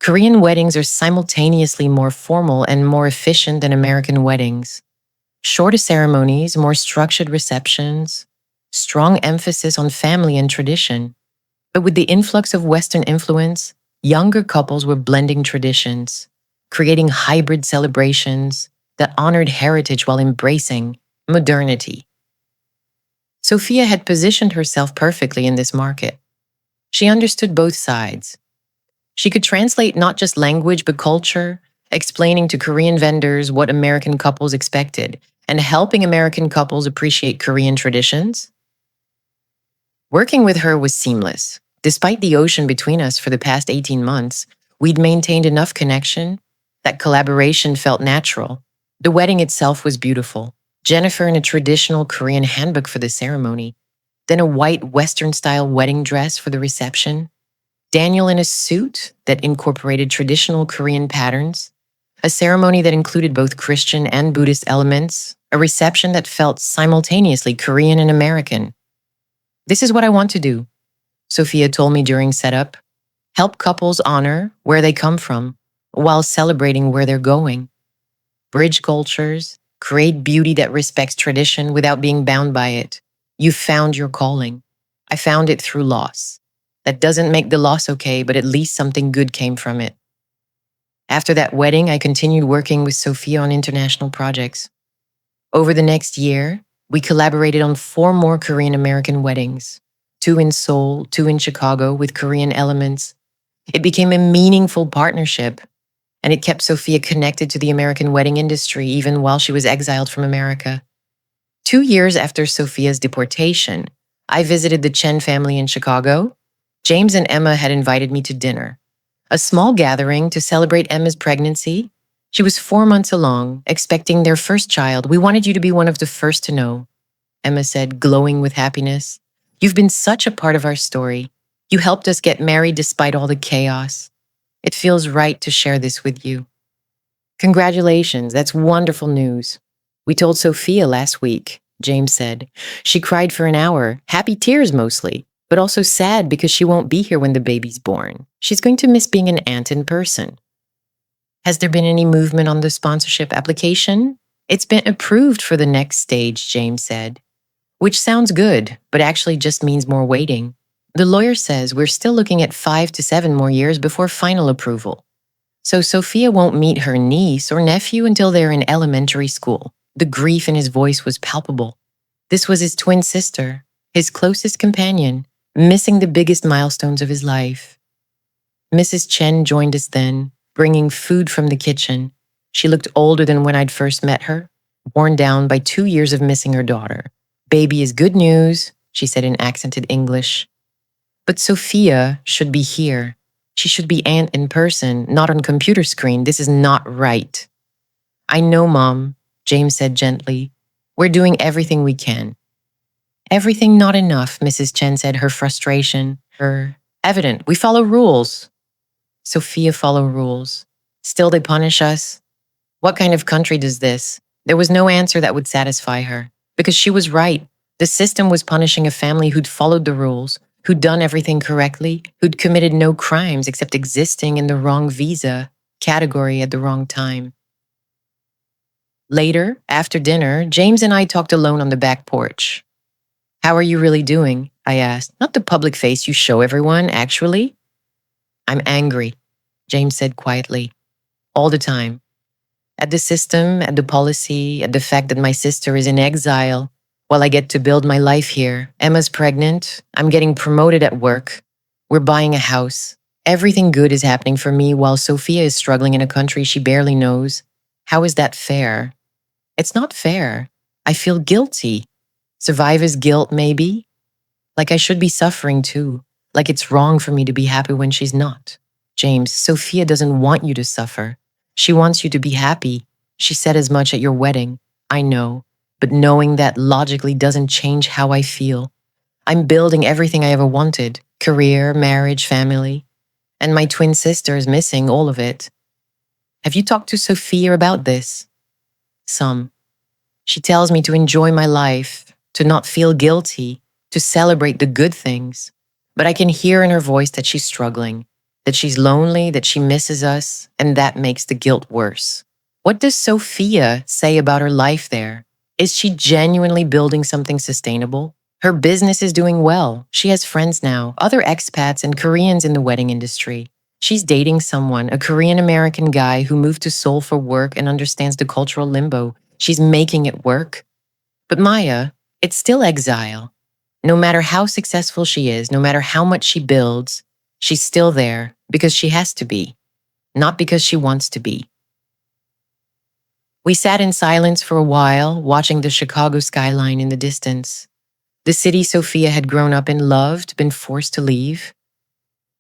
Korean weddings are simultaneously more formal and more efficient than American weddings. Shorter ceremonies, more structured receptions, strong emphasis on family and tradition. But with the influx of Western influence, younger couples were blending traditions, creating hybrid celebrations that honored heritage while embracing modernity. Sophia had positioned herself perfectly in this market. She understood both sides. She could translate not just language but culture, explaining to Korean vendors what American couples expected and helping American couples appreciate Korean traditions. Working with her was seamless. Despite the ocean between us for the past 18 months, we'd maintained enough connection that collaboration felt natural. The wedding itself was beautiful. Jennifer in a traditional Korean handbook for the ceremony, then a white Western-style wedding dress for the reception, Daniel in a suit that incorporated traditional Korean patterns, a ceremony that included both Christian and Buddhist elements, a reception that felt simultaneously Korean and American. This is what I want to do, Sophia told me during setup. Help couples honor where they come from while celebrating where they're going. Bridge cultures, create beauty that respects tradition without being bound by it. You found your calling. I found it through loss. That doesn't make the loss okay, but at least something good came from it. After that wedding, I continued working with Sophia on international projects. Over the next year, we collaborated on 4 more Korean American weddings, 2 in Seoul, 2 in Chicago with Korean elements. It became a meaningful partnership, and it kept Sophia connected to the American wedding industry even while she was exiled from America. 2 years after Sophia's deportation, I visited the Chen family in Chicago. James and Emma had invited me to dinner, a small gathering to celebrate Emma's pregnancy. She was 4 months along, expecting their first child. We wanted you to be one of the first to know, Emma said, glowing with happiness. You've been such a part of our story. You helped us get married despite all the chaos. It feels right to share this with you. Congratulations, that's wonderful news. We told Sophia last week, James said. She cried for an hour, happy tears mostly, but also sad because she won't be here when the baby's born. She's going to miss being an aunt in person. Has there been any movement on the sponsorship application? It's been approved for the next stage, James said. Which sounds good, but actually just means more waiting. The lawyer says we're still looking at 5 to 7 more years before final approval. So Sophia won't meet her niece or nephew until they're in elementary school. The grief in his voice was palpable. This was his twin sister, his closest companion, missing the biggest milestones of his life. Mrs. Chen joined us then, bringing food from the kitchen. She looked older than when I'd first met her, worn down by 2 years of missing her daughter. Baby is good news, she said in accented English. But Sophia should be here. She should be aunt in person, not on computer screen. This is not right. I know, Mom, James said gently. We're doing everything we can. Everything not enough, Mrs. Chen said, her frustration, her evident. We follow rules. Sophia follow rules. Still they punish us. What kind of country does this? There was no answer that would satisfy her. Because she was right. The system was punishing a family who'd followed the rules, who'd done everything correctly, who'd committed no crimes except existing in the wrong visa. category at the wrong time. Later, after dinner, James and I talked alone on the back porch. How are you really doing? I asked. Not the public face you show everyone, actually. I'm angry, James said quietly. All the time. At the system, at the policy, at the fact that my sister is in exile, while I get to build my life here. Emma's pregnant. I'm getting promoted at work. We're buying a house. Everything good is happening for me while Sophia is struggling in a country she barely knows. How is that fair? It's not fair. I feel guilty. Survivor's guilt, maybe? Like I should be suffering too. Like it's wrong for me to be happy when she's not. James, Sophia doesn't want you to suffer. She wants you to be happy. She said as much at your wedding. I know. But knowing that logically doesn't change how I feel. I'm building everything I ever wanted. Career, marriage, family. And my twin sister is missing all of it. Have you talked to Sophia about this? Some. She tells me to enjoy my life, to not feel guilty, to celebrate the good things. But I can hear in her voice that she's struggling, that she's lonely, that she misses us, and that makes the guilt worse. What does Sophia say about her life there? Is she genuinely building something sustainable? Her business is doing well. She has friends now, other expats and Koreans in the wedding industry. She's dating someone, a Korean-American guy who moved to Seoul for work and understands the cultural limbo. She's making it work. But Maya, it's still exile. No matter how successful she is, no matter how much she builds, she's still there because she has to be, not because she wants to be. We sat in silence for a while, watching the Chicago skyline in the distance. The city Sophia had grown up in, loved, been forced to leave.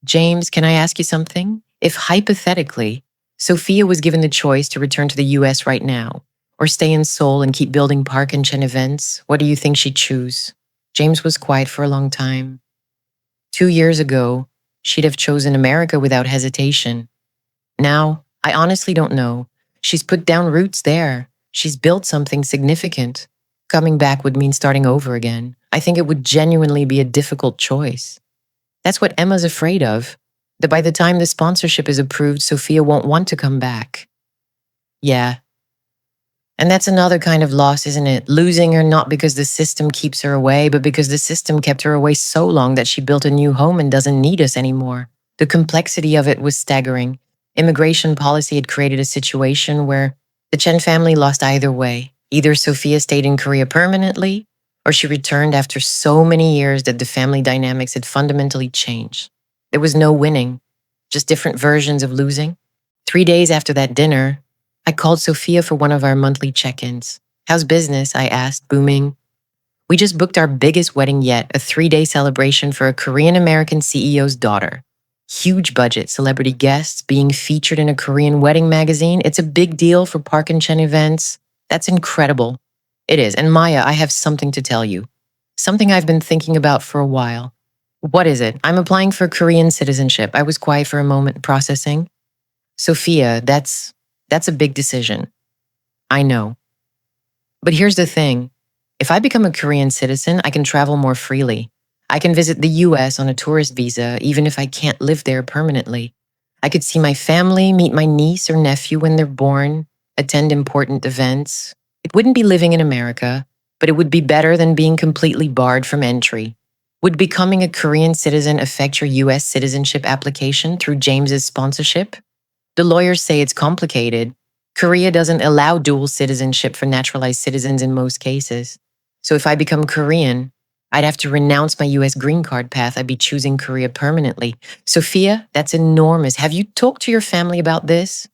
James, can I ask you something? If hypothetically, Sophia was given the choice to return to the US right now, or stay in Seoul and keep building Park and Chen events, what do you think she'd choose? James was quiet for a long time. 2 years ago, she'd have chosen America without hesitation. Now, I honestly don't know. She's put down roots there. She's built something significant. Coming back would mean starting over again. I think it would genuinely be a difficult choice. That's what Emma's afraid of, that by the time the sponsorship is approved, Sophia won't want to come back. Yeah. And that's another kind of loss, isn't it? Losing her not because the system keeps her away, but because the system kept her away so long that she built a new home and doesn't need us anymore. The complexity of it was staggering. Immigration policy had created a situation where the Chen family lost either way. Either Sophia stayed in Korea permanently, or she returned after so many years that the family dynamics had fundamentally changed. There was no winning, just different versions of losing. 3 days after that dinner, I called Sophia for one of our monthly check-ins. How's business? I asked, booming. We just booked our biggest wedding yet, a 3-day celebration for a Korean-American CEO's daughter. Huge budget, celebrity guests, being featured in a Korean wedding magazine. It's a big deal for Park and Chen events. That's incredible. It is. And Maya, I have something to tell you. Something I've been thinking about for a while. What is it? I'm applying for Korean citizenship. I was quiet for a moment, processing. Sophia, that's a big decision. I know. But here's the thing. If I become a Korean citizen, I can travel more freely. I can visit the US on a tourist visa, even if I can't live there permanently. I could see my family, meet my niece or nephew when they're born, attend important events. It wouldn't be living in America, but it would be better than being completely barred from entry. Would becoming a Korean citizen affect your US citizenship application through James's sponsorship? The lawyers say it's complicated. Korea doesn't allow dual citizenship for naturalized citizens in most cases. So if I become Korean, I'd have to renounce my US green card path. I'd be choosing Korea permanently. Sophia, that's enormous. Have you talked to your family about this?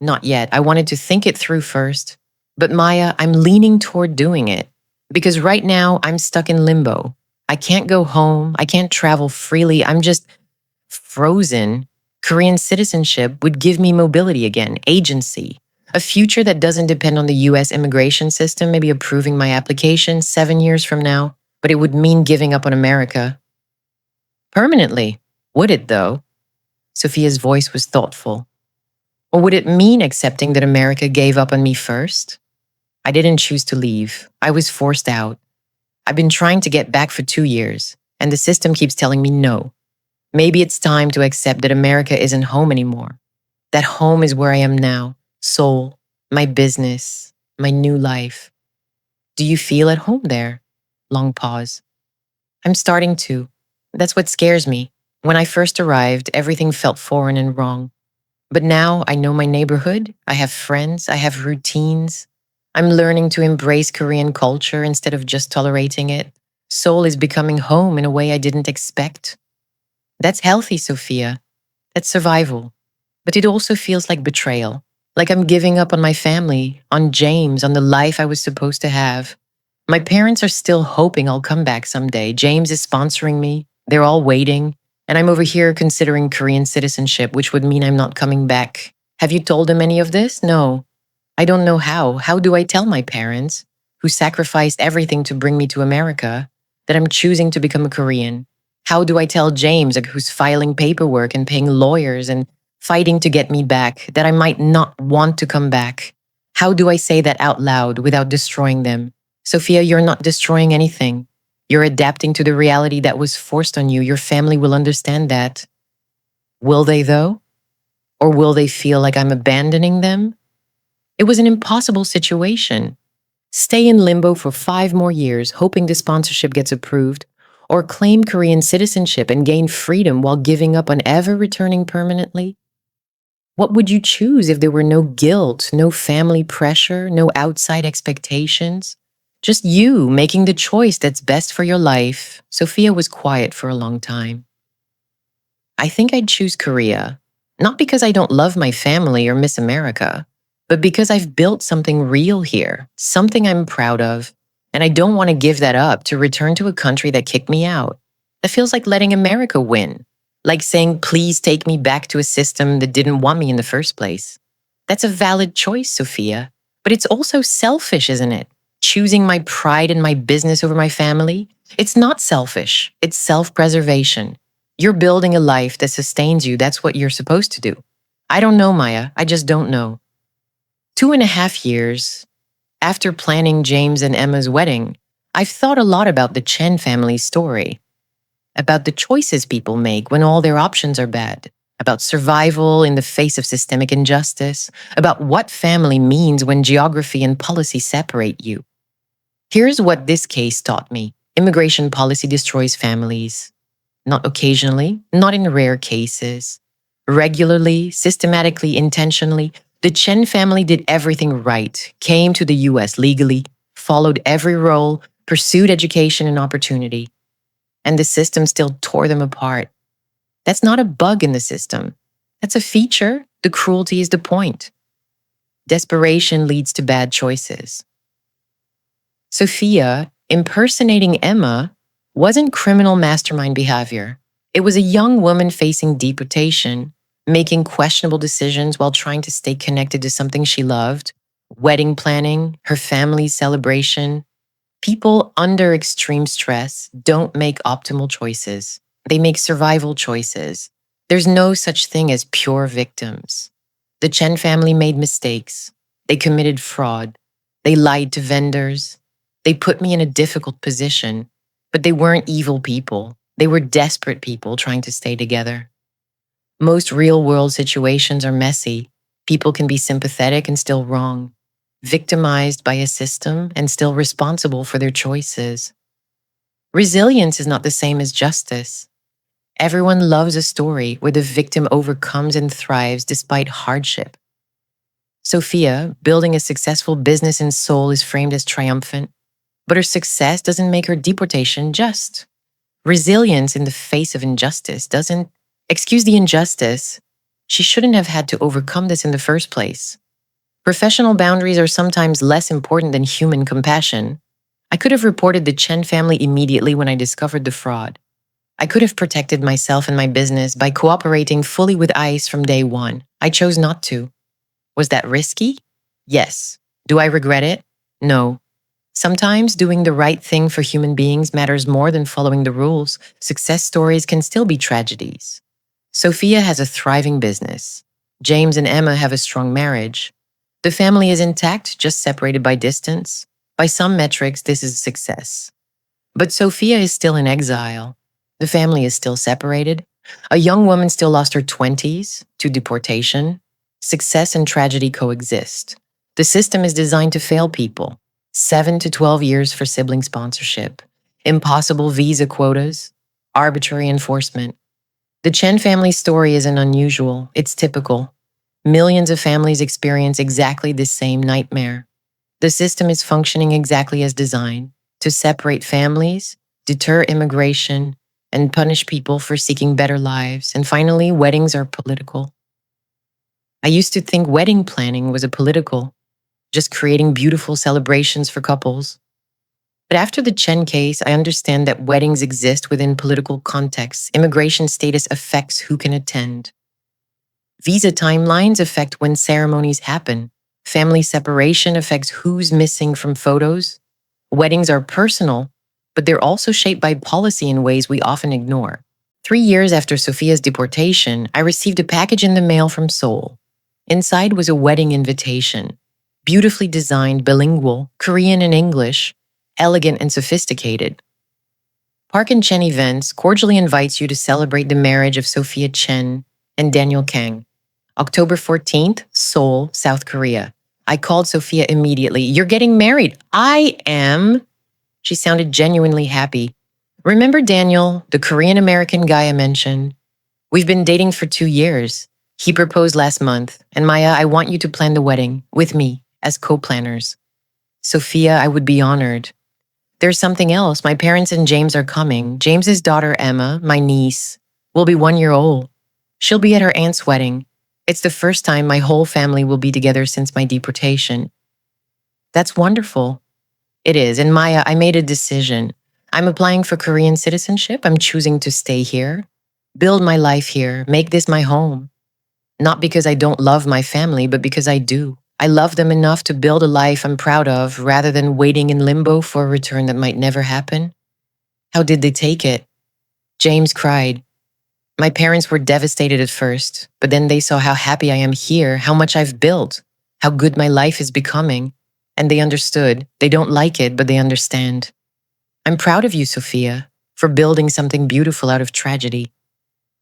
Not yet. I wanted to think it through first. But Maya, I'm leaning toward doing it. Because right now, I'm stuck in limbo. I can't go home. I can't travel freely. I'm just frozen. Korean citizenship would give me mobility again, agency, a future that doesn't depend on the US immigration system, maybe approving my application 7 years from now, but it would mean giving up on America. Permanently, would it though? Sophia's voice was thoughtful. Or would it mean accepting that America gave up on me first? I didn't choose to leave. I was forced out. I've been trying to get back for 2 years, and the system keeps telling me no. Maybe it's time to accept that America isn't home anymore. That home is where I am now. Seoul, my business, my new life. Do you feel at home there? Long pause. I'm starting to. That's what scares me. When I first arrived, everything felt foreign and wrong. But now I know my neighborhood, I have friends, I have routines. I'm learning to embrace Korean culture instead of just tolerating it. Seoul is becoming home in a way I didn't expect. That's healthy, Sophia. That's survival. But it also feels like betrayal. Like I'm giving up on my family, on James, on the life I was supposed to have. My parents are still hoping I'll come back someday. James is sponsoring me. They're all waiting. And I'm over here considering Korean citizenship, which would mean I'm not coming back. Have you told them any of this? No. I don't know how. How do I tell my parents, who sacrificed everything to bring me to America, that I'm choosing to become a Korean? How do I tell James, who's filing paperwork and paying lawyers and fighting to get me back, that I might not want to come back? How do I say that out loud without destroying them? Sophia, you're not destroying anything. You're adapting to the reality that was forced on you. Your family will understand that. Will they, though? Or will they feel like I'm abandoning them? It was an impossible situation. Stay in limbo for 5 more years, hoping the sponsorship gets approved, or claim Korean citizenship and gain freedom while giving up on ever returning permanently? What would you choose if there were no guilt, no family pressure, no outside expectations? Just you making the choice that's best for your life. Sophia was quiet for a long time. I think I'd choose Korea, not because I don't love my family or miss America, but because I've built something real here, something I'm proud of, and I don't want to give that up to return to a country that kicked me out. That feels like letting America win, like saying, please take me back to a system that didn't want me in the first place. That's a valid choice, Sophia, but it's also selfish, isn't it? Choosing my pride and my business over my family? It's not selfish, it's self-preservation. You're building a life that sustains you. That's what you're supposed to do. I don't know, Maya. I just don't know. 2.5 years after planning James and Emma's wedding, I've thought a lot about the Chen family's story, about the choices people make when all their options are bad, about survival in the face of systemic injustice, about what family means when geography and policy separate you. Here's what this case taught me. Immigration policy destroys families. Not occasionally, not in rare cases. Regularly, systematically, intentionally, the Chen family did everything right, came to the US legally, followed every role, pursued education and opportunity. And the system still tore them apart. That's not a bug in the system. That's a feature. The cruelty is the point. Desperation leads to bad choices. Sophia, impersonating Emma, wasn't criminal mastermind behavior. It was a young woman facing deportation, making questionable decisions while trying to stay connected to something she loved, wedding planning, her family's celebration. People under extreme stress don't make optimal choices. They make survival choices. There's no such thing as pure victims. The Chen family made mistakes. They committed fraud. They lied to vendors. They put me in a difficult position, but they weren't evil people. They were desperate people trying to stay together. Most real-world situations are messy. People can be sympathetic and still wrong, victimized by a system and still responsible for their choices. Resilience is not the same as justice. Everyone loves a story where the victim overcomes and thrives despite hardship. Sophia, building a successful business in Seoul, is framed as triumphant, but her success doesn't make her deportation just. Resilience in the face of injustice doesn't excuse the injustice. She shouldn't have had to overcome this in the first place. Professional boundaries are sometimes less important than human compassion. I could have reported the Chen family immediately when I discovered the fraud. I could have protected myself and my business by cooperating fully with ICE from day one. I chose not to. Was that risky? Yes. Do I regret it? No. Sometimes doing the right thing for human beings matters more than following the rules. Success stories can still be tragedies. Sophia has a thriving business. James and Emma have a strong marriage. The family is intact, just separated by distance. By some metrics, this is a success. But Sophia is still in exile. The family is still separated. A young woman still lost her 20s to deportation. Success and tragedy coexist. The system is designed to fail people. 7 to 12 years for sibling sponsorship, impossible visa quotas, arbitrary enforcement. The Chen family story isn't unusual, it's typical. Millions of families experience exactly this same nightmare. The system is functioning exactly as designed to separate families, deter immigration, and punish people for seeking better lives. And finally, weddings are political. I used to think wedding planning was a political, just creating beautiful celebrations for couples. But after the Chen case, I understand that weddings exist within political contexts. Immigration status affects who can attend. Visa timelines affect when ceremonies happen. Family separation affects who's missing from photos. Weddings are personal, but they're also shaped by policy in ways we often ignore. 3 years after Sophia's deportation, I received a package in the mail from Seoul. Inside was a wedding invitation, beautifully designed, bilingual, Korean and English, elegant and sophisticated. Park and Chen Events cordially invites you to celebrate the marriage of Sophia Chen and Daniel Kang. October 14th, Seoul, South Korea. I called Sophia immediately. You're getting married. I am. She sounded genuinely happy. Remember Daniel, the Korean-American guy I mentioned? We've been dating for 2 years. He proposed last month. And Maya, I want you to plan the wedding with me as co-planners. Sophia, I would be honored. There's something else. My parents and James are coming. James's daughter, Emma, my niece, will be 1 year old. She'll be at her aunt's wedding. It's the first time my whole family will be together since my deportation. That's wonderful. It is. And Maya, I made a decision. I'm applying for Korean citizenship. I'm choosing to stay here, build my life here, make this my home. Not because I don't love my family, but because I do. I love them enough to build a life I'm proud of rather than waiting in limbo for a return that might never happen. How did they take it? James cried. My parents were devastated at first, but then they saw how happy I am here, how much I've built, how good my life is becoming, and they understood. They don't like it, but they understand. I'm proud of you, Sophia, for building something beautiful out of tragedy.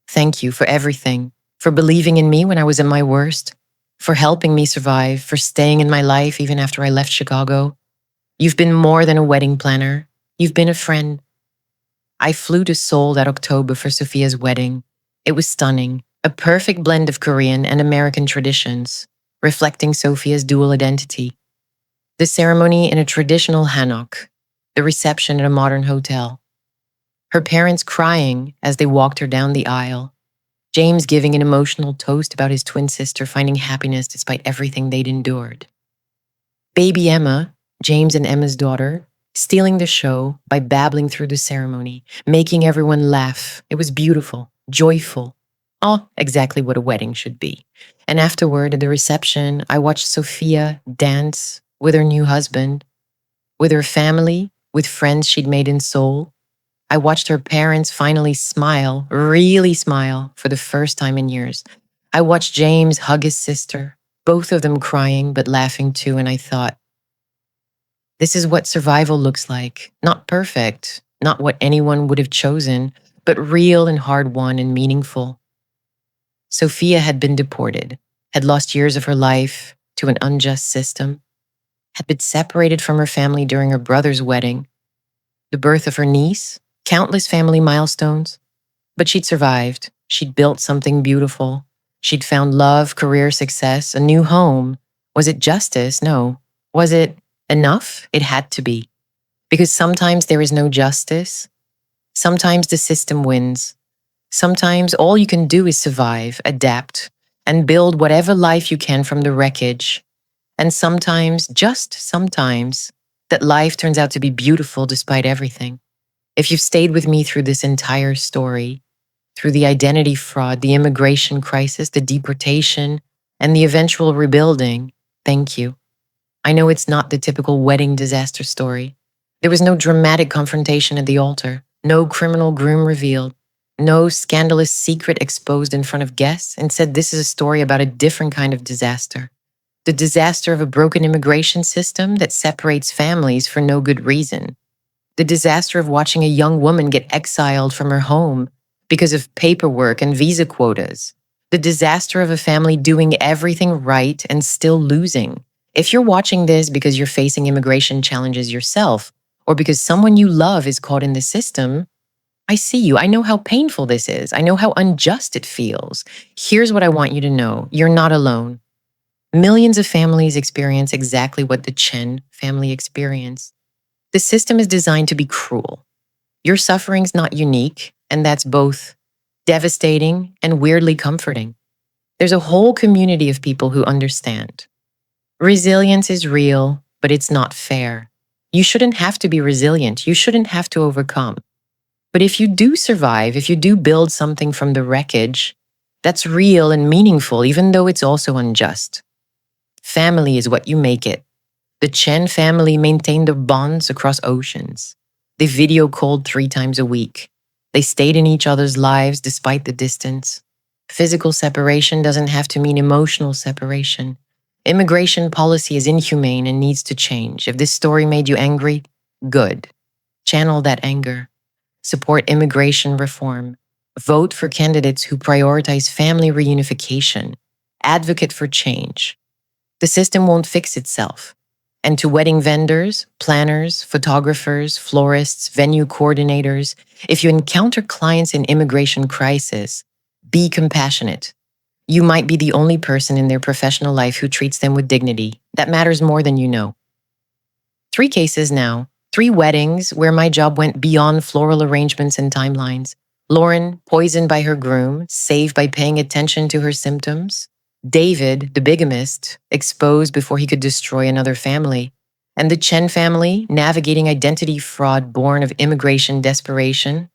Thank you for everything, for believing in me when I was at my worst, for helping me survive, for staying in my life even after I left Chicago. You've been more than a wedding planner. You've been a friend. I flew to Seoul that October for Sophia's wedding. It was stunning, a perfect blend of Korean and American traditions, reflecting Sophia's dual identity. The ceremony in a traditional hanok, the reception at a modern hotel. Her parents crying as they walked her down the aisle. James giving an emotional toast about his twin sister finding happiness despite everything they'd endured. Baby Emma, James and Emma's daughter, stealing the show by babbling through the ceremony, making everyone laugh. It was beautiful, joyful. Oh, exactly what a wedding should be. And afterward, at the reception, I watched Sophia dance with her new husband, with her family, with friends she'd made in Seoul. I watched her parents finally smile, really smile, for the first time in years. I watched James hug his sister, both of them crying but laughing too, and I thought, this is what survival looks like. Not perfect, not what anyone would have chosen, but real and hard-won and meaningful. Sophia had been deported, had lost years of her life to an unjust system, had been separated from her family during her brother's wedding, the birth of her niece, countless family milestones. But she'd survived. She'd built something beautiful. She'd found love, career success, a new home. Was it justice? No. Was it enough? It had to be. Because sometimes there is no justice. Sometimes the system wins. Sometimes all you can do is survive, adapt, and build whatever life you can from the wreckage. And sometimes, just sometimes, that life turns out to be beautiful despite everything. If you've stayed with me through this entire story, through the identity fraud, the immigration crisis, the deportation, and the eventual rebuilding, thank you. I know it's not the typical wedding disaster story. There was no dramatic confrontation at the altar, no criminal groom revealed, no scandalous secret exposed in front of guests. Instead, this is a story about a different kind of disaster. The disaster of a broken immigration system that separates families for no good reason. The disaster of watching a young woman get exiled from her home because of paperwork and visa quotas. The disaster of a family doing everything right and still losing. If you're watching this because you're facing immigration challenges yourself, or because someone you love is caught in the system, I see you. I know how painful this is. I know how unjust it feels. Here's what I want you to know. You're not alone. Millions of families experience exactly what the Chen family experienced. The system is designed to be cruel. Your suffering's not unique, and that's both devastating and weirdly comforting. There's a whole community of people who understand. Resilience is real, but it's not fair. You shouldn't have to be resilient. You shouldn't have to overcome. But if you do survive, if you do build something from the wreckage, that's real and meaningful, even though it's also unjust. Family is what you make it. The Chen family maintained their bonds across oceans. They video called 3 times a week. They stayed in each other's lives despite the distance. Physical separation doesn't have to mean emotional separation. Immigration policy is inhumane and needs to change. If this story made you angry, good. Channel that anger. Support immigration reform. Vote for candidates who prioritize family reunification. Advocate for change. The system won't fix itself. And to wedding vendors, planners, photographers, florists, venue coordinators, if you encounter clients in immigration crisis, be compassionate. You might be the only person in their professional life who treats them with dignity. That matters more than you know. 3 cases now, 3 weddings where my job went beyond floral arrangements and timelines. Lauren, poisoned by her groom, saved by paying attention to her symptoms. David, the bigamist, exposed before he could destroy another family. And the Chen family, navigating identity fraud born of immigration desperation.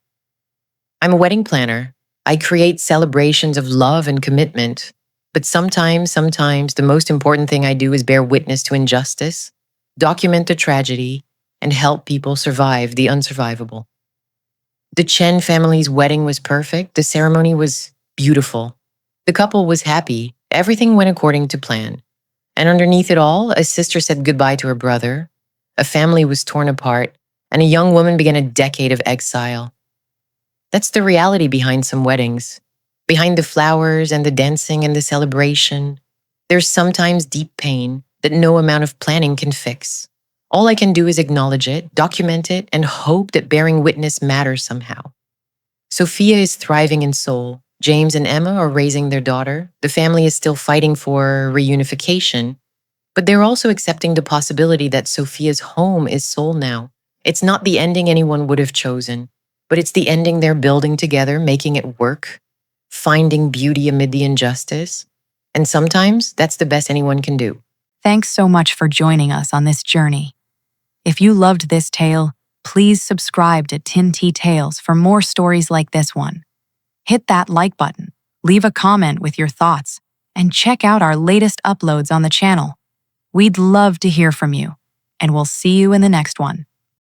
I'm a wedding planner. I create celebrations of love and commitment. But sometimes the most important thing I do is bear witness to injustice, document the tragedy, and help people survive the unsurvivable. The Chen family's wedding was perfect. The ceremony was beautiful. The couple was happy. Everything went according to plan. And underneath it all, a sister said goodbye to her brother. A family was torn apart, and a young woman began a decade of exile. That's the reality behind some weddings. Behind the flowers and the dancing and the celebration, there's sometimes deep pain that no amount of planning can fix. All I can do is acknowledge it, document it, and hope that bearing witness matters somehow. Sophia is thriving in Seoul. James and Emma are raising their daughter. The family is still fighting for reunification, but they're also accepting the possibility that Sophia's home is Seoul now. It's not the ending anyone would have chosen, but it's the ending they're building together, making it work, finding beauty amid the injustice. And sometimes that's the best anyone can do. Thanks so much for joining us on this journey. If you loved this tale, please subscribe to Tin Tea Tales for more stories like this one. Hit that like button, leave a comment with your thoughts, and check out our latest uploads on the channel. We'd love to hear from you, and we'll see you in the next one.